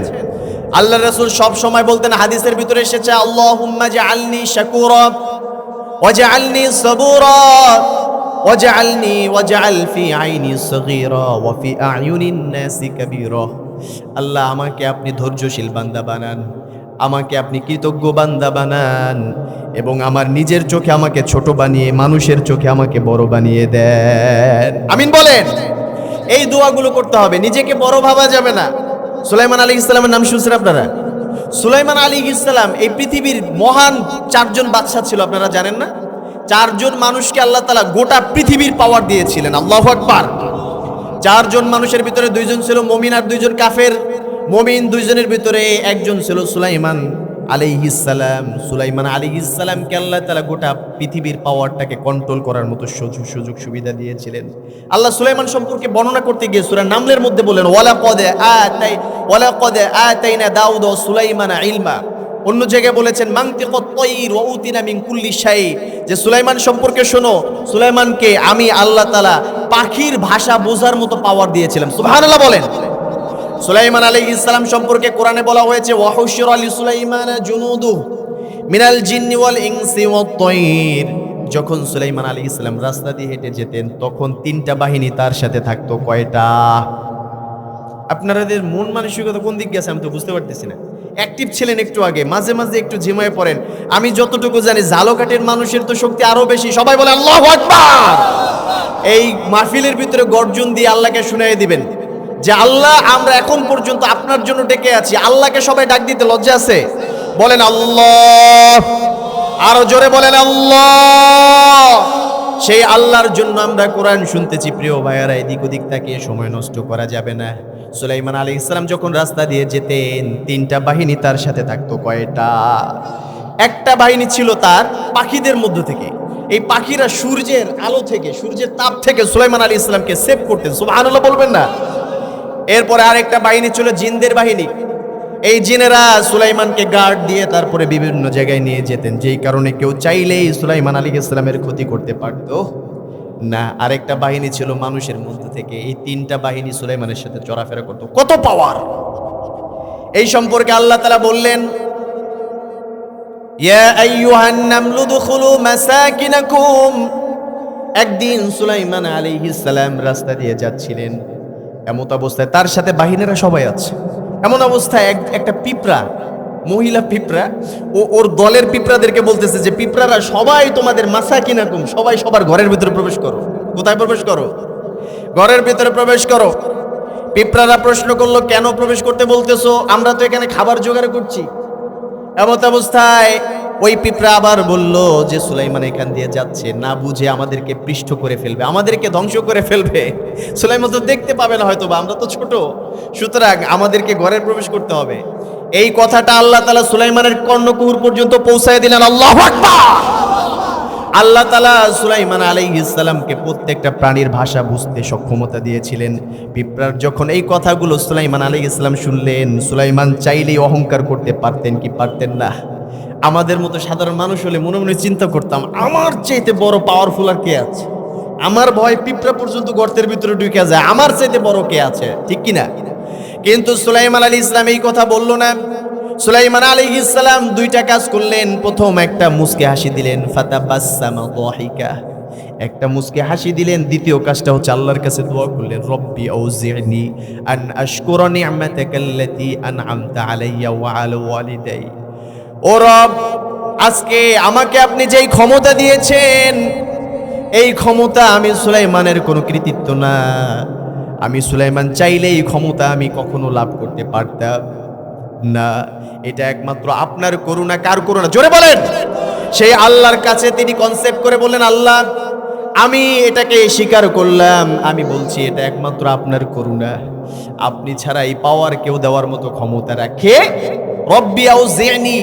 আল্লাহ রাসূল সব সময় বলতেন, হাদিসের ভিতরে এসেছে, আল্লাহুম্মা জাআলনি শাকুরা ওয়াজআলনি সাবুরা ওয়াজআল ফি আইনি সগীরা ওয়া ফি আ'য়ুনিন নাসি কাবীরা। আল্লাহ আমাকে আপনি ধৈর্যশীল বান্দা বানান, আমাকে আপনি কৃতজ্ঞ বান্দা বানান, এবং আমার নিজের চোখে আমাকে ছোট বানিয়ে মানুষের চোখে আমাকে বড় বানিয়ে দেন। আমিন বলেন। এই দোয়াগুলো করতে হবে, নিজেকে বড় ভাবা যাবে না। সুলাইমান আলাইহিস সালামের নাম শুনছেন আপনারা? সুলাইমান আলাইহিস সালাম এই পৃথিবীর মহান 4 জন বাদশা ছিল, আপনারা জানেন না? 4 জন মানুষকে আল্লাহ তাআলা গোটা পৃথিবীর পাওয়ার দিয়েছিলেন। আল্লাহু আকবার। 4 জন মানুষের ভিতরে 2 জন ছিল মুমিন আর 2 জন কাফের। মুমিন 2 জনের ভিতরে একজন ছিল সুলাইমান আলাইহিস সালাম। সুলাইমান আলাইহিস সালামকে আল্লাহ তাআলা গোটা পৃথিবীর পাওয়ারটাকে কন্ট্রোল করার মতো সুযোগ সুবিধা দিয়েছিলেন। আল্লাহ সুলাইমান সম্পর্কে বর্ণনা করতে গিয়ে সূরা নামলের মধ্যে বলেন, ওয়ালাকাদ আতাইনা দাউদ ওয়া সুলাইমানা ইলমা। অন্য জায়গায় বলেছেন মানতিকুত তায়র ওয়া উতিনা মিন কুল্লি শাই, যে সুলাইমান সম্পর্কে শোনো, সুলাইমানকে আমি আল্লাহ তাআলা পাখির ভাষা বোঝার মতো পাওয়ার দিয়েছিলাম। সুবহানাল্লাহ বলেন। সুলাইমান আলাইহিস সালাম সম্পর্কে কোরআনে বলা হয়েছে, ওয়া হুশিরা লিসুলাইমানা জুনুদুহু মিনাল জিন্নি ওয়াল ইনসি ওয়াত তায়র। যখন সুলাইমান আলাইহিস সালাম রাস্তা দিয়ে হেঁটে যেতেন, তখন 3টা বাহিনী তার সাথে থাকতো। কয়টা? আপনাদের মন মানসিকতা কোন দিক গেছে আমি তো বুঝতে পারতেছি না। অ্যাক্টিভ ছিলেন একটু আগে, মাঝে মাঝে একটু ঝিমায় পড়েন। আমি যতটুকু জানি ঝালকাঠের মানুষের তো শক্তি আরো বেশি। সবাই বলে আল্লাহু আকবার। এই মাহফিলের ভিতরে গর্জন দিয়ে আল্লাহকে শুনাইয়ে দিবেন যে আল্লাহ, আমরা এখন পর্যন্ত আপনার জন্য ডেকে আছি। আল্লাহকে সবাই ডাক দিতে লজ্জা আছে? বলেন আল্লাহ। আরো জোরে বলেন আল্লাহ। সেই আল্লাহর জন্য আমরা কোরআন শুনতেছি। প্রিয় ভাইয়ারা, এদিক ওদিক তাকিয়ে সময় নষ্ট করা যাবে না। সুলাইমান আলাইহিস সালাম যখন রাস্তা দিয়ে যেতেন, 3টা বাহিনী তার সাথে থাকতো। কয়টা? একটা বাহিনী ছিল তার পাখিদের মধ্য থেকে। এই পাখিরা সূর্যের আলো থেকে, সূর্যের তাপ থেকে সুলাইমান আলাইহিস সালামকে সেভ করতেন। সুবহানাল্লাহ বলবেন না? এরপরে আরেকটা বাহিনী ছিল জিনদের বাহিনী। এই জিনেরা সুলাইমানকে গার্ড দিয়ে তারপরে বিভিন্ন জায়গায় নিয়ে যেতেন, যেই কারণে কেউ চাইলেই সুলাইমান আলাইহিস সালামের ক্ষতি করতে পারতো না। আরেকটা বাহিনী ছিল মানুষের মধ্য থেকে। এই 3টা বাহিনী সুলাইমানের সাথে চলাফেরা করতো। কত পাওয়ার! এই সম্পর্কে আল্লাহ তাআলা বললেন, ইয়া আইয়ুহান নামলু দুখুলু মাসাকিনাকুম। একদিন সুলাইমান আলাইহিস সালাম রাস্তা দিয়ে যাচ্ছিলেন, এমত অবস্থায় তার সাথে বাহিনীরা সবাই আছে। এমন অবস্থায় একটা পিঁপড়া, মহিলা পিঁপড়া, ওর দলের পিঁপড়াদেরকে বলতেছে যে পিঁপড়ারা সবাই তোমাদের মাসাকিনাকুম, সবাই সবার ঘরের ভিতরে প্রবেশ করো। কোথায় প্রবেশ করো? ঘরের ভিতরে প্রবেশ করো। পিঁপড়ারা প্রশ্ন করলো, কেন প্রবেশ করতে বলতেছো? আমরা তো এখানে খাবার জোগাড় করছি। এমত অবস্থায় ওই পিঁপড়া আবার বলল যে সুলাইমান এখান দিয়ে যাচ্ছে, না বুঝে আমাদেরকে পৃষ্ঠ করে ফেলবে, আমাদেরকে ধ্বংস করে ফেলবে। সুলাইমান তো দেখতে পাবে না হয়তো, বা আমরা তো ছোট, সুতরাং আমাদেরকে ঘরে প্রবেশ করতে হবে। এই কথাটা আল্লাহ তাআলা সুলাইমানের কর্ণকুহর পর্যন্ত পৌঁছায় দিলেন। আল্লাহু আকবার। আল্লাহ তাআলা সুলাইমান আলাইহিস সালামকে প্রত্যেকটা প্রাণীর ভাষা বুঝতে সক্ষমতা দিয়েছিলেন। পিঁপড়ার যখন এই কথাগুলো সুলাইমান আলাইহিস সালাম শুনলেন, সুলাইমান চাইলেই অহংকার করতে পারতেন কি পারতেন না? আমাদের মতো সাধারণ মানুষ হলে মনে মনে চিন্তা করতাম, আমার চাইতে বড় পাওয়ারফুল আর কে আছে? আমার ভয় পিঁপড়া পর্যন্ত গর্তের ভিতরে ঢুকে যায়, আমার চাইতে বড় কে আছে? ঠিক কিনা? কিন্তু সুলাইমান আলাইহিস সালাম এই কথা বলল না। সুলাইমান আলাইহিস সালাম দুইটা কাজ করলেন। প্রথম, একটা মুস্কি হাসি দিলেন, ফাতাবাসসামা দাহিকা, একটা মুস্কি হাসি দিলেন। দ্বিতীয় কাজটা হচ্ছে আল্লাহর কাছে দোয়া করলেন, রব্বি আউজি'নি আন আশকুরা নি'মাতাকাল্লাতী আন'আমতা আলাইয়া ওয়া আলা ওয়ালিদাই। ও রব, আজকে আমাকে আপনি যেই ক্ষমতা দিয়েছেন, এই ক্ষমতা আমি সুলাইমানের কোনো কৃতিত্ব না। আমি সুলাইমান চাইলে এই ক্ষমতা আমি কখনো লাভ করতে পারতাম না। এটা একমাত্র আপনার করুণা। কার করুণা? জোরে বলেন। সেই আল্লাহর কাছে তিনি কনসেপ্ট করে বললেন, আল্লাহ আমি এটাকে স্বীকার করলাম, আমি বলছি এটা একমাত্র আপনার করুণা। আপনি ছাড়া এই পাওয়ার কেউ দেওয়ার মতো ক্ষমতা রাখে? রব্বি আউজি'নি,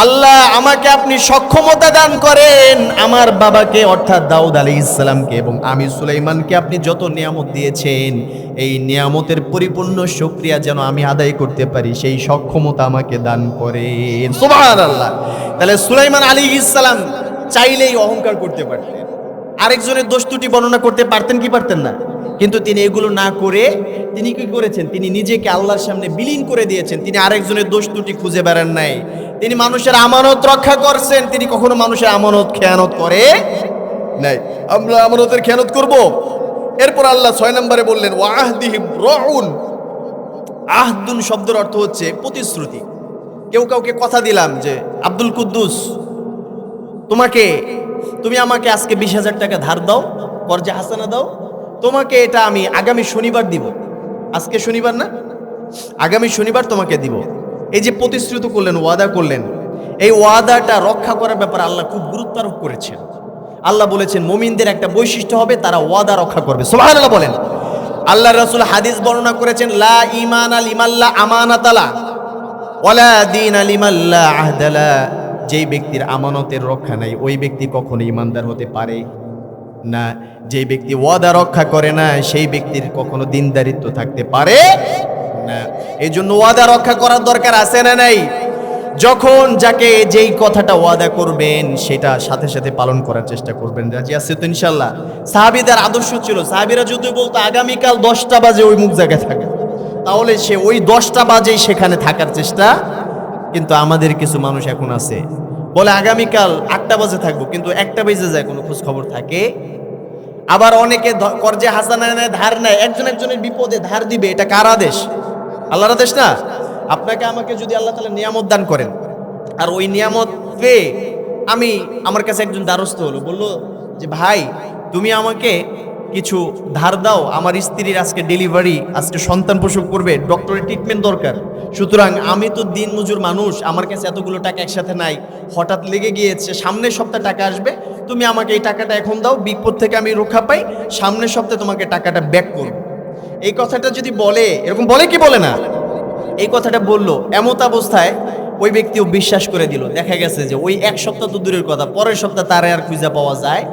আল্লাহ আমাকে আপনি সক্ষমতা দান করেন। আমার বাবাকে অর্থাৎ দাউদ আলাইহিস সালামকে এবং আমি সুলাইমানকে আপনি যত নিয়ামত দিয়েছেন, এই নিয়ামতের পরিপূর্ণ শুকরিয়া যেন আমি আদায় করতে পারি, সেই সক্ষমতা আমাকে দান করেন। সুবহানাল্লাহ। তাহলে সুলাইমান আলাইহিস সালাম চাইলেই অহংকার করতে পারতেন, আরেকজনের দোষ ত্রুটি বর্ণনা করতে পারতেন কি পারতেন না? কিন্তু তিনি এগুলো না করে তিনি কি করেছেন? তিনি নিজেকে আল্লাহর সামনে বিলীন করে দিয়েছেন। তিনি আরেকজনের দোষ ত্রুটি খুঁজে বেড়ান নাই। তিনি মানুষের আমানত রক্ষা করছেন। তিনি কখনো মানুষের আমানত খেয়ানত করে নাই। আমরা আমানতের খেয়ানত করব? এরপর আল্লাহ 6 নম্বরে বললেন, ওয়া আহদিহিম রাউন। আহদুন শব্দের অর্থ হচ্ছে প্রতিশ্রুতি। কেউ কাউকে কথা দিলাম যে আব্দুল কুদ্দুস, তুমি আমাকে আজকে 20,000 টাকা ধার দাও, কর্জে হাসানা দাও, তোমাকে এটা আমি আগামী শনিবার দিব। আজকে শনিবার না, আগামী শনিবার তোমাকে দিব। এই যে প্রতিশ্রুতি করলেন, ওয়াদা করলেন, এই ওয়াদাটা রক্ষা করার ব্যাপারে আল্লাহ খুব গুরুত্ব আরোপ করেছেন। আল্লাহ বলেছেন মুমিনদের একটা বৈশিষ্ট্য হবে, তারা ওয়াদা রক্ষা করবে। সুবহানাল্লাহ বলেন। আল্লাহ রাসূল হাদিস বর্ণনা করেছেন, লা ঈমানা লিমাল্লা আমানাতালা ওয়ালা দীনা লিমাল্লা আহদালা। যেই ব্যক্তির আমানতের রক্ষা নাই, ওই ব্যক্তি কখনো ঈমানদার হতে পারে না। যেই ব্যক্তি ওয়াদা রক্ষা করে না, সেই ব্যক্তির কখনো দিনদারিত্ব থাকতে পারে না। এই জন্য ওয়াদা রক্ষা করার দরকার আছে না নাই? যখন যাকে যেই কথাটা ওয়াদা করবেন, সেটা সাথে সাথে পালন করার চেষ্টা করবেন। রাজি আছে তো ইনশাল্লাহ? সাহাবীদের আদর্শ ছিল, সাহাবীরা যদি বলতো আগামীকাল 10টা বাজে ওই মুখ জায়গায় থাকে, তাহলে সে ওই 10টা বাজেই সেখানে থাকার চেষ্টা। কিন্তু আমাদের কিছু মানুষ এখন আছে, বলে আগামীকাল 8টা বাজে থাকবো, কিন্তু 1টা বেজে যায়, কোনো খোঁজ খবর থাকে। আবার অনেকে কর্জে হাসানা নেয়, ধার নেয়, একজনের বিপদে ধার দিবে, এটা কার আদেশ? আল্লাহর আদেশ না? আপনাকে আমাকে যদি আল্লাহ তাআলা নিয়ামত দান করেন, আর ওই নিয়ামত পেয়ে আমার কাছে একজন দ্বারস্থ হলো, বললো যে ভাই তুমি আমাকে কিছু ধার দাও, আমার স্ত্রীর আজকে ডেলিভারি, আজকে সন্তান প্রসব করবে, ডক্টরের ট্রিটমেন্ট দরকার। সুতরাং আমি তো দিন মজুর মানুষ, আমার কাছে এতগুলো টাকা একসাথে নাই, হঠাৎ লেগে গিয়েছে, সামনের সপ্তাহে টাকা আসবে, তুমি আমাকে এই টাকাটা এখন দাও, বিপদ থেকে আমি রক্ষা পাই, সামনের সপ্তাহে তোমাকে টাকাটা ব্যাক করব। এই কথাটা যদি বলে, এরকম বলে কি বলে না? এই কথাটা বললো, এমত অবস্থায় ওই ব্যক্তিও বিশ্বাস করে দিল। দেখা গেছে যে ওই 1 সপ্তাহ তো দূরের কথা, পরের সপ্তাহ তারে আর খুঁজে পাওয়া যায়।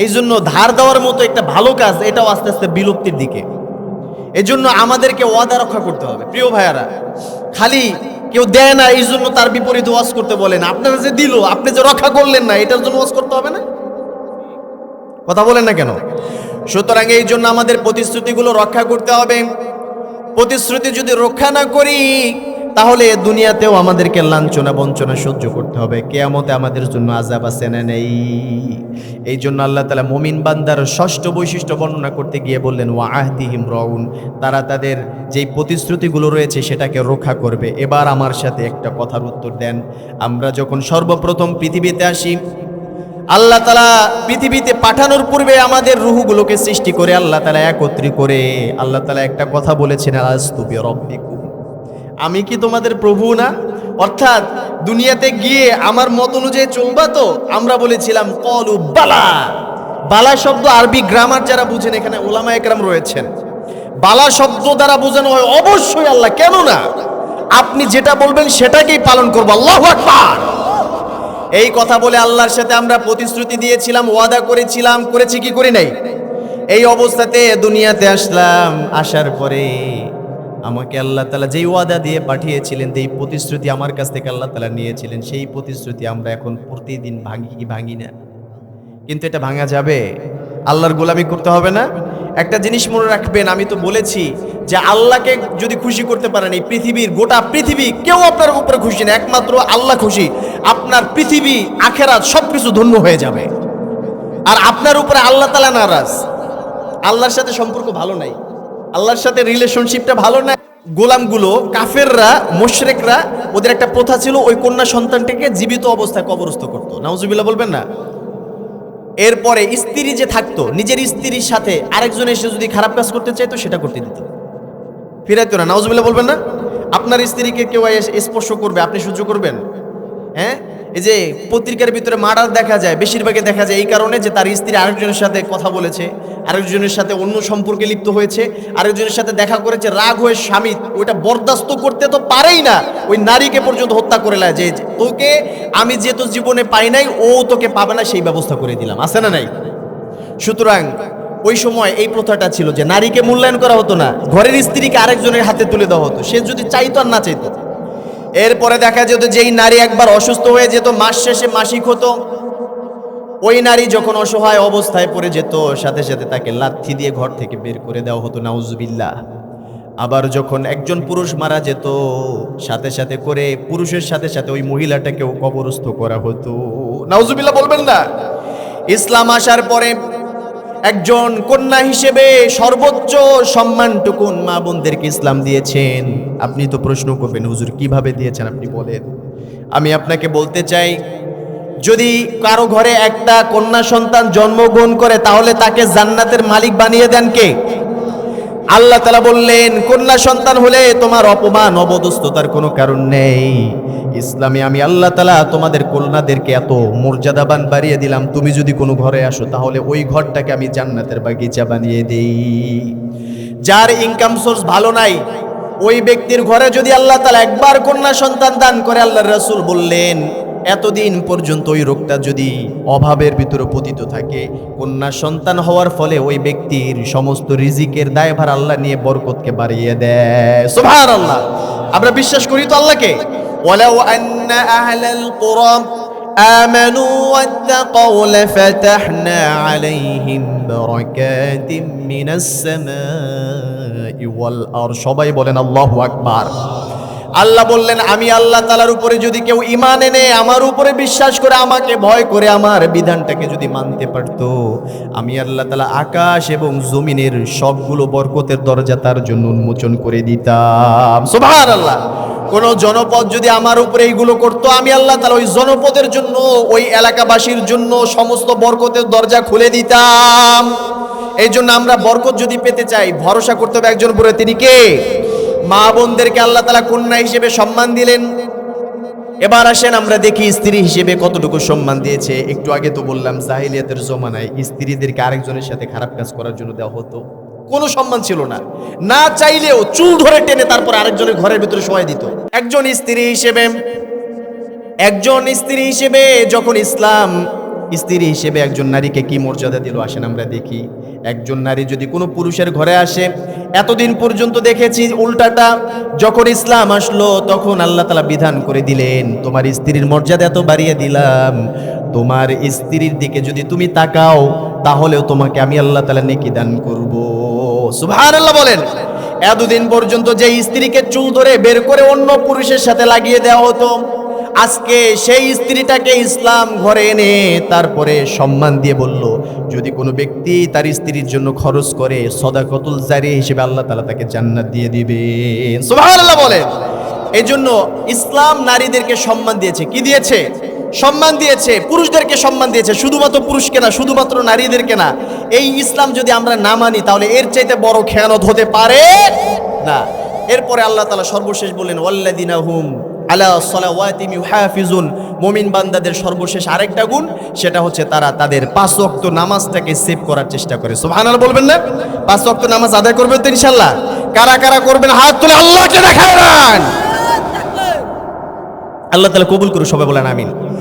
এই জন্য ধার দেওয়ার মতো একটা ভালো কাজ, এটাও আস্তে আস্তে বিলুপ্তির দিকে। এই জন্য আমাদেরকে ওয়াদা রক্ষা করতে হবে। প্রিয় ভাইয়ারা, খালি কেউ দেয় না এই জন্য তার বিপরীতে ওয়াজ করতে বলেন। আপনারা যে দিল, আপনি যে রক্ষা করলেন না, এটার জন্য ওয়াজ করতে হবে না? কথা বলেন না কেন? সুতরাং এই জন্য আমাদের প্রতিশ্রুতিগুলো রক্ষা করতে হবে। প্রতিশ্রুতি যদি রক্ষা না করি, তাহলে দুনিয়াতেও আমাদেরকে লাঞ্ছনা বঞ্চনা সহ্য করতে হবে, কিয়ামতে আমাদের জন্য আযাব আছে না নেই? এই জন্য আল্লাহ তাআলা মুমিন বান্দার 6ষ্ঠ বৈশিষ্ট্য বর্ণনা করতে গিয়ে বললেন, ওয়া আহদিহিম রাউন, তারা তাদের যেই প্রতিশ্রুতিগুলো রয়েছে সেটাকে রক্ষা করবে। এবার আমার সাথে একটা কথার উত্তর দেন। আমরা যখন সর্বপ্রথম পৃথিবীতে আসি, আল্লাহ তাআলা পৃথিবীতে পাঠানোর পূর্বে আমাদের রূহগুলোকে সৃষ্টি করে আল্লাহ তাআলা একত্রিত করে আল্লাহ তাআলা একটা কথা বলেছেন, আলাস্তু বিরাব্বিকুম, আমি কি তোমাদের প্রভু না? অর্থাৎ দুনিয়াতে গিয়ে আমার মত অনুযায়ী চলবা তো? আমরা বলেছিলাম ক্বালু বালা। বালা শব্দ আরবি গ্রামার যারা বুঝেন, এখানে উলামা একরাম রয়েছেন, বালা শব্দ দ্বারা বোঝানো হয় অবশ্যই আল্লাহ, কেন না? আপনি যেটা বলবেন সেটাকেই পালন করব। আল্লাহু আকবার। এই কথা বলে আল্লাহর সাথে আমরা প্রতিশ্রুতি দিয়েছিলাম, ওয়াদা করেছিলাম, করেছি কি করি নাই? এই অবস্থাতে দুনিয়াতে আসলাম, আসার পরে আমাকে আল্লাহ তাআলা যেই ওয়াদা দিয়ে পাঠিয়েছিলেন, যেই প্রতিশ্রুতি আমার কাছ থেকে আল্লাহ তাআলা নিয়েছিলেন, সেই প্রতিশ্রুতি আমরা এখন প্রতিদিন ভাঙি কি ভাঙি না? কিন্তু এটা ভাঙা যাবে? আল্লাহর গোলামি করতে হবে না? একটা জিনিস মনে রাখবেন, আমি তো বলেছি যে আল্লাহকে যদি খুশি করতে পারেন, এই পৃথিবীর গোটা পৃথিবী কেউ আপনার উপরে খুশি না, একমাত্র আল্লাহ খুশি। আপনার পৃথিবী আখেরাত সবকিছু ধন্য হয়ে যাবে। আর আপনার উপরে আল্লাহ তাআলা নারাজ, আল্লাহর সাথে সম্পর্ক ভালো নাই, আল্লাহর সাথে রিলেশনশিপটা ভালো না। গোলামগুলো, কাফেররা, মুশরিকরা, ওদের একটা প্রথা ছিল, ওই কন্যা সন্তানটাকে জীবিত অবস্থায় কবরস্থ করতো। নাউজুবিল্লাহ বলবেন না? এরপরে স্ত্রী যে থাকতো, নিজের স্ত্রীর সাথে আরেকজন এসে যদি খারাপ কাজ করতে চাইতো সেটা করতে দিত, ফিরাইতো না। নাউজুবিল্লাহ বলবেন না? আপনার স্ত্রীকে কেউ স্পর্শ করবে, আপনি সহ্য করবেন? হ্যাঁ, এই যে পত্রিকার ভিতরে মার্ডার দেখা যায়, বেশিরভাগই দেখা যায় এই কারণে যে তার স্ত্রী আরেকজনের সাথে কথা বলেছে, আরেকজনের সাথে অন্য সম্পর্কে লিপ্ত হয়েছে, আরেকজনের সাথে দেখা করেছে, রাগ হয়ে স্বামী ওইটা বরদাস্ত করতে তো পারেই না, ওই নারীকে পর্যন্ত হত্যা করে নেয়, যে তোকে আমি যে তো জীবনে পাই নাই, ও তোকে পাবে না, সেই ব্যবস্থা করে দিলাম। আছে না নাই? সুতরাং ওই সময় এই প্রথাটা ছিল যে নারীকে মূল্যায়ন করা হতো না, ঘরের স্ত্রীকে আরেকজনের হাতে তুলে দেওয়া হতো, সে যদি চাইতো আর না চাইতো। এরপরে দেখা যেত যেই নারী একবার অসুস্থ হয়ে যেত, মাস শেষে মাসিক হতো, ওই নারী যখন অসহায় অবস্থায় পড়ে যেত, সাথে সাথে তাকে লাথি দিয়ে ঘর থেকে বের করে দেওয়া হতো। নাউজুবিল্লাহ। আবার যখন একজন পুরুষ মারা যেত, সাথে সাথে করে পুরুষের সাথে সাথে ওই মহিলাটাকেও কবরস্থ করা হতো। নাউজুবিল্লাহ বলবেন না? ইসলাম আসার পরে একজন কন্যা হিসেবে সর্বোচ্চ সম্মানটুকুন মা বোনদেরকে ইসলাম দিয়েছেন। আপনি তো প্রশ্ন করবেন, হুজুর কিভাবে দিয়েছেন আপনি বলেন। আমি আপনাকে বলতে চাই, যদি কারো ঘরে একটা কন্যা সন্তান জন্মগ্রহণ করে, তাহলে তাকে জান্নাতের মালিক বানিয়ে দেন কে? আল্লাহ তাআলা বললেন, কন্যা সন্তান হলে তোমার অপমান অবদস্ততার কোনো কারণ নেই। ইসলামে আমি আল্লাহ তাআলা তোমাদের কন্যাদেরকে এত মর্যাদাবান বাড়িয়ে দিলাম, তুমি যদি কোনো ঘরে আসো তাহলে ওই ঘরটাকে আমি জান্নাতের বাগিচা বানিয়ে দেই। যার ইনকাম সোর্স ভালো নাই, ওই ব্যক্তির ঘরে যদি আল্লাহ তাআলা একবার কন্যা সন্তান দান করে, আল্লাহর রাসূল বললেন এতদিন পর্যন্ত ওই রোগটা যদি অভাবের ভিতরে পতিত থাকে, কন্যা সন্তান হওয়ার ফলে ওই ব্যক্তির সমস্ত রিজিকের দায়ভার আল্লাহ নিয়ে বরকতকে বাড়িয়ে দেয়। সুবহানাল্লাহ। আমরা বিশ্বাস করি তো আল্লাহকে। ওয়ালাউ আন্না আহলাল কুরা আমানু ওয়াত্তাকাউ লাফাতাহনা আলাইহিম বারাকাতিম মিনাস সামাই ওয়াল আরদ। সবাই বলেন আল্লাহু আকবার। আল্লাহ বললেন, আমি আল্লাহ তাআলার উপরে যদি কেউ ঈমান এনে, আমার উপরে বিশ্বাস করে, আমাকে ভয় করে, আমার বিধানটাকে যদি মানতে পারতো, আমি আল্লাহ তাআলা আকাশ এবং জমিনের সবগুলো বরকতের দরজা তার জন্য উন্মোচন করে দিতাম। সুবহানাল্লাহ। কোন জনপদ যদি আমার উপরে এইগুলো করতো, আমি আল্লাহ তাআলা ওই জনপদের জন্য, ওই এলাকাবাসীর জন্য সমস্ত বরকতের দরজা খুলে দিতাম। এই জন্য আমরা বরকত যদি পেতে চাই, ভরসা করতে হবে একজন উপরে, তিনি কে? মা বোনদেরকে আল্লাহ তাআলা কন্যা হিসেবে সম্মান দিলেন। এবার আসেন আমরা দেখি স্ত্রী হিসেবে কতটুকু সম্মান দিয়েছে। একটু আগে তো বললাম, জাহিলিয়াতের জমানায় স্ত্রীদেরকে আরেকজনের সাথে খারাপ কাজ করার জন্য দেওয়া হতো, কোনো সম্মান ছিল না। না চাইলেও চুল ধরে টেনে তারপর আরেকজনের ঘরের ভিতরে শোয়াই দিত। একজন স্ত্রী হিসেবে যখন ইসলাম স্ত্রী হিসেবে একজন নারীকে কি মর্যাদা দিল, আসেন আমরা দেখি। একজন নারী যদি কোনো পুরুষের ঘরে আসে, এতদিন পর্যন্ত দেখেছি উল্টাটা, যখন ইসলাম আসলো তখন আল্লাহ তাআলা বিধান করে দিলেন, তোমার স্ত্রীর মর্যাদা এত বাড়িয়ে দিলাম, তোমার স্ত্রীর দিকে যদি তুমি তাকাও তাহলেও তোমাকে আমি আল্লাহ তাআলা নেকি দান করব। সুবহানাল্লাহ বলেন। এতদিন পর্যন্ত যে স্ত্রীকে চুল ধরে বের করে অন্য পুরুষের সাথে লাগিয়ে দেওয়া হতো, আজকে সেই স্ত্রীটাকে ইসলাম ঘরে এনে তারপরে সম্মান দিয়ে বলল, যদি কোনো ব্যক্তি তার স্ত্রীর জন্য খরচ করে, সদাকাতুল জারিয়া হিসেবে আল্লাহ তাআলা তাকে জান্নাত দিয়ে দিবেন। সুবহানাল্লাহ বলেন। এই জন্য ইসলাম নারীদেরকে সম্মান দিয়েছে। কি দিয়েছে? সম্মান দিয়েছে। পুরুষদেরকে সম্মান দিয়েছে, শুধুমাত্র পুরুষকে না, শুধুমাত্র নারীদেরকে না। এই ইসলাম যদি আমরা না মানি তাহলে এর চাইতে বড় খেয়ানত হতে পারে না। এরপরে আল্লাহ তাআলা সর্বশেষ বললেন, ওয়াল্লাযিনা হুম আলা সালাওয়াতিহিম ইউহাফিজুন। মুমিন বান্দাদের সর্বশেষ আরেকটা গুণ, সেটা হচ্ছে তারা তাদের 5 ওয়াক্ত নামাজটাকে সেভ করার চেষ্টা করে। সুবহানাল্লাহ বলবেন না? 5 ওয়াক্ত নামাজ আদায় করবেন তো ইনশাআল্লাহ? কারা কারা করবেন হাত তুলে আল্লাহকে দেখান। আল্লাহ তাআলা কবুল করুন, সবাই বলেন আমিন।